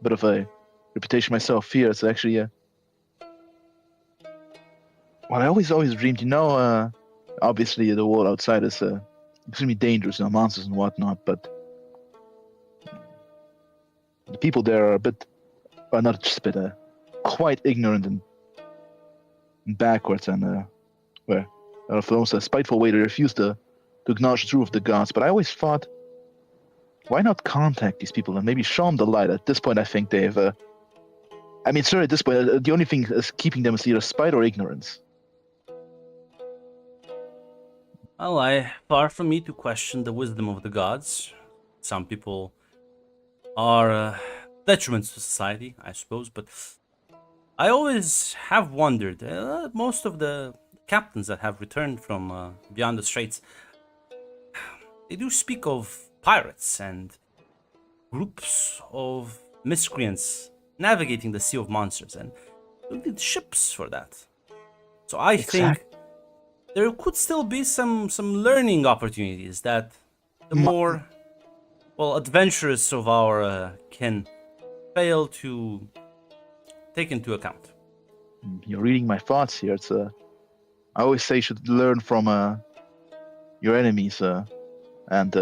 B: bit of a reputation myself here. It's actually well, I always dreamed. Obviously the world outside is extremely dangerous, monsters and whatnot. But the people there are a bit, well, not just a bit, quite ignorant and backwards, and where for almost a spiteful way to refuse to acknowledge the truth of the gods. But I always thought, why not contact these people and maybe show them the light? At this point, I think they've. I mean, sorry, at this point, the only thing is keeping them is either spite or ignorance.
A: Well, far from me to question the wisdom of the gods. Some people are detriments to society, I suppose, but I always have wondered. Most of the captains that have returned from beyond the straits, they do speak of pirates and groups of miscreants navigating the sea of monsters, and you need ships for that. So I think there could still be some learning opportunities that the more adventurous of our kin fail to take into account.
B: You're reading my thoughts here. It's I always say you should learn from your enemies and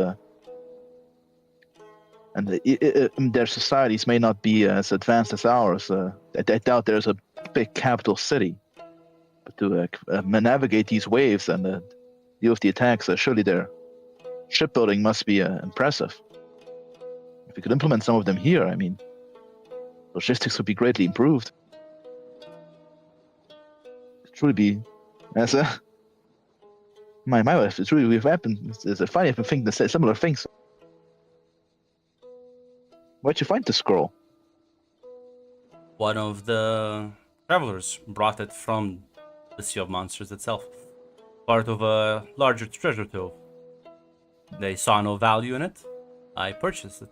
B: their societies may not be as advanced as ours. I doubt there's a big capital city, but to navigate these waves and deal with the attacks, surely their shipbuilding must be impressive. If we could implement some of them here, I mean, logistics would be greatly improved. It'd truly be, as my wife, it's really we've happened. It's funny. I've been thinking similar things. Where'd you find the scroll?
A: One of the travelers brought it from the Sea of Monsters itself, part of a larger treasure trove. They saw no value in it. I purchased it.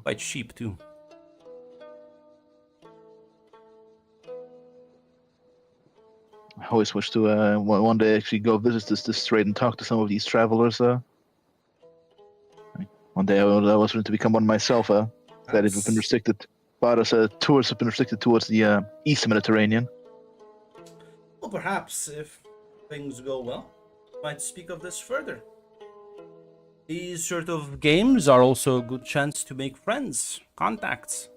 A: Quite cheap, too.
B: I always wish to one day actually go visit this strait and talk to some of these travelers. One day I was going to become one myself. That it has been restricted. But as tours have been restricted towards the East Mediterranean.
A: Well, perhaps if things go well, might speak of this further. These sort of games are also a good chance to make friends, contacts,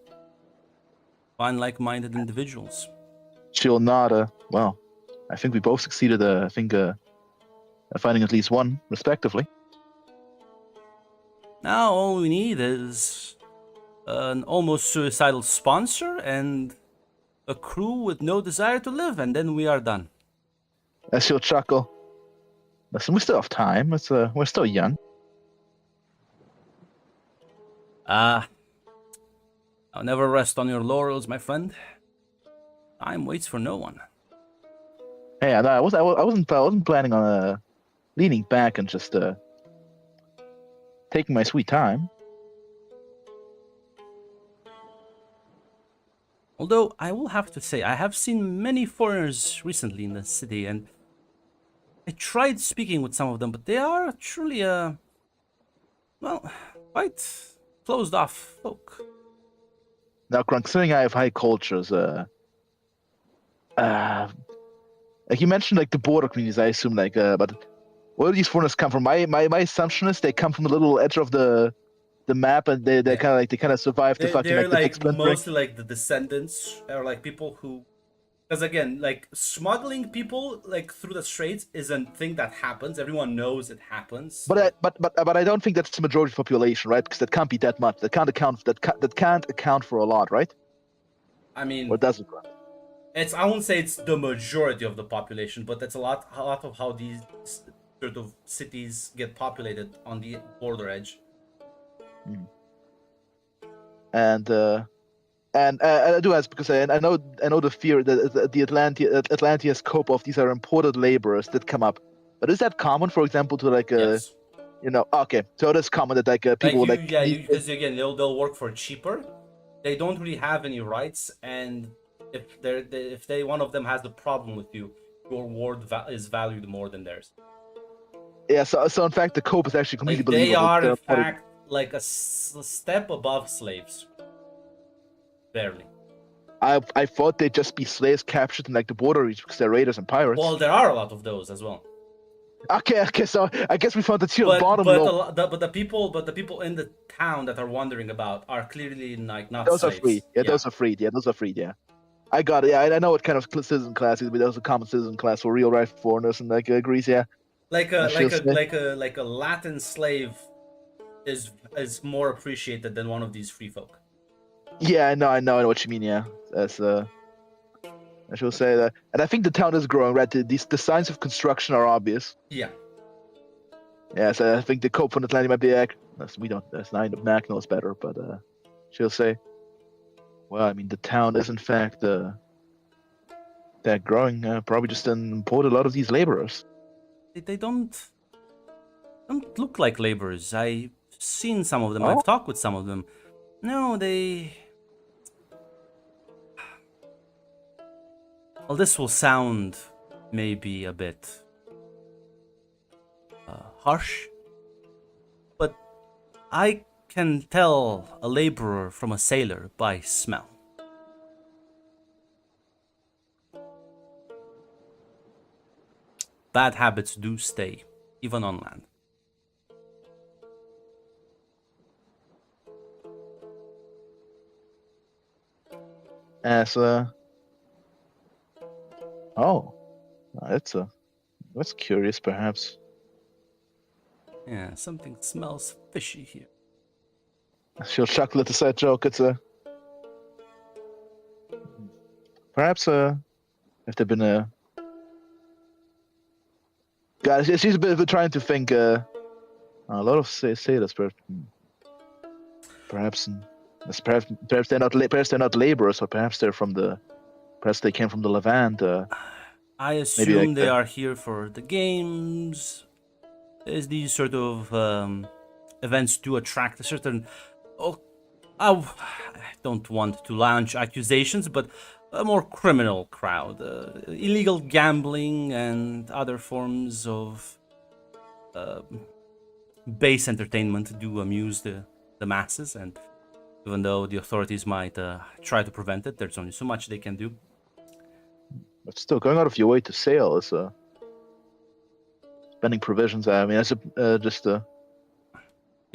A: find like-minded individuals.
B: She'll nod. Well, I think we both succeeded. I think finding at least one, respectively.
A: Now all we need is an almost suicidal sponsor and a crew with no desire to live, and then we are done.
B: As she'll chuckle. Listen, we still have time. We're still young.
A: I'll never rest on your laurels, my friend. Time waits for no one.
B: Hey, I wasn't planning on leaning back and just taking my sweet time.
A: Although I will have to say, I have seen many foreigners recently in the city, and I tried speaking with some of them, but they are truly, quite closed-off folk.
B: Now, considering I have high cultures, like you mentioned, like the border communities, I assume, but where do these foreigners come from? My assumption is they come from the little edge of the map, and they kind of survive the fucking
A: They're
B: the big
A: like
B: sprint
A: mostly like the descendants, or like people who Because again, like smuggling people like through the straits is a thing that happens. Everyone knows it happens.
B: But I don't think that's the majority of the population, right? Because that can't be that much. That can't account for a lot, right?
A: I mean,
B: Or does it?
A: I won't say it's the majority of the population, but that's a lot of how these sort of cities get populated on the border edge.
B: And I do ask because I know the fear that the Atlantean scope of these are imported laborers that come up. But is that common, for example, to like
A: Yes.
B: okay, so it is common that like people
A: Like you,
B: like
A: yeah, because again, they'll work for cheaper. They don't really have any rights, and if one of them has the problem with you, your ward is valued more than theirs.
B: yeah. So in fact, the cope is actually completely
A: Like they
B: believable.
A: are in
B: They're part of-
A: fact like a step above slaves, barely.
B: I thought they'd just be slaves captured in like the border region because they're raiders and pirates.
A: Well, there are a lot of those as well.
B: Okay, so I guess we found the
A: But
B: bottom
A: but
B: low.
A: the people in the town that are wandering about are clearly like not
B: Those
A: slaves.
B: are free. Yeah, those are free. Yeah, those are free. Yeah, I got it. Yeah, I know what kind of citizen class is, but those are common citizen class for real life foreigners and like Greece. Yeah,
A: like
B: I
A: a
B: shall say.
A: like a Latin slave is more appreciated than one of these free folk.
B: Yeah, I know what you mean. Yeah, that's I shall say that, and I think the town is growing. Right, the signs of construction are obvious.
A: Yeah.
B: Yeah, so I think the cope from Atlantic might be. We don't. That's nine. Mac knows better, but she'll say, well, I mean, the town is in fact that growing. Probably just import a lot of these laborers.
A: They don't look like laborers. I've seen some of them.
B: Oh?
A: I've talked with some of them. No, they. Well, this will sound maybe a bit harsh, but I can tell a laborer from a sailor by smell. Bad habits do stay, even on land.
B: As oh, that's curious, perhaps.
A: Yeah, something smells fishy here.
B: She'll chuckle at the side joke. It's perhaps if there've been a God, she's a bit of trying to think. A lot of sailors, perhaps perhaps they're not laborers, or perhaps perhaps they came from the Levant.
A: I
B: maybe
A: assume
B: like
A: they are here for the games. As these sort of events do attract a certain. Oh, I don't want to launch accusations, but a more criminal crowd. Illegal gambling and other forms of base entertainment do amuse the masses, and even though the authorities might try to prevent it, there's only so much they can do.
B: but still going out of your way to sail is spending provisions. I mean, just
A: The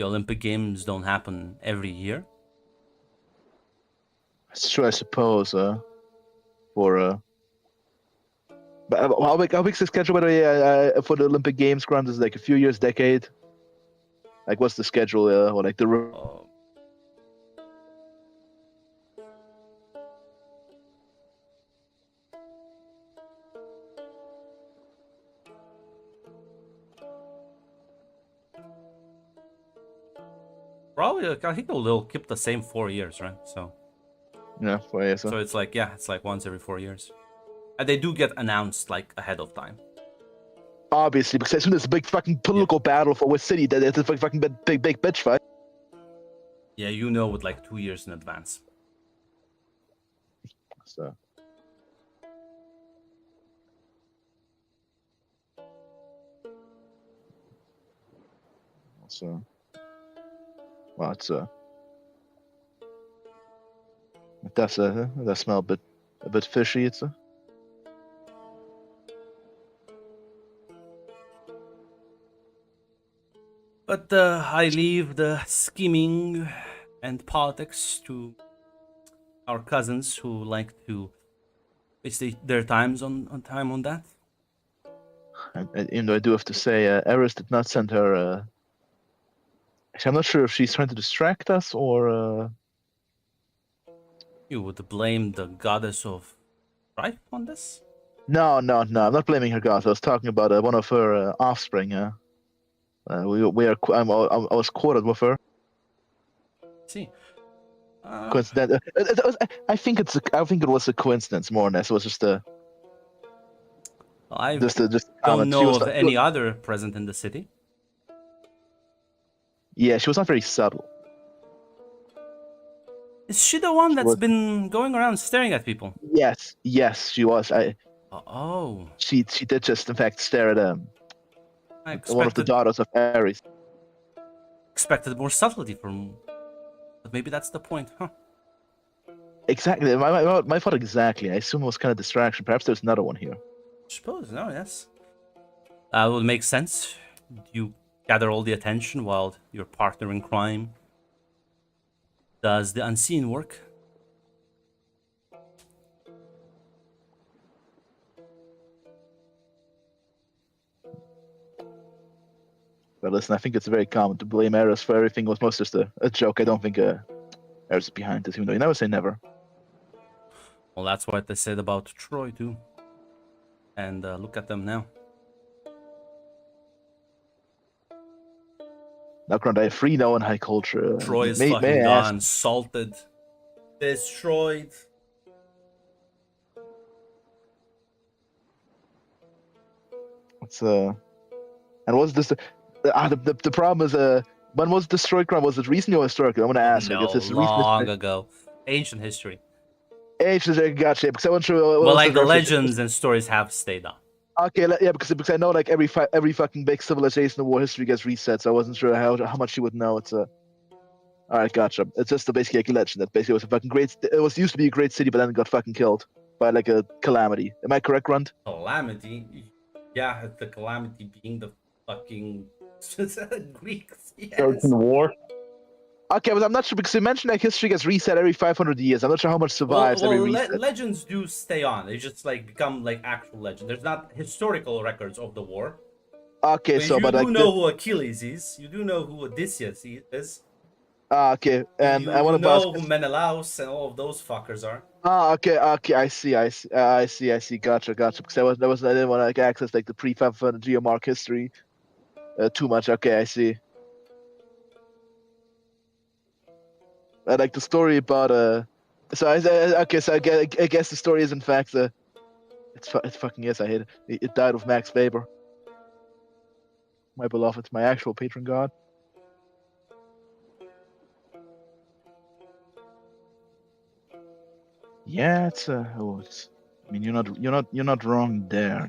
A: Olympic Games don't happen every year.
B: it's true, I suppose. For but how big's the schedule? By the way, for the Olympic Games, Grant, is it like a few years, decade. Like, what's the schedule? Or like the
A: Probably, I think they'll keep the same 4 years, right? So
B: so
A: it's like, yeah, it's like once every 4 years, and they do get announced like ahead of time.
B: obviously, because as soon as a big fucking political battle for which city, that it's a fucking big bitch fight.
A: Yeah, you know, with like 2 years in advance.
B: So. So. Well, it's it does smell a bit fishy. It's
A: But I leave the scheming and politics to our cousins who like to Waste their times on time on that.
B: And even though I do have to say, Eris did not send her. Actually, I'm not sure if she's trying to distract us or.
A: You would blame the goddess of strife on this?
B: No. I'm not blaming her gods. I was talking about one of her offspring. We are. I was quoted with her.
A: See.
B: Coincident. I think I think it was a coincidence more or less. It was just a.
A: I
B: Just a
A: don't
B: comment. She
A: know
B: was
A: of
B: not,
A: any other present in the city.
B: Yeah, she was not very subtle.
A: Is she the one
B: She
A: that's
B: was.
A: been going around staring at people?
B: Yes, she was.
A: Oh,
B: She did just in fact stare at
A: I
B: one of the daughters of Ares.
A: expected more subtlety from, but maybe that's the point, huh?
B: Exactly. My thought exactly. I assume it was kind of distraction. Perhaps there's another one here.
A: Suppose, no, yes. That would make sense. You gather all the attention while your partner in crime does the unseen work.
B: But listen, I think it's very common to blame Eris for everything. It was most just a joke. I don't think Eris is behind this, even though you never say never.
A: Well, that's what they said about Troy, too. And look at them now.
B: Now, granted, I have free now in high culture.
A: Troy is
B: May
A: fucking
B: I ask?
A: gone, salted, destroyed.
B: What's and was this the problem is when was destroyed? Crime was it recently or historically? I'm gonna ask.
A: No,
B: If this is
A: long
B: recent,
A: ago. Ancient history.
B: age is gotcha. Because I wasn't sure what
A: Well,
B: was
A: like the
B: reference.
A: legends and stories have stayed on.
B: Okay, yeah, because I know like every fucking big civilization in war history gets reset, so I wasn't sure how much you would know. It's all right, gotcha. It's just basically like a legend that basically was a fucking great. It was used to be a great city, but then it got fucking killed by like a calamity. Am I correct, Rund?
A: Calamity? Yeah, the calamity being the fucking Greeks. Yes.
C: Trojan War.
B: Okay, but I'm not sure because you mentioned like history gets reset every 500 years. I'm not sure how much survives every reset.
A: Legends do stay on. They just like become like actual legend. There's not historical records of the war.
B: Okay,
A: But
B: so
A: you
B: but
A: do
B: like
A: know who Achilles is. You do know who Odysseus is.
B: okay, and I
A: You
B: want to ask.
A: know who Menelaus and all of those fuckers are.
B: Okay. I see. Gotcha. Because I didn't want to like access like the pre-500 geomark history too much. Okay, I see. Like the story about So okay, so I guess the story is in fact it fucking is. I hate it. It died of Max Weber, my beloved, my actual patron god. Yeah, it's. I mean, you're not wrong there.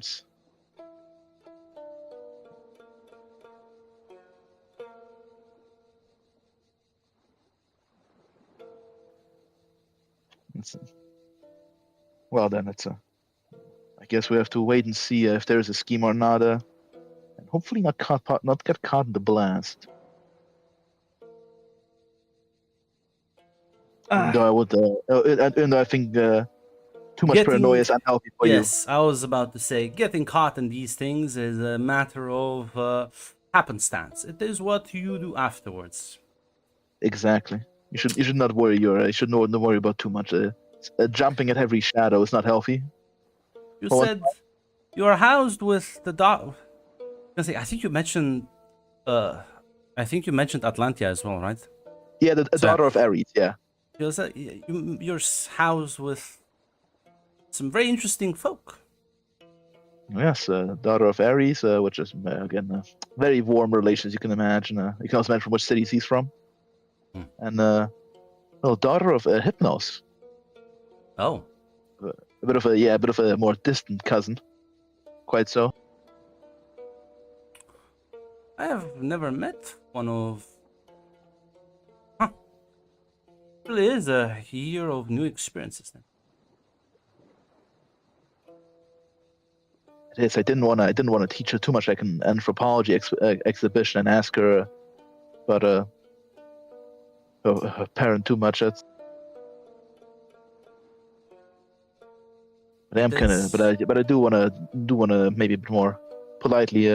B: It's well then it's I guess we have to wait and see if there's a scheme or not. And hopefully not get caught in the blast. Even though I would, even though I think too much paranoia is unhealthy for you.
A: Yes, I was about to say, getting caught in these things is a matter of happenstance. It is what you do afterwards.
B: Exactly. You should not worry. You should not worry about too much. Jumping at every shadow is not healthy.
A: You
B: Hold on.
A: said you are housed with the dog. I think you mentioned. I think you mentioned Atlantia as well, right?
B: Yeah, the
A: So-
B: daughter of Ares. Yeah.
A: You're housed with some very interesting folk.
B: Yes, daughter of Ares, which is again very warm relations. You can imagine. You can also imagine from which cities he's from.
A: Hmm.
B: And well, daughter of Hypnos.
A: Oh,
B: A bit of a more distant cousin. Quite so.
A: I have never met one of. Huh. Really is a year of new experiences then.
B: It is. I didn't want to teach her too much like an anthropology exhibition and ask her about her parent too much. But I am kind of, but I do wanna maybe a bit more politely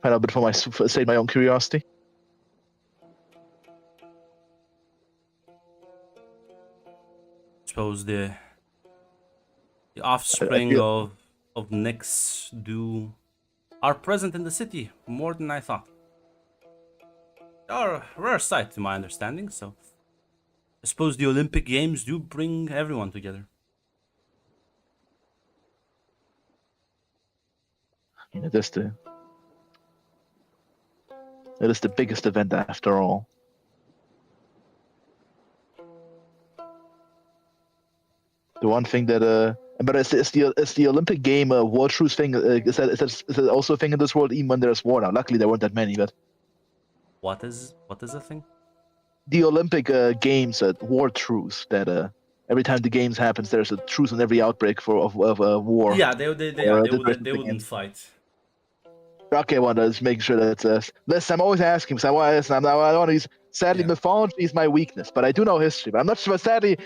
B: find out a bit for save my own curiosity.
A: Suppose the
B: I
A: offspring
B: feel,
A: of Nyx are present in the city more than I thought. They are a rare sight to my understanding, so I suppose the Olympic Games do bring everyone together.
B: it is the biggest event after all. The one thing that but it's the Olympic game war truce thing. Is that also a thing in this world? Even when there's war now. Luckily, there weren't that many. But
A: What is the thing?
B: the Olympic games war truce that every time the games happens, there's a truce on every outbreak of war.
A: Yeah,
B: Or
A: they
B: the
A: wouldn't
B: games.
A: fight.
B: Okay, one does make sure that listen. I'm always asking because I want these. Sadly,
A: Yeah.
B: mythology is my weakness, but I do know history. But I'm not sure. Sadly,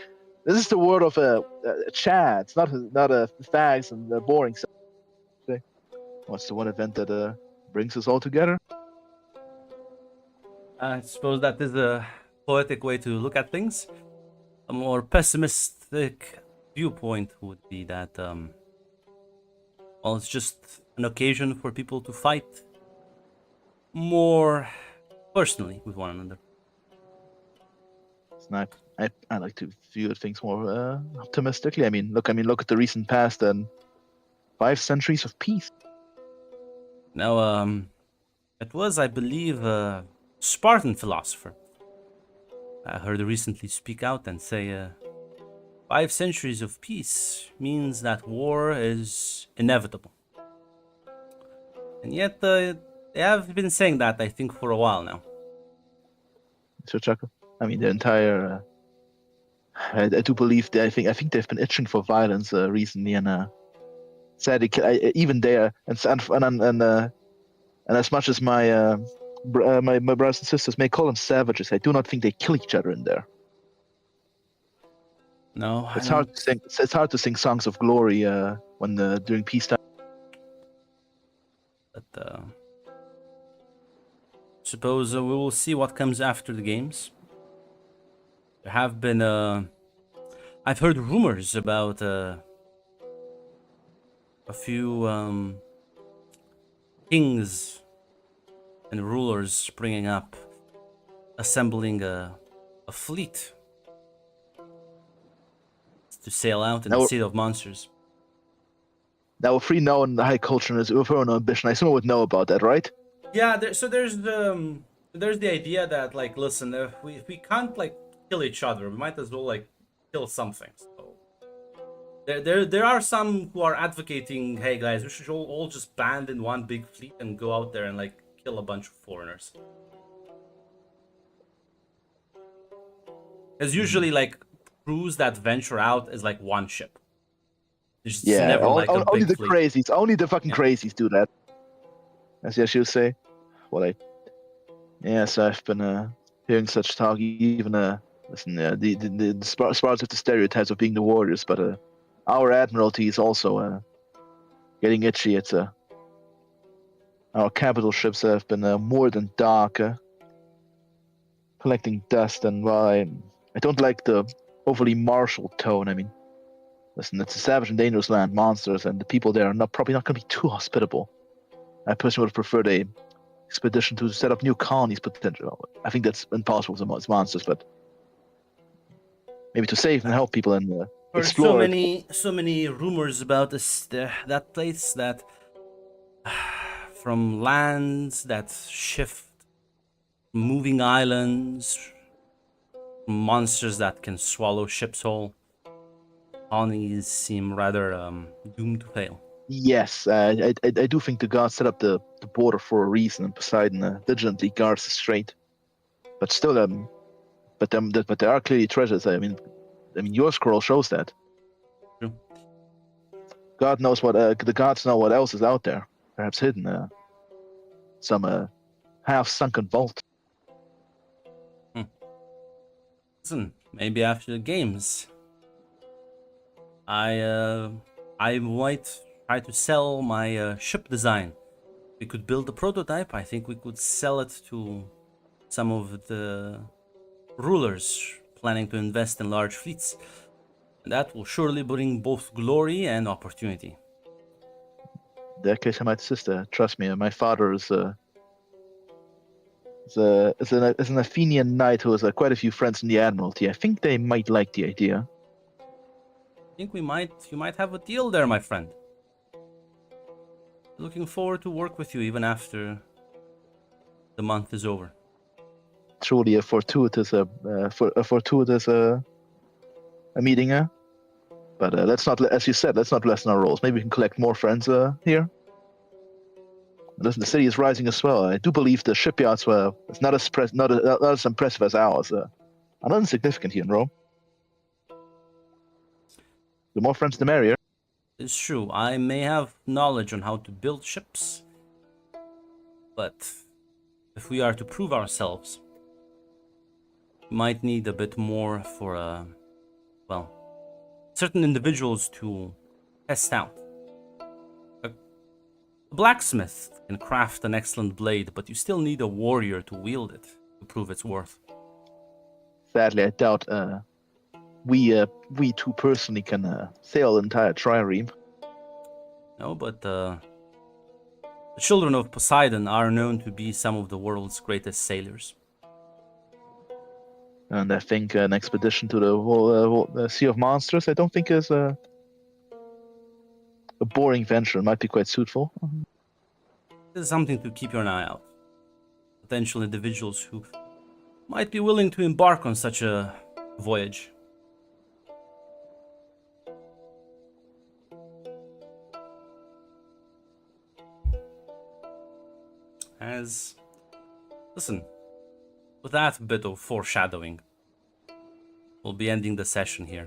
B: this is the word of chat. It's not a fags and boring stuff. What's the one event that brings us all together?
A: I suppose that is a poetic way to look at things. A more pessimistic viewpoint would be that well, it's just an occasion for people to fight more personally with one another.
B: It's not. I like to view things more optimistically. I mean, look at the recent past and 5 centuries of peace.
A: Now, it was, I believe, a Spartan philosopher I heard recently speak out and say, 5 centuries of peace means that war is inevitable. And yet, they have been saying that, I think, for a while now.
B: So, Chuckle. I mean, the entire. I do believe that I think they've been itching for violence recently, and sadly, even there, and as much as my brothers and sisters may call them savages, I do not think they kill each other in there.
A: No, I
B: It's hard
A: don't.
B: to sing. It's hard to sing songs of glory when during peacetime.
A: But suppose we will see what comes after the games. There have been, I've heard rumors about a few kings and rulers springing up, assembling a fleet to sail out in the
B: Now,
A: Sea of Monsters.
B: now, if we know in the high culture is with her own ambition, I assume I would know about that, right?
A: Yeah, there's the idea that, like, listen, if we can't like kill each other, we might as well like kill something. So there are some who are advocating, hey guys, we should all just band in one big fleet and go out there and like kill a bunch of foreigners. Because usually like crews that venture out is like one ship. It's
B: Yeah,
A: never like a
B: only
A: big
B: the
A: fleet.
B: crazies, only the fucking
A: Yeah.
B: crazies do that. As I should say. Well, yes, I've been hearing such talk. Even listen, the Spartans have the stereotypes of being the warriors, but our admiralty is also getting itchy. It's our capital ships have been more than dark, collecting dust, and while I don't like the overly martial tone. I mean, listen, it's a savage and dangerous land, monsters, and the people there are probably not going to be too hospitable. I personally would have preferred a expedition to set up new colonies potentially. I think that's impossible with the monsters, but maybe to save and help people and
A: Heard
B: explore it.
A: so many rumors about that place that from lands that shift, moving islands, monsters that can swallow ships whole. Colonies seem rather doomed to fail.
B: Yes, I do think the gods set up the border for a reason, and Poseidon vigilantly guards the strait. But still, but there are clearly treasures. I mean, your scroll shows that.
A: True.
B: God knows what the gods know what else is out there, perhaps hidden. Some half-sunken vault.
A: Listen, maybe after the games, I might try to sell my ship design. We could build a prototype. I think we could sell it to some of the rulers planning to invest in large fleets. And that will surely bring both glory and opportunity.
B: In that case, I might sister. Trust me, my father is an Athenian knight who has quite a few friends in the Admiralty. I think they might like the idea.
A: I think you might have a deal there, my friend. Looking forward to work with you even after the month is over.
B: Truly a fortuitous a meeting, but let's not, as you said, let's not lessen our roles. Maybe we can collect more friends here. Listen, the city is rising as well. I do believe the shipyards were it's not as impressive as ours. Are not insignificant here in Rome. The more friends, the merrier.
A: It's true, I may have knowledge on how to build ships, but if we are to prove ourselves, we might need a bit more for, well, certain individuals to test out. A blacksmith can craft an excellent blade, but you still need a warrior to wield it to prove its worth.
B: Sadly, I doubt we two personally can sail the entire trireme.
A: No, but the children of Poseidon are known to be some of the world's greatest sailors.
B: And I think an expedition to the whole Sea of Monsters, I don't think is a boring venture. It might be quite suitable.
A: This is something to keep your eye out. Potential individuals who might be willing to embark on such a voyage. Listen, with that bit of foreshadowing, we'll be ending the session here.